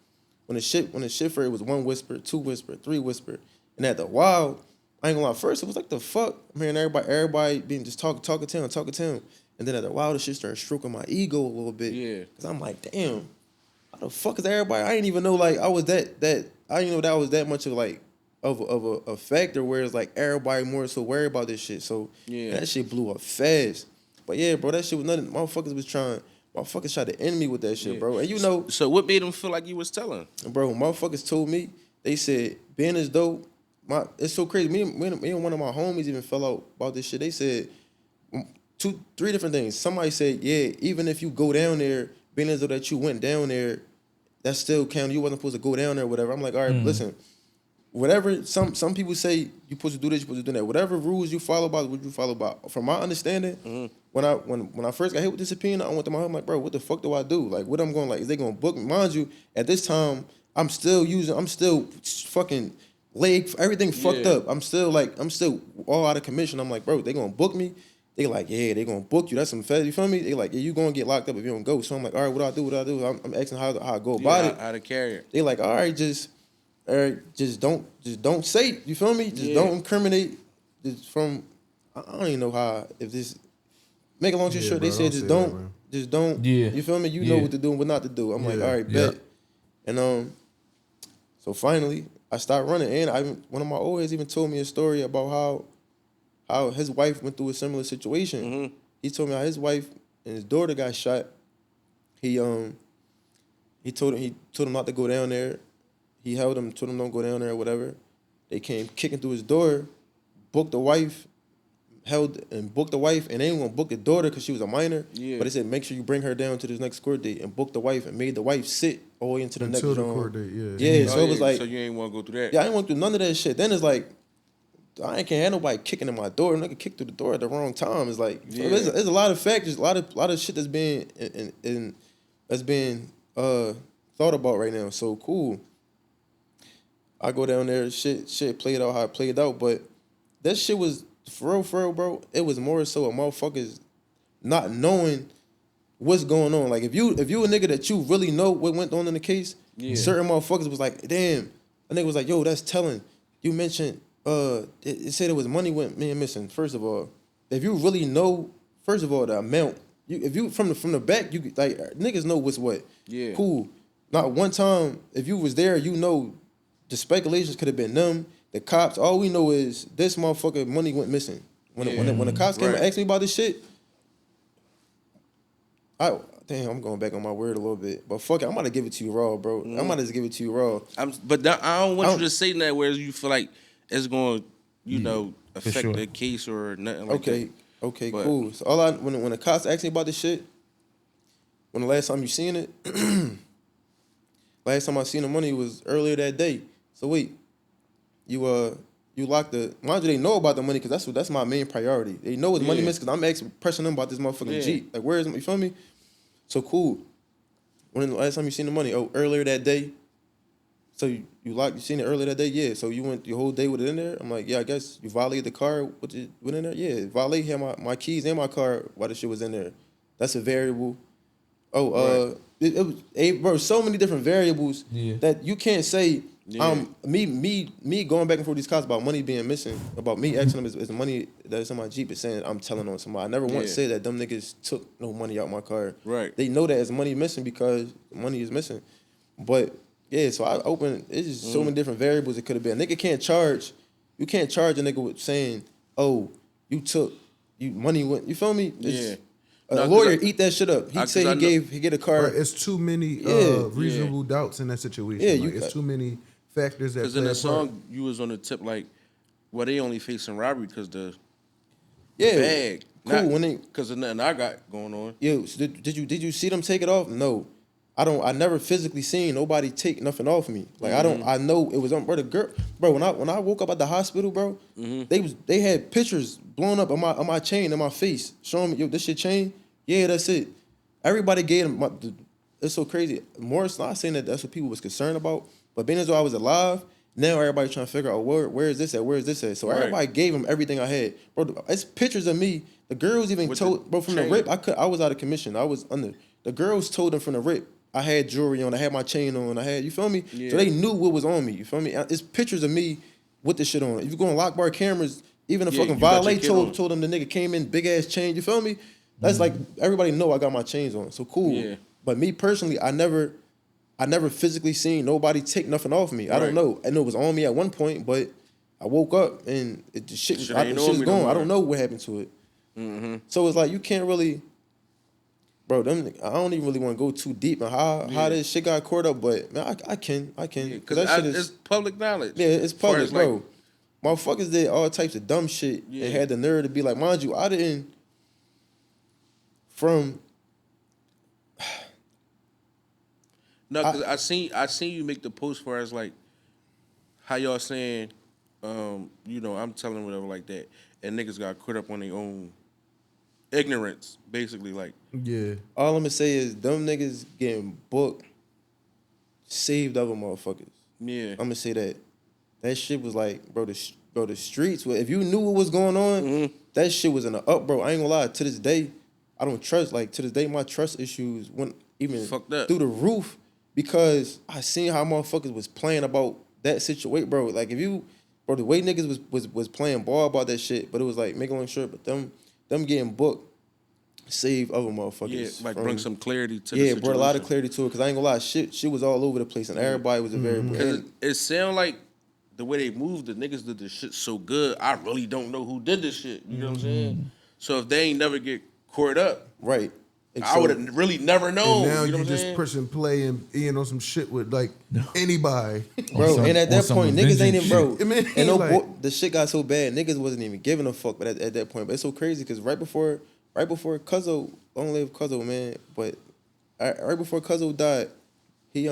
when the shit for it was 1 whisper, 2 whisper, 3 whisper, and at the while, I ain't gonna lie. First, it was like the fuck. I'm hearing everybody being just talking to him, and then at the while, the shit started stroking my ego a little bit. Yeah. Cause I'm like, damn, how the fuck is everybody? I didn't even know like I was that. I didn't know that was that much of like of a factor. Where it's like everybody more so worried about this shit. So Yeah. that shit blew up fast. But yeah, bro, that shit was nothing. Motherfuckers tried to end me with that shit, bro. And you know, So what made him feel like you was telling? bro, motherfuckers told me, they said, being as though, it's so crazy. Me and one of my homies even fell out about this shit. They said 2-3 different things. Somebody said, yeah, even if you go down there, being as though that you went down there, that still counted. You wasn't supposed to go down there or whatever. I'm like, all right, listen, whatever, some people say you're supposed to do this, you're supposed to do that. Whatever rules you follow about, what you follow about. From my understanding, when I first got hit with this opinion, I went to my home, I'm like, bro, what the fuck do I do? Like, what I'm going, like, is they going to book me? Mind you, at this time, I'm still fucking leg, everything fucked up. I'm still all out of commission. I'm like, bro, they going to book me? They like, yeah, they going to book you. That's some fed, you feel me? They like, yeah, you going to get locked up if you don't go. So I'm like, all right, what do I do? I'm asking how I go about it. How to carry it. They like, all right, just don't say it, you feel me? Just don't incriminate. Just from, I don't even know how, if this, make a long story short, bro, they said just don't, Yeah. you feel me? You know what to do and what not to do. I'm like, all right, bet. And so finally, I started running, and one of my old heads even told me a story about how his wife went through a similar situation. He told me how his wife and his daughter got shot. He told him not to go down there. He held him, told him don't go down there or whatever. They came kicking through his door, booked the wife, and they didn't want to book the daughter because she was a minor. Yeah. But they said, make sure you bring her down to this next court date, and booked the wife and made the wife sit all the way into the next court date, Yeah, so it was like, so you ain't want to go through that. yeah, I ain't want to do none of that shit. Then it's like, I ain't can't have nobody kicking in my door. Nigga kick through the door at the wrong time. It's like, there's a lot of factors, a lot of shit that's being thought about right now. So cool. I go down there, shit played out how it played out, but that shit was for real, bro. It was more so a motherfuckers not knowing what's going on. Like if you a nigga that you really know what went on in the case, certain motherfuckers was like, damn. A nigga was like, yo, that's telling. You mentioned it said it was money went missing. First of all, if you really know, first of all, the amount, if you from the back, you like niggas know what's what. Yeah. Cool. Not one time, if you was there, you know the speculations could have been them, the cops. All we know is this motherfucker money went missing. When the cops came and asked me about this shit, I'm going back on my word a little bit. But fuck it, I'm about to give it to you raw, bro. I'm about to just give it to you raw. But I don't want you to say that where you feel like it's going to, affect the case or nothing like that. Okay, cool. So when the cops asked me about this shit, when the last time you seen it, last time I seen the money was earlier that day. So wait, you locked the, mind you, they know about the money because that's my main priority. They know it's money missing because I'm pressing them about this motherfucking Jeep. Like, where is it? You feel me? So cool. When the last time you seen the money? Oh, earlier that day. So you seen it earlier that day? Yeah. So you went your whole day with it in there? I'm like, yeah, I guess you valeted the car with it in there? Yeah. Valet had my keys and my car while the shit was in there. That's a variable. Oh, it was, bro, so many different variables that you can't say, me going back and forth with these cops about money being missing, about me asking them is the money that's in my Jeep is saying I'm telling on somebody. I never once said that them niggas took no money out my car. Right. They know that it's money missing because money is missing. But yeah, so I opened, it's just so many different variables it could have been. You can't charge a nigga with saying, oh, money went, you feel me? A lawyer eat that shit up. He said he get a car. Right, it's too many reasonable doubts in that situation. Yeah, it's too many factors that. Because in the song, you was on the tip like, well, they only facing robbery because the bag. Cool. When they, because of nothing I got going on. yo, so did you see them take it off? No. I never physically seen nobody take nothing off me. Like I know it was on, bro. The girl, bro. When I woke up at the hospital, bro, they had pictures blown up on my chain, in my face, showing me, yo, this shit chain. Yeah, that's it. Everybody gave them. It's so crazy. Morris not saying that that's what people was concerned about, but being as though I was alive, now everybody trying to figure out where is this at? Where is this at? So everybody gave him everything I had, bro. It's pictures of me. The girls even told, bro, from the rip. I was out of commission. I was under. The girls told them from the rip. I had jewelry on. I had my chain on. I had, you feel me? Yeah. So they knew what was on me. You feel me? It's pictures of me with this shit on. If you go on lock bar cameras, even the fucking valet told them the nigga came in big ass chain. You feel me? That's like everybody know I got my chains on. So cool. Yeah. But me personally, I never physically seen nobody take nothing off me. I don't know. I know it was on me at one point, but I woke up and the shit is gone. I don't know what happened to it. So it's like you can't really. Bro, I don't even really want to go too deep on how this shit got caught up, but man, I can. Because that shit is it's public knowledge. Yeah, it's public, bro. Motherfuckers did all types of dumb shit and had the nerve to be like, mind you, I didn't from. No, because I seen you make the post for us like how y'all saying, you know, I'm telling whatever like that, and niggas got caught up on their own ignorance, basically, like. Yeah. All I'm gonna say is them niggas getting booked, saved other motherfuckers. Yeah. I'm gonna say that. That shit was like, bro, the streets. If you knew what was going on, that shit was in the up, bro. I ain't gonna lie. To this day, I don't trust. Like to this day, my trust issues went even through the roof because I seen how motherfuckers was playing about that situation, bro. Like if you, bro, the way niggas was playing ball about that shit, but it was like making long shit, but them getting booked save other motherfuckers. Yeah, like bring some clarity to the situation. Yeah, brought a lot of clarity to it because I ain't gonna lie, shit was all over the place and everybody was a very. It sound like the way they moved, the niggas did this shit so good. I really don't know who did this shit. You know what I'm saying? So if they ain't never get caught up, right? I would have really never known. And now you know you just pushing play and on some shit with like anybody, bro. And at that point, niggas ain't even bro. And no, like, the shit got so bad, niggas wasn't even giving a fuck. But at that point, but it's so crazy because right before Cuzzo, long live Cuzzo, man. But right before Cuzzo died, he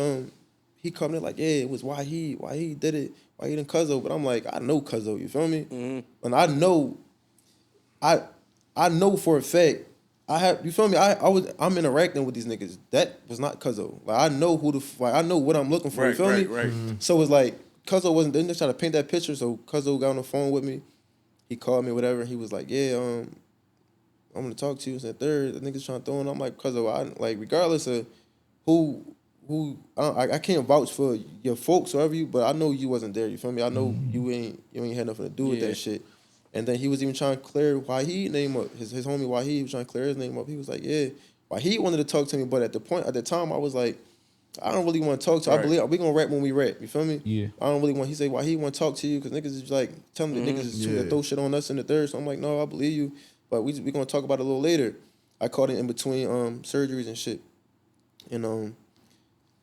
come in like, yeah, it was why he did it, why he didn't Cuzzo. But I'm like, I know Cuzzo, you feel me? And I know for a fact. You feel me? I'm interacting with these niggas. That was not Cuzzo. Like I know I know what I'm looking for. Right, you feel me? Right. So it's like Cuzzo wasn't. They just trying to paint that picture. So Cuzzo got on the phone with me. He called me, whatever. And he was like, yeah, I'm gonna talk to you. And third, the niggas trying to throw in. I'm like, Cuzzo, regardless of who I can't vouch for your folks or whatever you, but I know you wasn't there. You feel me? I know you ain't had nothing to do with that shit. And then he was even trying to clear Waheed name up. His homie Waheed was trying to clear his name up. He was like, yeah. Waheed wanted to talk to me, but at the time, I was like, I don't really want to talk to you. I believe we gonna rap when we rap. You feel me? Yeah. I don't really want. He said, Waheed want to talk to you because niggas is like telling the niggas is to throw shit on us in the third. So I'm like, no, I believe you, but we gonna talk about it a little later. I caught it in between surgeries and shit, and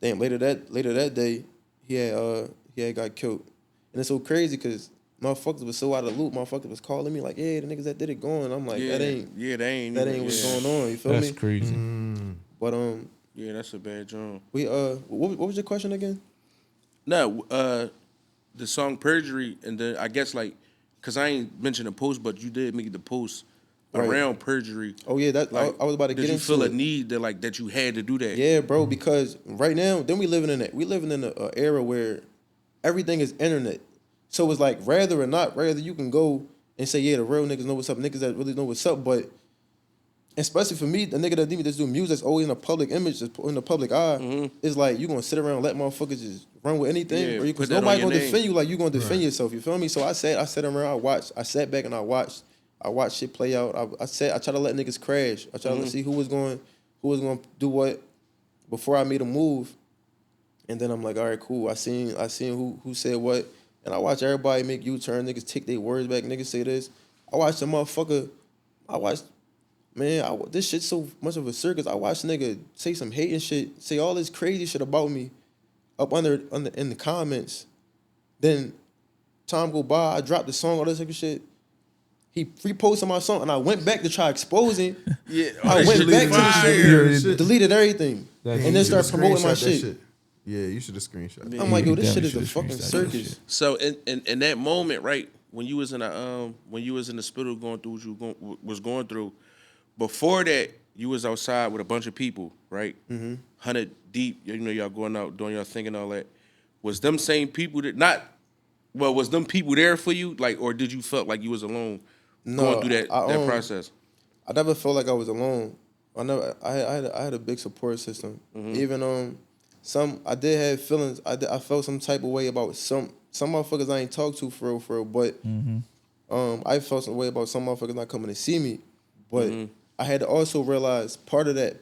damn later that day he had got killed, and it's so crazy because. Motherfuckers was so out of the loop. Motherfuckers was calling me like, yeah, the niggas that did it going. I'm like, that ain't what's going on. You feel me? That's crazy. But yeah, that's a bad job. What was your question again? No, the song Perjury, and then I guess like, cause I ain't mentioned the post, but you did make the post around Perjury. Oh yeah, that like, I was about to get into. Did you feel a need that you had to do that? Yeah, bro. Because right now, then we living in an era where everything is internet. So it's like, rather you can go and say, yeah, the real niggas know what's up, niggas that really know what's up, but especially for me, the nigga that just do music that's always in a public image, in the public eye, is like, you gonna sit around and let motherfuckers just run with anything, because nobody gonna defend you like you gonna defend yourself, you feel me? So I sat around, I sat back and I watched shit play out. I try to let niggas crash. I try to see who was going do what before I made a move. And then I'm like, all right, cool. I seen who said what. And I watch everybody make U-turn, niggas take their words back, niggas say this. I watched the motherfucker, this shit's so much of a circus. I watched nigga say some hating shit, say all this crazy shit about me up under in the comments. Then time go by, I drop the song, all this type of shit. He reposted my song, and I went back to try exposing. Yeah, I went back to the fire. shit, deleted everything, Damn, and you then shoulda started promoting my screenshot that shit. Yeah, you should have screenshot. I'm like, yo, You this shit definitely is a shoulda fucking screenshot that circus. shit. So in that moment, right, when you was in a when you was in the hospital going through what you was going through, before that you was outside with a bunch of people, right? 100 deep, you know, y'all going out doing y'all thing and all that. Was them same people that was them people there for you, like, or did you felt like you was alone going through that process? I never felt like I was alone. I had a big support system. Even I did have feelings. I felt some type of way about some motherfuckers I ain't talked to for real. But I felt some way about some motherfuckers not coming to see me. But I had to also realize part of that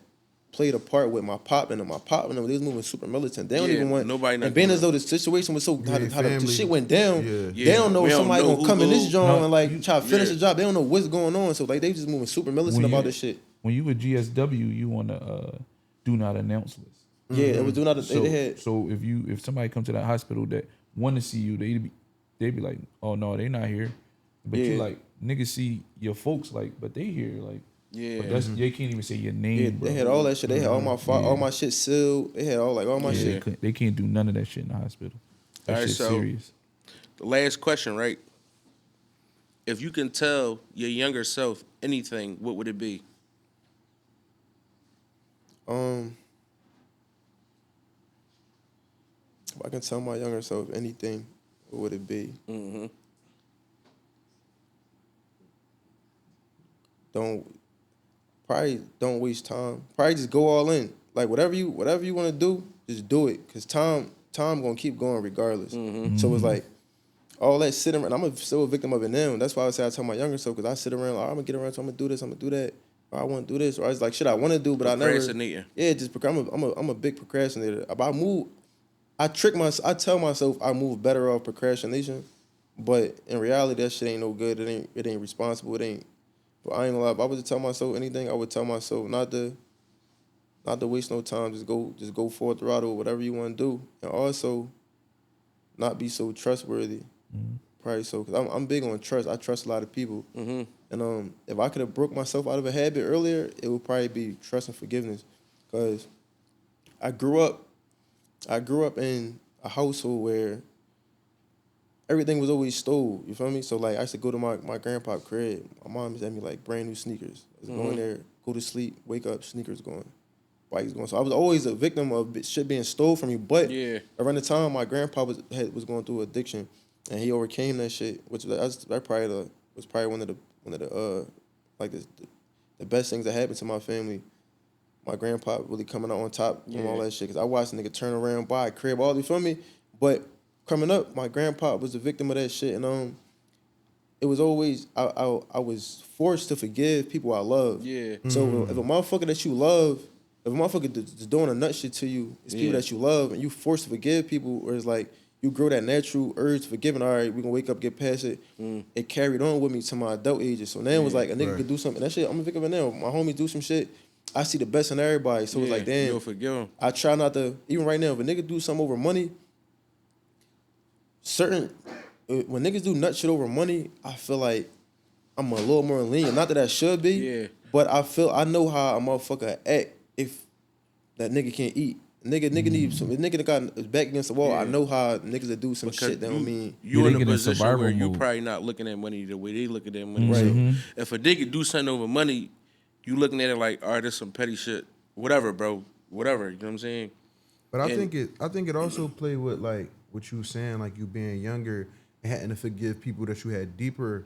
played a part with my pop and them. My pop and them, they was moving super militant. They don't even want nobody. And being as though the situation was so how the shit went down. Yeah. They don't know We don't somebody know gonna come in this joint and like try to finish yeah. the job. They don't know what's going on. So like they just moving super militant about this shit. When you were GSW, you on the do not announce list. Yeah, it was doing not. So, They had. so if somebody come to that hospital that want to see you, they be like, oh no, they not here. But you like niggas see your folks like, but they here like. Yeah, But that's they can't even say your name. Yeah, bro. they had all that shit. They had all my shit sealed. They had all my shit. They can't do none of that shit in the hospital. That All right, shit's so- serious. The last question, right? If you can tell your younger self anything, what would it be? If I can tell my younger self anything, what would it be? Don't waste time. Probably just go all in. Like whatever you want to do, just do it. Cause time gonna keep going regardless. So it's like all that sitting around. I'm still a victim of it now. That's why I say I tell my younger self, cause I sit around like, I'm gonna get around, so I'm gonna do this, I'm gonna do that. Or I want to do this, or I was like shit I want to do, but I never. Procrastinating. Yeah, just because I'm a big procrastinator. I tell myself I move better off procrastination, but in reality that shit ain't no good. It ain't responsible. It ain't. But I ain't gonna lie. If I was to tell myself anything, I would tell myself not to waste no time. Just go full throttle, whatever you want to do, and also not be so trustworthy. Probably so, because I'm big on trust. I trust a lot of people, and if I could have broke myself out of a habit earlier, it would probably be trust and forgiveness, because I grew up in a household where everything was always stole. You feel me? So like I used to go to my grandpa's crib. My mom used to have me like brand new sneakers. I was going there, go to sleep, wake up, sneakers going, bikes going. So I was always a victim of shit being stole from me. But around the time my grandpa was going through addiction, and he overcame that shit, which was probably one of the like the best things that happened to my family. My grandpa really coming out on top from all that shit. Because I watched a nigga turn around, buy a crib, all you feel me? But coming up, my grandpa was a victim of that shit. And it was always, I was forced to forgive people I love. Yeah. So if a motherfucker that you love, if a motherfucker is doing a nut shit to you, it's people that you love, and you forced to forgive people, or it's like, you grow that natural urge to forgiving. All right, we gonna wake up, get past it. It carried on with me to my adult ages. So now it was like a nigga could do something. That shit, I'm a victim of it now. My homies do some shit. I see the best in everybody. So it's like, damn. You'll forgive him. I try not to, even right now, if a nigga do something over money, when niggas do nut shit over money, I feel like I'm a little more lenient. Not that I should be, but I know how a motherfucker act if that nigga can't eat. Nigga needs some. Nigga that got his back against the wall. I know how niggas that do some shit that don't mean. You in they a get in position survival where you mode. probably not looking at money the way they look at that money. So if a nigga do something over money, you looking at it like, all right, this some petty shit. Whatever, bro. Whatever. You know what I'm saying? But I think it also played with like what you were saying, like you being younger and having to forgive people that you had deeper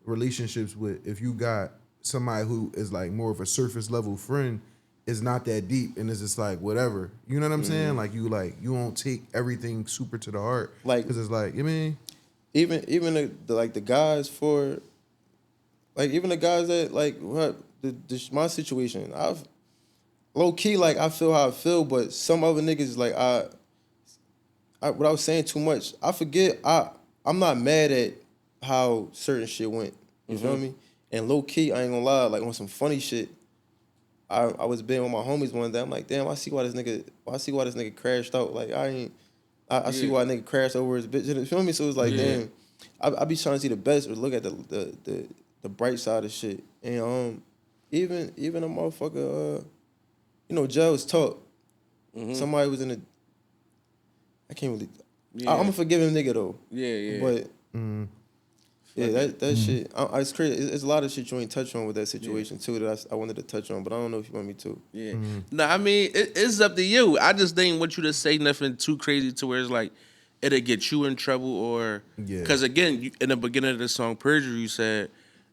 relationships with. If you got somebody who is like more of a surface level friend, it's not that deep, and it's just like whatever. You know what I'm saying? Like you won't take everything super to the heart, Like, because it's like, I mean, even the guys for, like even the guys that like what my situation, I've low key like I feel how I feel, but some other niggas like I without saying too much, I forget. I'm not mad at how certain shit went. You feel me? And low key, I ain't gonna lie, like on some funny shit. I was being with my homies one day. I'm like, damn, I see why this nigga crashed out. Like I see why nigga crashed over his bitch. You feel me? So it's like, damn, I be trying to see the best or look at the the bright side of shit. And even a motherfucker, jail is talk. Somebody was in a. I can't really. Yeah. I'm gonna forgive him, nigga though. Yeah. But yeah, that shit. It's crazy. It's a lot of shit you ain't touch on with that situation too that I wanted to touch on, but I don't know if you want me to. Yeah. No, I mean it's up to you. I just didn't want you to say nothing too crazy to where it's like it'll get you in trouble or because again, in the beginning of the song Perjury, you said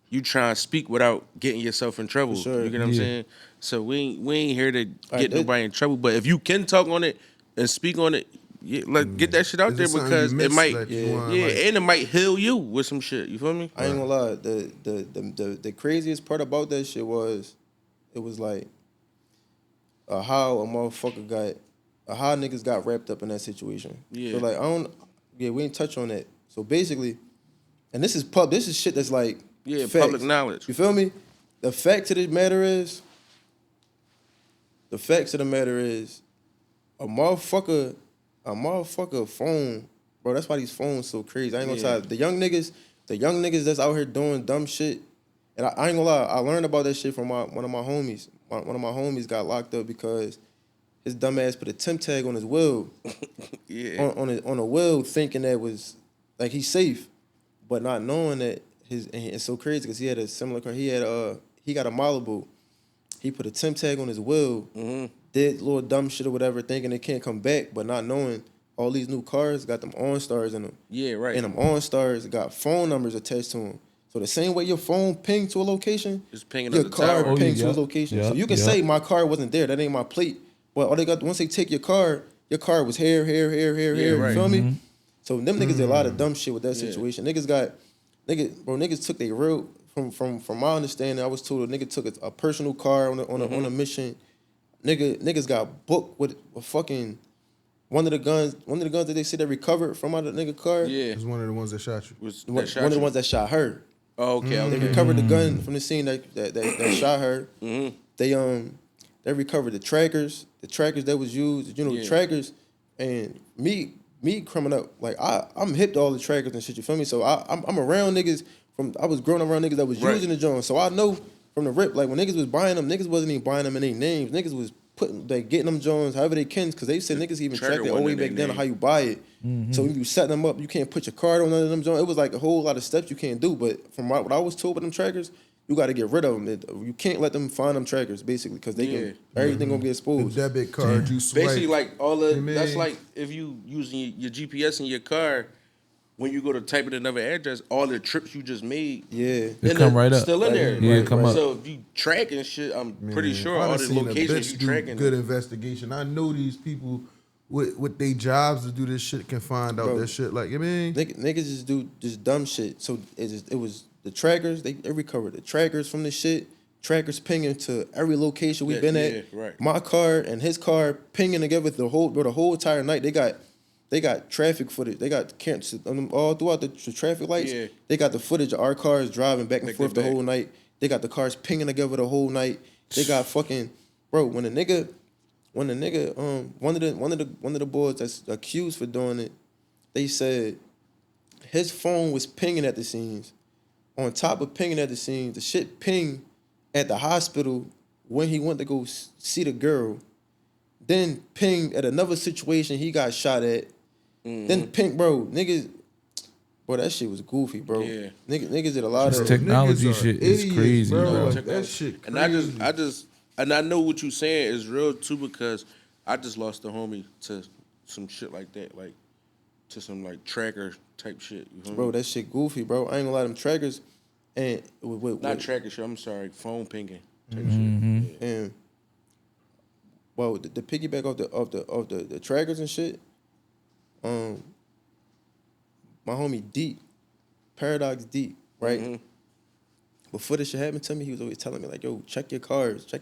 you try and speak without getting yourself in trouble. Sure. You get what I'm saying? So we ain't here to get nobody in trouble. But if you can talk on it and speak on it, get that shit out there because it might, and it might heal you with some shit. You feel me? I ain't gonna lie. The craziest part about that shit was, it was like, how how niggas got wrapped up in that situation. Yeah. So we ain't touch on that. So basically, and this is shit that's like, facts. Public knowledge. You feel me? The fact of the matter is, a motherfucker phone, bro. That's why these phones so crazy. I ain't gonna tell you. The young niggas that's out here doing dumb shit. And I ain't gonna lie, I learned about that shit from one of my homies. One of my homies got locked up because his dumb ass put a temp tag on his will. on a will, thinking that was like he's safe, but not knowing that and it's so crazy because he had a similar car. He got a Malibu. He put a temp tag on his will. Did little dumb shit or whatever, thinking it can't come back, but not knowing all these new cars got them OnStars in them. Yeah, right. And them OnStars got phone numbers attached to them. So the same way your phone pinged to a location, your car pinged to a location. So you can say my car wasn't there. That ain't my plate. But all they got, once they take your car was here. Right. You feel me? So them niggas did a lot of dumb shit with that situation. Niggas took their real. From my understanding, I was told a nigga took a personal car on a mission. Niggas got booked with a fucking one of the guns that they said they recovered from out of the nigga car. Yeah, It was one of the ones that shot you. One of the ones that shot her. Oh, okay. They recovered the gun from the scene that shot her. They recovered the trackers that was used. The trackers. And me coming up, like I'm hip to all the trackers and shit. You feel me? So I'm around niggas. I was growing around niggas that was using the joint, so I know from the rip, like when niggas was buying them, niggas wasn't even buying them in their names. Niggas was getting them joints however they can, because they said niggas even tracked it all the way back then on how you buy it. So when you set them up, you can't put your card on none of them joints. It was like a whole lot of steps you can't do. But from what I was told with them trackers, you got to get rid of them. You can't let them find them trackers, basically, because everything gonna be exposed. The debit card you swipe. Basically, like all the that's like if you using your GPS in your car. When you go to type in another address, all the trips you just made, it come right up. Still in there. Yeah, come up. So if you tracking shit, I'm pretty sure all the locations you tracking. Good investigation. I know these people with their jobs to do this shit can find out that shit. Like, you mean? Niggas just do just dumb shit. So it was the trackers. They recovered the trackers from the shit. Trackers pinging to every location we've been at. Right. My car and his car pinging together the whole entire night. They got traffic footage. They got cameras all throughout the traffic lights. Yeah. They got the footage of our cars driving back and forth the whole night. They got the cars pinging together the whole night. They got fucking one of the boys that's accused for doing it, they said his phone was pinging at the scenes. On top of pinging at the scenes, the shit pinged at the hospital when he went to go see the girl. Then pinged at another situation he got shot at. Then ping, niggas, that shit was goofy, bro. Yeah. Niggas did a lot of technology shit is crazy, bro. Like, that shit crazy. And I know what you saying is real too, because I just lost a homie to some shit like that, like to some like tracker type shit. You know that shit goofy, bro. I ain't gonna lie, them trackers and not tracker shit. I'm sorry, phone pinging type shit. Yeah. And the piggyback of the trackers and shit. My homie Deep, Paradox Deep, right? Before this shit happened to me, he was always telling me like, "Yo, check your cars." He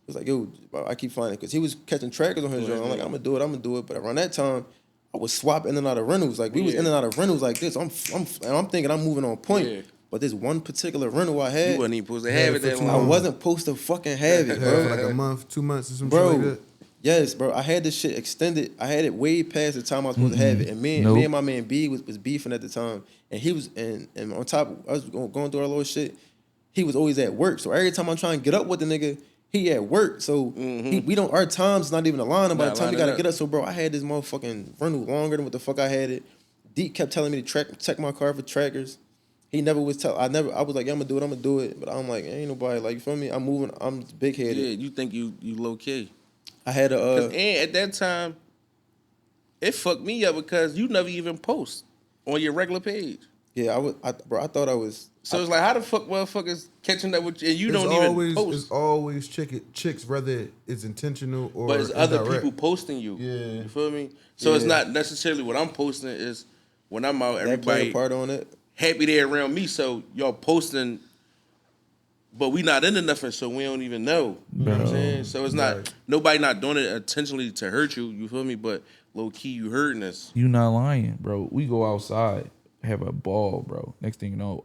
was like, "Yo, bro, I keep finding it," because he was catching trackers on his joint. I'm like, "I'm gonna do it." But around that time, I was swapping in and out of rentals. Like we was in and out of rentals like this. I'm thinking I'm moving on point. Yeah. But this one particular rental I had, you wasn't even supposed to have it that long. I wasn't supposed to fucking have it, bro. For like a month, 2 months, or something like that. Yes, bro. I had this shit extended. I had it way past the time I was supposed to have it. And me and my man B was beefing at the time. And he was and on top of us going through our little shit, he was always at work. So every time I'm trying to get up with the nigga, he at work. So our time's not even aligned by the time we gotta get up. So bro, I had this motherfucking rental longer than what the fuck I had it. Deep kept telling me to check my car for trackers. He never was I was like, yeah, I'm gonna do it. But I'm like, ain't nobody, like, you feel me? I'm moving, I'm big headed. Yeah, you think you low key. I had And at that time, it fucked me up because you never even post on your regular page. Yeah, I thought I was. So it's like, how the fuck motherfuckers catching up with you and you don't even post? It's always chicks, whether it's intentional or but it's other indirect. people posting you. Yeah. You feel me? So it's not necessarily what I'm posting. Is when I'm out, That play everybody a part on it. happy they're around me. So y'all posting, but we not into nothing, so we don't even know. You know what I'm saying? So it's not nobody not doing it intentionally to hurt you. You feel me? But low key, you hurting us. You not lying, bro. We go outside, have a ball, bro. Next thing you know,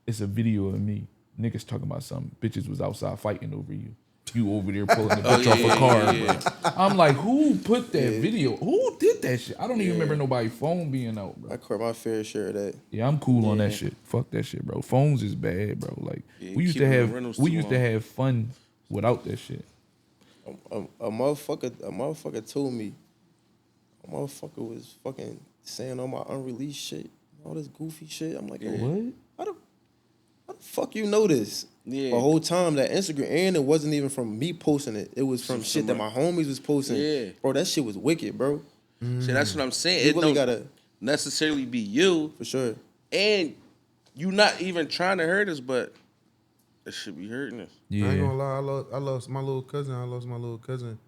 it's a video of me. Niggas talking about something. Bitches was outside fighting over you. You over there pulling the bitch off a car. Bro. I'm like, who put that video? Who did that shit? I don't even remember nobody's phone being out, bro. I caught my fair share of that. Yeah, I'm cool on that shit. Fuck that shit, bro. Phones is bad, bro. Like we used to have fun without that shit. A motherfucker told me, a motherfucker was fucking saying all my unreleased shit, all this goofy shit. I'm like, What? How the fuck you know this? Yeah. The whole time that Instagram, and it wasn't even from me posting it. It was from shit that my homies was posting. Yeah. Bro, that shit was wicked, bro. See, that's what I'm saying. You It really don't gotta, necessarily be you, for sure. and you not even trying to hurt us, but it should be hurting us. Yeah. I ain't gonna lie, I lost my little cousin.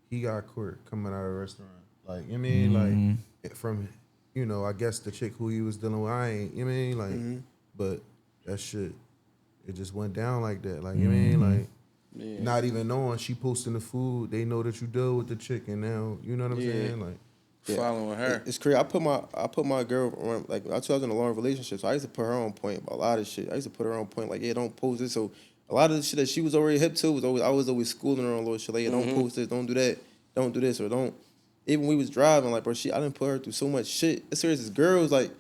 He got caught coming out of a restaurant. Like, you know what I mean? Like, from, I guess the chick who he was dealing with, I ain't, you know what I mean? Like, but that shit, it just went down like that. Like, you know what I mean? Like, not even knowing she posting the food, they know that you deal with the chick, and now, you know what I'm saying? Like, Following her. It's crazy. I put my girl on, like, I was in a long relationship, so I used to put her on point about a lot of shit. I used to put her on point, like, yeah, don't post this. So a lot of the shit that she was already hip to I was always schooling her on little shit. Like, yeah, don't post this, don't do that, don't do this, or don't. Even when we was driving, like, bro, I didn't put her through so much shit. It's serious. Girls, like,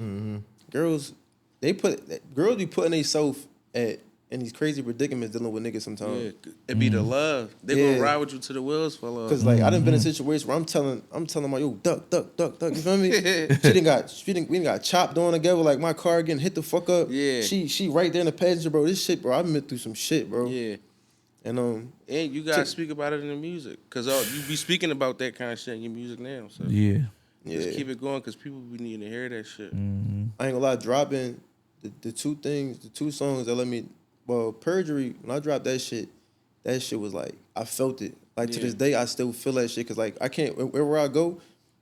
girls be putting themselves in these crazy predicaments dealing with niggas sometimes. Yeah, it be the love. They gonna ride with you to the wheels fall off. Cause like I done been in situations where I'm telling my yo duck. You feel me? we done got chopped on together. Like my car getting hit the fuck up. Yeah. She right there in the passenger, bro. This shit, bro. I've been through some shit, bro. Yeah. And you gotta speak about it in the music, cause you be speaking about that kind of shit in your music now. So just keep it going, cause people be needing to hear that shit. I ain't gonna lie, dropping the two songs that let me. Well, Perjury, when I dropped that shit was like, I felt it. Like, to this day, I still feel that shit. Because, like, I can't, wherever I go,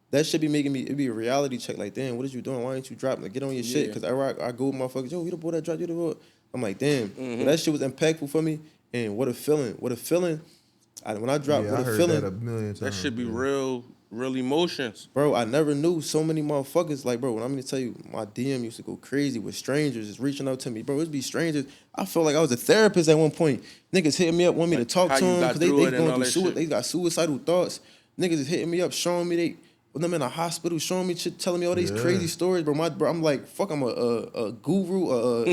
that shit be making me, it be a reality check. Like, damn, what is you doing? Why ain't you dropping? Like, get on your shit. Because I go with motherfuckers, yo, you the boy that dropped, you the boy. I'm like, damn. But that shit was impactful for me. And what a feeling. When I dropped, what a feeling. That a million times. That should be real emotions. Bro, I never knew so many motherfuckers. Like, bro, when I'm gonna tell you, my DM used to go crazy with strangers just reaching out to me. Bro, it'd be strangers. I felt like I was a therapist at one point. Niggas hitting me up, want me to talk to them because they going through they got suicidal thoughts. Niggas is hitting me up, showing me when I'm in a hospital, showing me shit, telling me all these crazy stories. Bro, I'm like, fuck, I'm a guru.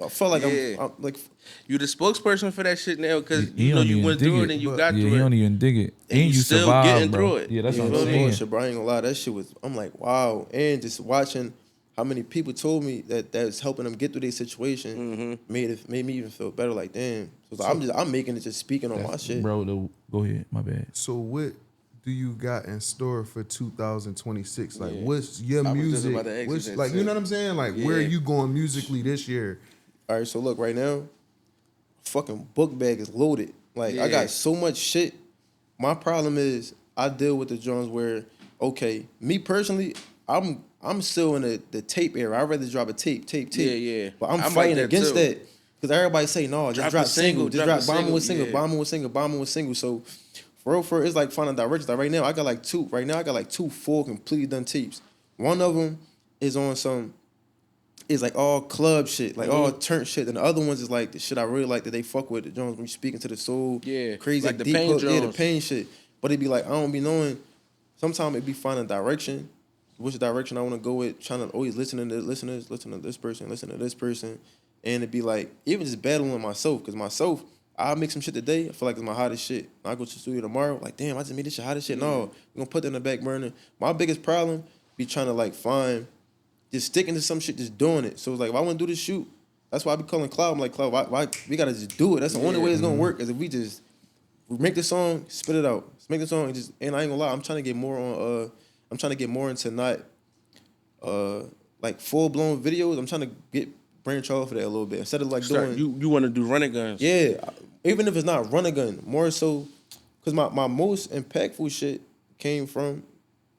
I felt like I'm like. You the spokesperson for that shit now, because you went through it and you got through it. You don't even dig it. And you still survived, getting bro. through it. Yeah, that's what I'm saying. Bullshit, bro. I ain't gonna lie, that shit was. I'm like, wow. And just watching how many people told me that's helping them get through their situation made me even feel better. Like, damn. So I'm making it just speaking on my shit. Bro, go ahead. My bad. So what do you got in store for 2026? Like, what's your music? What's, like, you know what I'm saying? Like, where are you going musically this year? All right, so look, right now, fucking book bag is loaded. Like, I got so much shit. My problem is I deal with the Jones where, okay, me personally, I'm still in the tape era. I'd rather drop a tape. Yeah. But I'm fighting against that. Because everybody say, no, just drop single. Just drop Bombing with single. So, for real, it's like finding directions. Like right now, I got like two full, completely done tapes. One of them is on some, is like all club shit, like all turn shit. And the other ones is like the shit I really like that they fuck with. The Jones when you speaking to the soul. Yeah. Crazy like the deep pain hook. Jones. Yeah, the pain shit. But it be like I don't be knowing. Sometimes it be finding direction, which direction I want to go with. Trying to always listen to listeners, listen to this person, and it be like even just battling with myself because myself. I'll make some shit today. I feel like it's my hottest shit. I go to the studio tomorrow, like, damn, I just made this shit hottest shit. No, I'm gonna put that in the back burner. My biggest problem be trying to like find, just sticking to some shit, just doing it. So it's like, if I want to do this shoot, that's why I be calling Cloud. I'm like, Cloud, why we gotta just do it? That's the only way it's gonna work. Is if we make the song, spit it out. Make the song, and I ain't gonna lie, I'm trying to get more on. I'm trying to get more into not, like full blown videos. I'm trying to branch off of that a little bit instead of like doing. You want to do running guns? Yeah, even if it's not run a gun, more so, because my most impactful shit came from,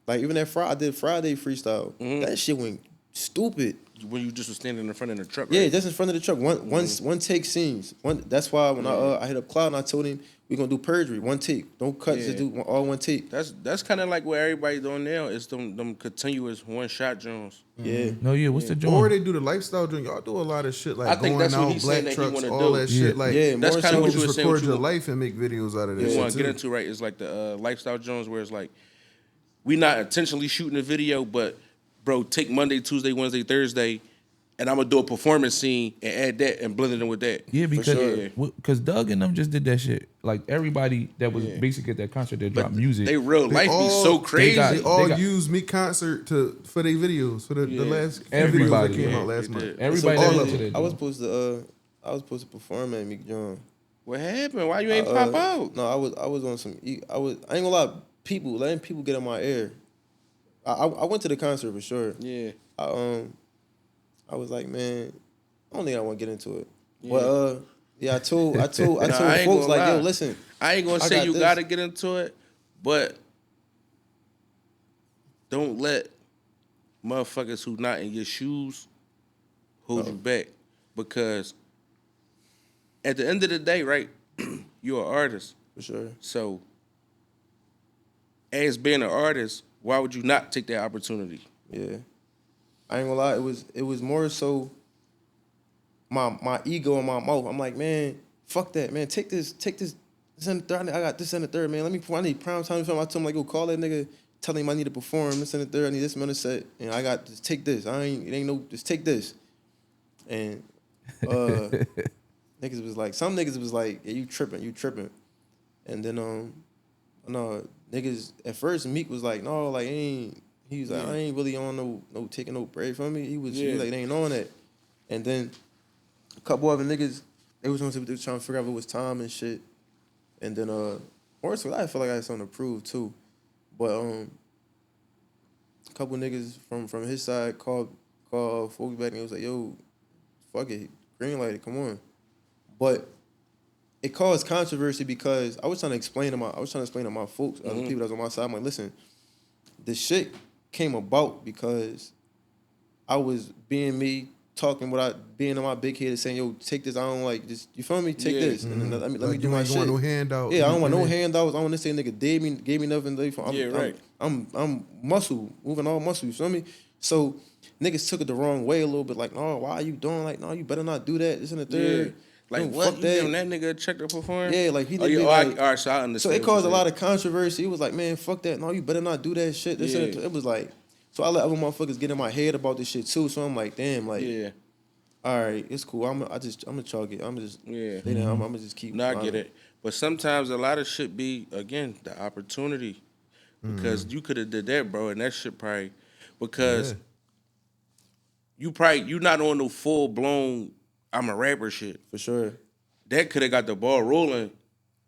like even that I did Friday freestyle. That shit went stupid. When you just was standing in front of the truck. Yeah, right? just in front of the truck. One take scenes. That's why when I hit up Cloud and I told him we gonna do perjury. One take. Don't cut. Just do all one take. That's kind of like what everybody doing now. It's them continuous one shot Jones. Yeah. No, yeah. What's the joint? Or they do the lifestyle joint. Y'all do a lot of shit like I think going that's what out, he's saying black that he trucks, wanna all do. that shit. Like, Yeah, That's more kind of so what you were just saying. record What your you life and make videos out of that want shit to get too. into, right? It's like the lifestyle Jones, where it's like we not intentionally shooting a video, but bro, take Monday, Tuesday, Wednesday, Thursday, and I'm gonna do a performance scene and add that and blend it in with that. Yeah, sure. because Doug and them just did that shit. Like everybody that was basically at that concert that dropped music. They real life be all- so crazy. They all got- use me concert for their videos for the last few videos Everybody, that came yeah, out last they month. did. Everybody all that of did them. that. I was supposed to perform at Meek John. What happened? Why you ain't pop out? No, I was on some. I ain't gonna lie. Letting people get in my ear. I went to the concert for sure. Yeah. I was like, man, I don't think I want to get into it. Yeah. But I told I folks ain't like, gonna yo, lie. listen. I ain't gonna I say got you this. gotta get into it, but don't let motherfuckers who not in your shoes hold you back, because at the end of the day, right, you're an artist. For sure. So as being an artist, why would you not take that opportunity? Yeah. I ain't gonna lie. It was more so my ego in my mouth. I'm like, man, fuck that, man. Take this. This in the third. I got this in the third, man. I need prime time film. I told him, like, go call that nigga, tell him I need to perform. This in the third. I need this man to set. And I got, just take this. Just take this. And niggas was like, some niggas was like, yeah, you tripping. And then no, niggas at first Meek was like, no, like he was like, I ain't really on no taking no break from me. He was like, they ain't on that. And then a couple other niggas, they was trying to figure out if it was time and shit. And then also I feel like I had something to prove too. But a couple niggas from his side called folks back and it was like, yo, fuck it, green light it, come on. But it caused controversy because I was trying to explain to my folks, other people that was on my side. I'm like, listen, this shit came about because I was being me, talking being in my big head and saying, yo, take this. I don't like this. You feel me? Take this. And then let me Like, do you my ain't shit. want no handout. Yeah, I don't want no handouts. I don't want to say nigga gave me nothing. I'm muscle, moving all muscle. You feel me? So niggas took it the wrong way a little bit. Like, no, why are you doing? Like, no, you better not do that. This and the third. Yeah. Like, Dude, what? fuck You that. giving that nigga a check to perform? Yeah, like he Oh, did. yeah, Like, all right, so I understand. so it caused a lot of controversy. He was like, man, fuck that. No, you better not do that shit. This and that. It was like, so I let other motherfuckers get in my head about this shit too. So I'm like, damn, like, all right, it's cool. I'm gonna chalk it. I'm gonna just stay down. I'm gonna just keep. No, I get it. But sometimes a lot of shit be, again, the opportunity. Because you could have did that, bro, and that shit probably, because you not on no full blown I'm a rapper shit. For sure. That could have got the ball rolling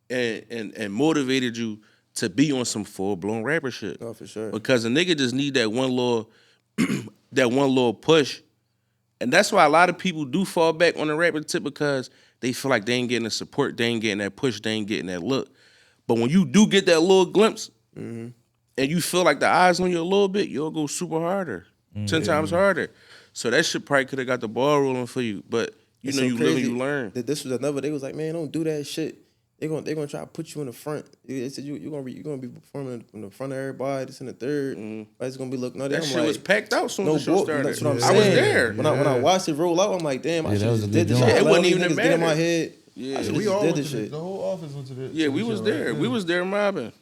and motivated you to be on some full blown rapper shit. Oh, for sure. Because a nigga just need that one little push. And that's why a lot of people do fall back on the rapping tip, because they feel like they ain't getting the support, they ain't getting that push, they ain't getting that look. But when you do get that little glimpse, and you feel like the eyes on you a little bit, you'll go super harder, 10 times harder. So that shit probably could have got the ball rolling for you. But you know, you live and you learn. That this was another. They was like, man, don't do that shit. They gonna try to put you in the front. They said you're gonna be performing in the front of everybody. This in the third. It's gonna be looking. No, That I'm shit like, was packed out soon as the show started. That's what I'm I saying. was there. When I watched it roll out, I'm like, damn, I Yeah, should that was just a did good this joint. shit. Yeah, it Let wasn't all even these a niggas get in matter. my head. Yeah. I should We just all did went this to shit. the whole office went to the. Yeah, we was there. We was there mobbing.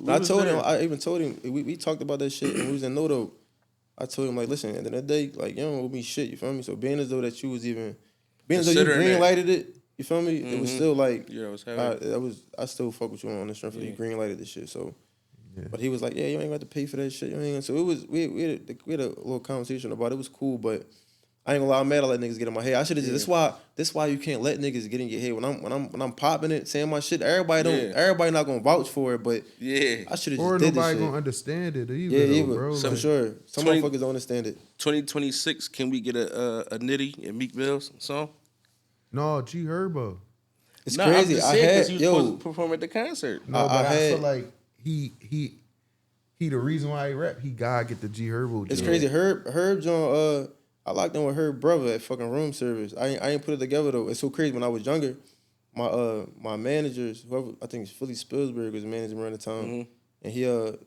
I told him. I even told him we talked about that shit and we was in Noto. I told him like, listen, at the end of the day, like you don't owe me shit. You feel me? So being as though that you was even being as though you green lighted it. You feel me? It was still like it was heavy. I still fuck with you on the strength of you green lighted this shit. So, but he was like, yeah, you ain't got to pay for that shit. You ain't. So it was we had a little conversation about it. It was cool, but I ain't gonna lie, I'm mad I let niggas get in my head. I should have just this why you can't let niggas get in your head when I'm popping it, saying my shit. Everybody not gonna vouch for it, but I should have just did this shit. Or nobody gonna understand it either, bro. For sure. Some motherfuckers don't understand it. 2026, can we get a Nitty and Meek Mill's song? No, G Herbo. It's crazy. I'm just saying, supposed to perform at the concert. No, but I feel like he the reason why he rap. He gotta get the G Herbo. It's crazy. Herb John. I locked in with her brother at fucking room service. I ain't put it together though. It's so crazy. When I was younger, my managers, whoever I think Philly Spillsbury was managing around the time, and he or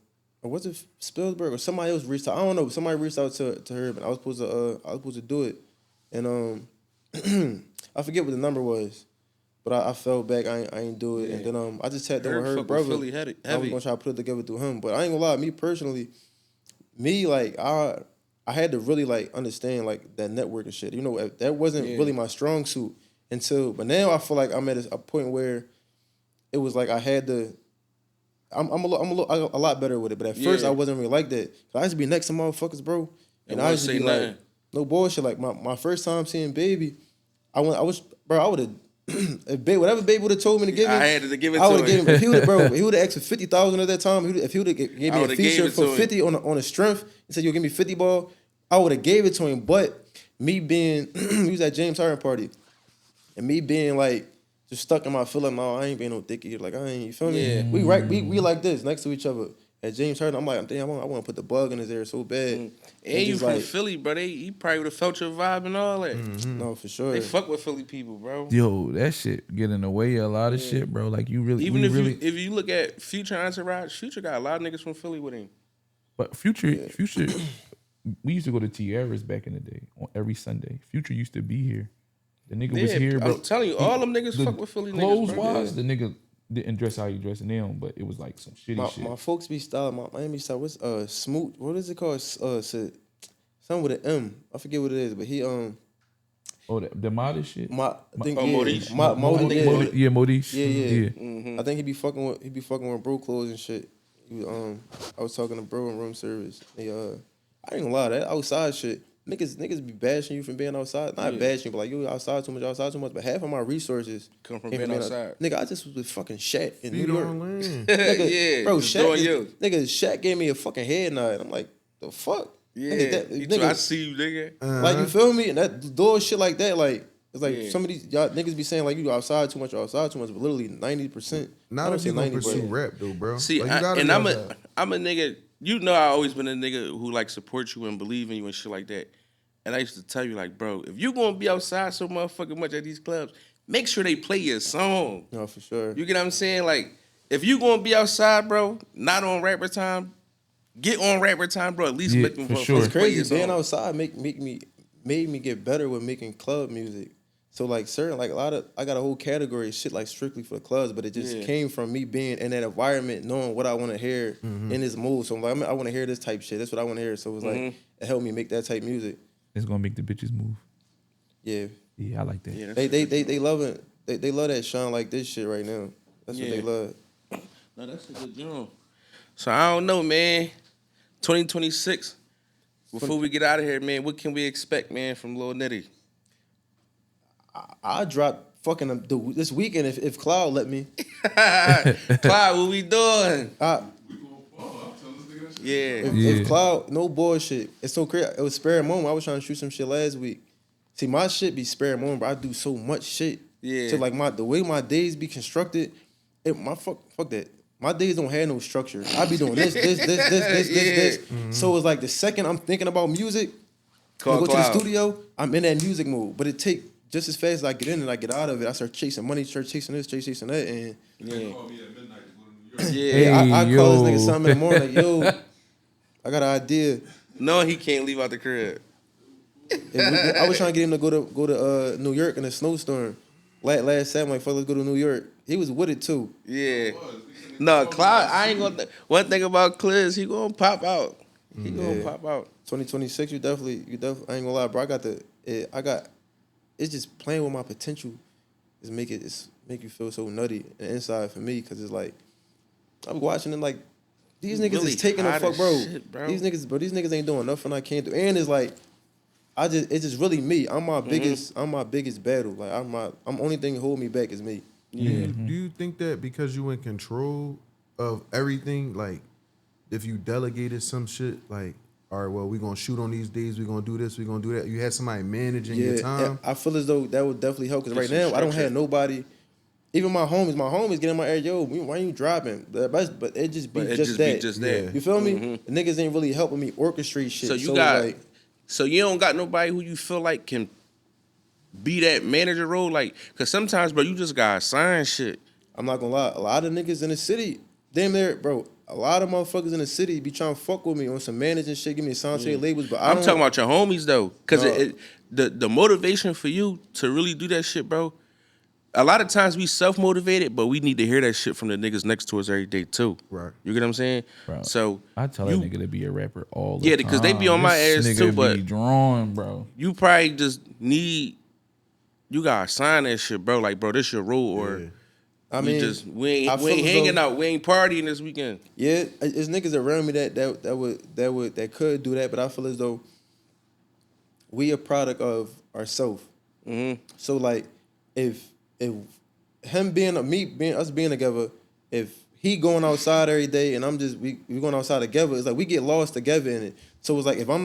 was it Spillsbury or somebody else reached out? I don't know. Somebody reached out to her, but I was supposed to do it, and I forget what the number was, but I fell back. I ain't do it, and then I just tapped in with her brother. Philly heavy. I was gonna try to put it together through him, but I ain't gonna lie. Me personally, like I had to really like understand like that network and shit. You know, that wasn't really my strong suit but now I feel like I'm at a point where it was like I had to. I'm a lot better with it, but at first I wasn't really like that. I used to be next to motherfuckers, bro, and I used to be like, no bullshit. Like my first time seeing Baby, I would have. Whatever Baby would have told me to give me, I had to give it. I would have given him. If he would have asked for 50,000 at that time, if he would have gave me a feature for 50 on a strength, and said you'll give me 50 ball, I would have gave it to him. But me being, he was at James Harden party, and me being like just stuck in my feeling, no, I ain't being no dicky. Like I ain't, you feel me? Yeah. We like this next to each other. At James Harden, I'm like, damn, I want to put the bug in his ear so bad. And you from Philly, bro. He probably would have felt your vibe and all that. No, for sure. They fuck with Philly people, bro. Yo, that shit get in the way of a lot of shit, bro. Like you really, if you look at Future Entourage, Future got a lot of niggas from Philly with him. But Future, we used to go to Tierra's back in the day on every Sunday. Future used to be here. The nigga was here, bro. I'm telling you, all them niggas fuck with Philly niggas. Clothes wise, the nigga didn't dress how you dressing now, but it was like some shitty shit. My folks be styling. My Miami style. What's smooth? What is it called? Something with an M. I forget what it is, but he Oh, the modest shit. Modis. Modis. Yeah. I think he be fucking with bro clothes and shit. I was talking to bro in room service. I ain't gonna lie, that outside shit. Niggas be bashing you from being outside. Not bashing, but like you outside too much. But half of my resources come from being outside. Nigga, I just was with fucking Shaq in Feet New York. Nigga, bro, Shaq gave me a fucking head nod. I'm like, the fuck? Yeah, nigga, I see you, nigga. Like you feel me? And that door shit like that, like it's like some of these y'all niggas be saying like you outside too much, but literally 90%. Not if you gonna pursue rap though, bro. See, like, I'm a nigga. You know, I always been a nigga who like supports you and believe in you and shit like that. And I used to tell you like, bro, if you gonna be outside so motherfucking much at these clubs, make sure they play your song. No, for sure. You get what I'm saying? Like, if you gonna be outside, bro, not on rapper time, get on rapper time, bro. At least make them sure. It's crazy. Being outside made me get better with making club music. So like I got a whole category of shit like strictly for the clubs, but it just came from me being in that environment, knowing what I want to hear in this mood. So I'm like, I want to hear this type shit. That's what I want to hear. So it was like it helped me make that type music. It's gonna make the bitches move. Yeah. Yeah, I like that. Yeah, they love it. They love that shine like this shit right now. That's what they love. No, that's a good job. So I don't know, man. 2026. Before we get out of here, man, what can we expect, man, from Lil Niddy? I drop fucking this weekend if Cloud let me. Cloud, what we doing? If Cloud, no bullshit. It's so crazy. It was spare moment. I was trying to shoot some shit last week. See, my shit be spare moment, but I do so much shit. Yeah. So like the way my days be constructed, fuck that. My days don't have no structure. I be doing this. Mm-hmm. So it's like the second I'm thinking about music, I go to the studio, I'm in that music mode. But it take just as fast as I get in and I get out of it, I start chasing money, start chasing this, chasing that, and call me at midnight to go to New York. I call this nigga something in the morning, like, yo, I got an idea. No, he can't leave out the crib. I was trying to get him to go to New York in a snowstorm. last Saturday, like, fuck, let's go to New York. He was with it too. Yeah. No, Clyde, I ain't gonna. One thing about Cliz, he gonna pop out. He gonna pop out. 2026, you definitely. I ain't gonna lie, bro. It's just playing with my potential. Make you feel so nutty and inside for me, because it's like I'm watching it like these niggas really is taking a fuck, bro. shit, bro. These niggas ain't doing nothing I can't do, and it's like it's just really me. I'm my biggest battle. Like I'm only thing holding me back is me. Yeah. Do you think that because you in control of everything, like if you delegated some shit, like, all right, well, we gonna shoot on these days, we gonna do this, we gonna do that. You had somebody managing your time. I feel as though that would definitely help, because right now I don't have nobody. Even my homies getting my air, yo, why you dropping? But it just be just that. You feel me? The niggas ain't really helping me orchestrate shit. So you don't got nobody who you feel like can be that manager role, like, cause sometimes, bro, you just gotta sign shit. I'm not gonna lie, a lot of niggas in the city, damn near, bro. A lot of motherfuckers in the city be trying to fuck with me on some managing shit, give me sound check labels, but I'm talking about your homies though, cause the motivation for you to really do that shit, bro. A lot of times we self-motivated, but we need to hear that shit from the niggas next to us every day too. Right. You get what I'm saying? Bro, so I tell that nigga to be a rapper all the time. Yeah, because they be on my ass This too, nigga but be drawn, bro. you probably just need, you gotta sign that shit, bro. Like, bro, this your rule, or I mean, we ain't hanging out, we ain't partying this weekend. Yeah, it's niggas around me that could do that, but I feel as though we a product of ourselves. So like, if him us being together, if he going outside every day and I'm just we going outside together, it's like we get lost together in it. So it's like if I'm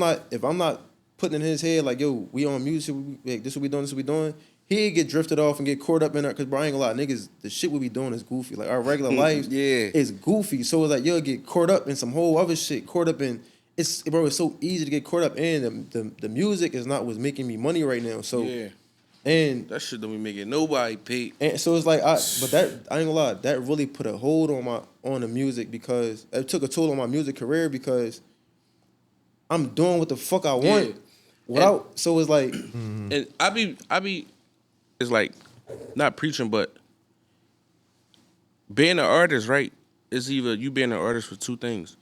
not putting in his head like, yo, we on music, this what we doing, he'd get drifted off and get caught up in it. Cause bro, I ain't gonna lie, niggas, the shit we be doing is goofy. Like our regular lives is goofy. So it's like you'll get caught up in some whole other shit, it's so easy to get caught up in. The music is not what's making me money right now. So and that shit don't be making nobody pay. And so it's like I ain't gonna lie, that really put a hold on the music, because it took a toll on my music career, because I'm doing what the fuck I want so it's like and I be it's like not preaching, but being an artist, right? It's either you being an artist for two things.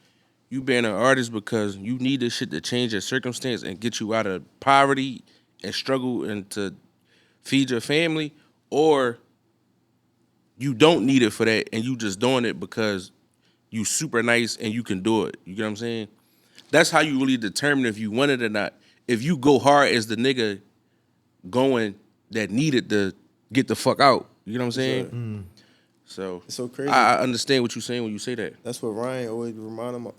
You being an artist because you need this shit to change your circumstance and get you out of poverty and struggle and to feed your family, or you don't need it for that and you just doing it because you super nice and you can do it. You get what I'm saying? That's how you really determine if you want it or not. If you go hard as the nigga going that needed to get the fuck out. You know what I'm saying? So it's so crazy. I understand what you're saying when you say that. That's what Ryan always remind him.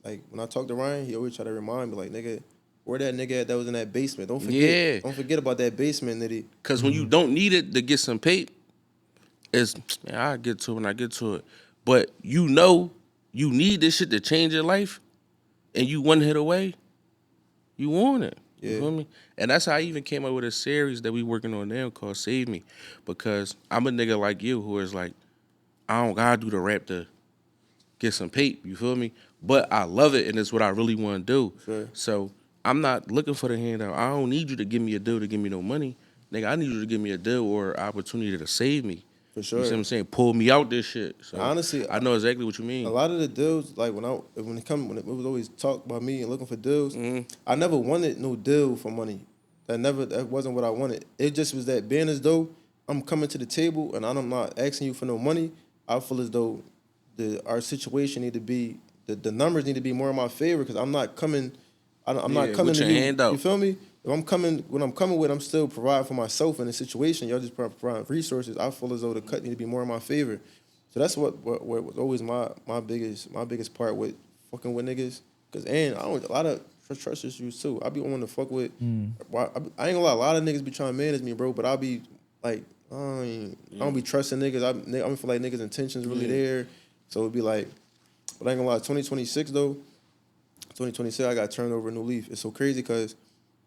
Like when I talk to Ryan, he always try to remind me, like, nigga, where that nigga at that was in that basement? Don't forget about that basement, Niddy. Because when you don't need it to get some paper, it's, man, I'll get to it when I get to it. But you know you need this shit to change your life, and you one hit away, you want it. You feel me? And that's how I even came up with a series that we working on now called Save Me. Because I'm a nigga like you who is like, I don't gotta do the rap to get some paper, you feel me? But I love it and it's what I really want to do. Sure. So I'm not looking for the handout. I don't need you to give me a deal to give me no money. Nigga, I need you to give me a deal or opportunity to save me. For sure. You see what I'm saying? Pull me out this shit. So honestly, I know exactly what you mean. A lot of the deals, like when it was always talk about me and looking for deals, I never wanted no deal for money. That wasn't what I wanted. It just was that being as though I'm coming to the table and I'm not asking you for no money. I feel as though our situation need to be the numbers need to be more in my favor, because I'm not coming. I'm not coming to you. You feel me? If I'm coming, when I'm coming with, I'm still providing for myself in a situation. Y'all just provide resources. I feel as though the cut need to be more in my favor. So that's what was always my biggest part with fucking with niggas. Cause and a lot of trust issues too. I be wanting to fuck with. I ain't gonna lie. A lot of niggas be trying to manage me, bro. But I'll be like, I don't be trusting niggas. I don't feel like niggas' intentions really there. So it'd be like, but I ain't gonna lie. 2026 though. 2026, I got turned over a new leaf. It's so crazy because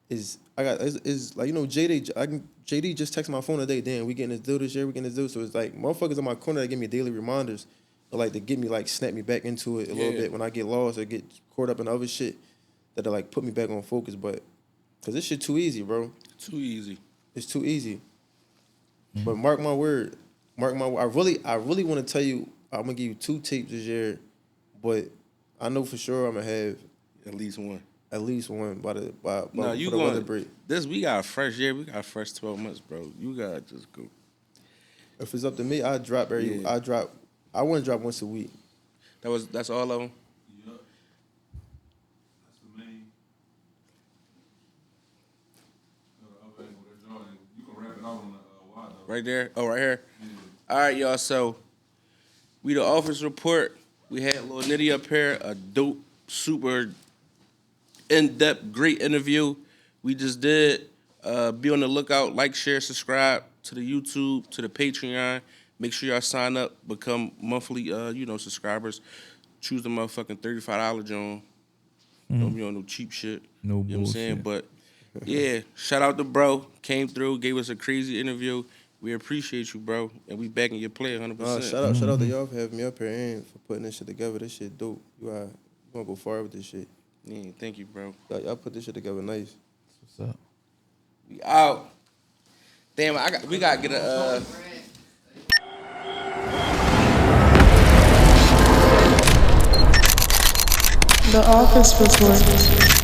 it's like, you know, JD just texted my phone today. Damn, we getting this deal this year. We getting this deal. So it's like motherfuckers in my corner that give me daily reminders, or like to get me like snap me back into it a little bit when I get lost or get caught up in other shit that like put me back on focus. But because this shit too easy, bro. Too easy. It's too easy. But mark my word. I really want to tell you. I'm gonna give you 2 tapes this year, but I know for sure I'm gonna have At least one. by No, you for the weather going break. we got a fresh year. We got a fresh 12 months, bro. You gotta just go. If it's up to me, I drop every. Yeah. I want to drop once a week. That's all of them. Yup. That's the main. You can wrap it out on the wide though. Right there. Oh, right here. All right, y'all. So we the Office Report. We had Lil Niddy up here. A dope, super in-depth, great interview we just did. Be on the lookout. Like, share, subscribe to the YouTube, to the Patreon. Make sure y'all sign up, become monthly, subscribers. Choose the motherfucking $35 joint. Don't be on no cheap shit. No You know what I'm saying? bullshit. But yeah, shout out to bro. Came through, gave us a crazy interview. We appreciate you, bro. And we backing your play 100%. Shout out to y'all for having me up here and for putting this shit together. This shit dope. You gonna go far with this shit. Yeah, thank you, bro. Y'all put this shit together nice. What's up? We out. Damn, we gotta get a The Office Report.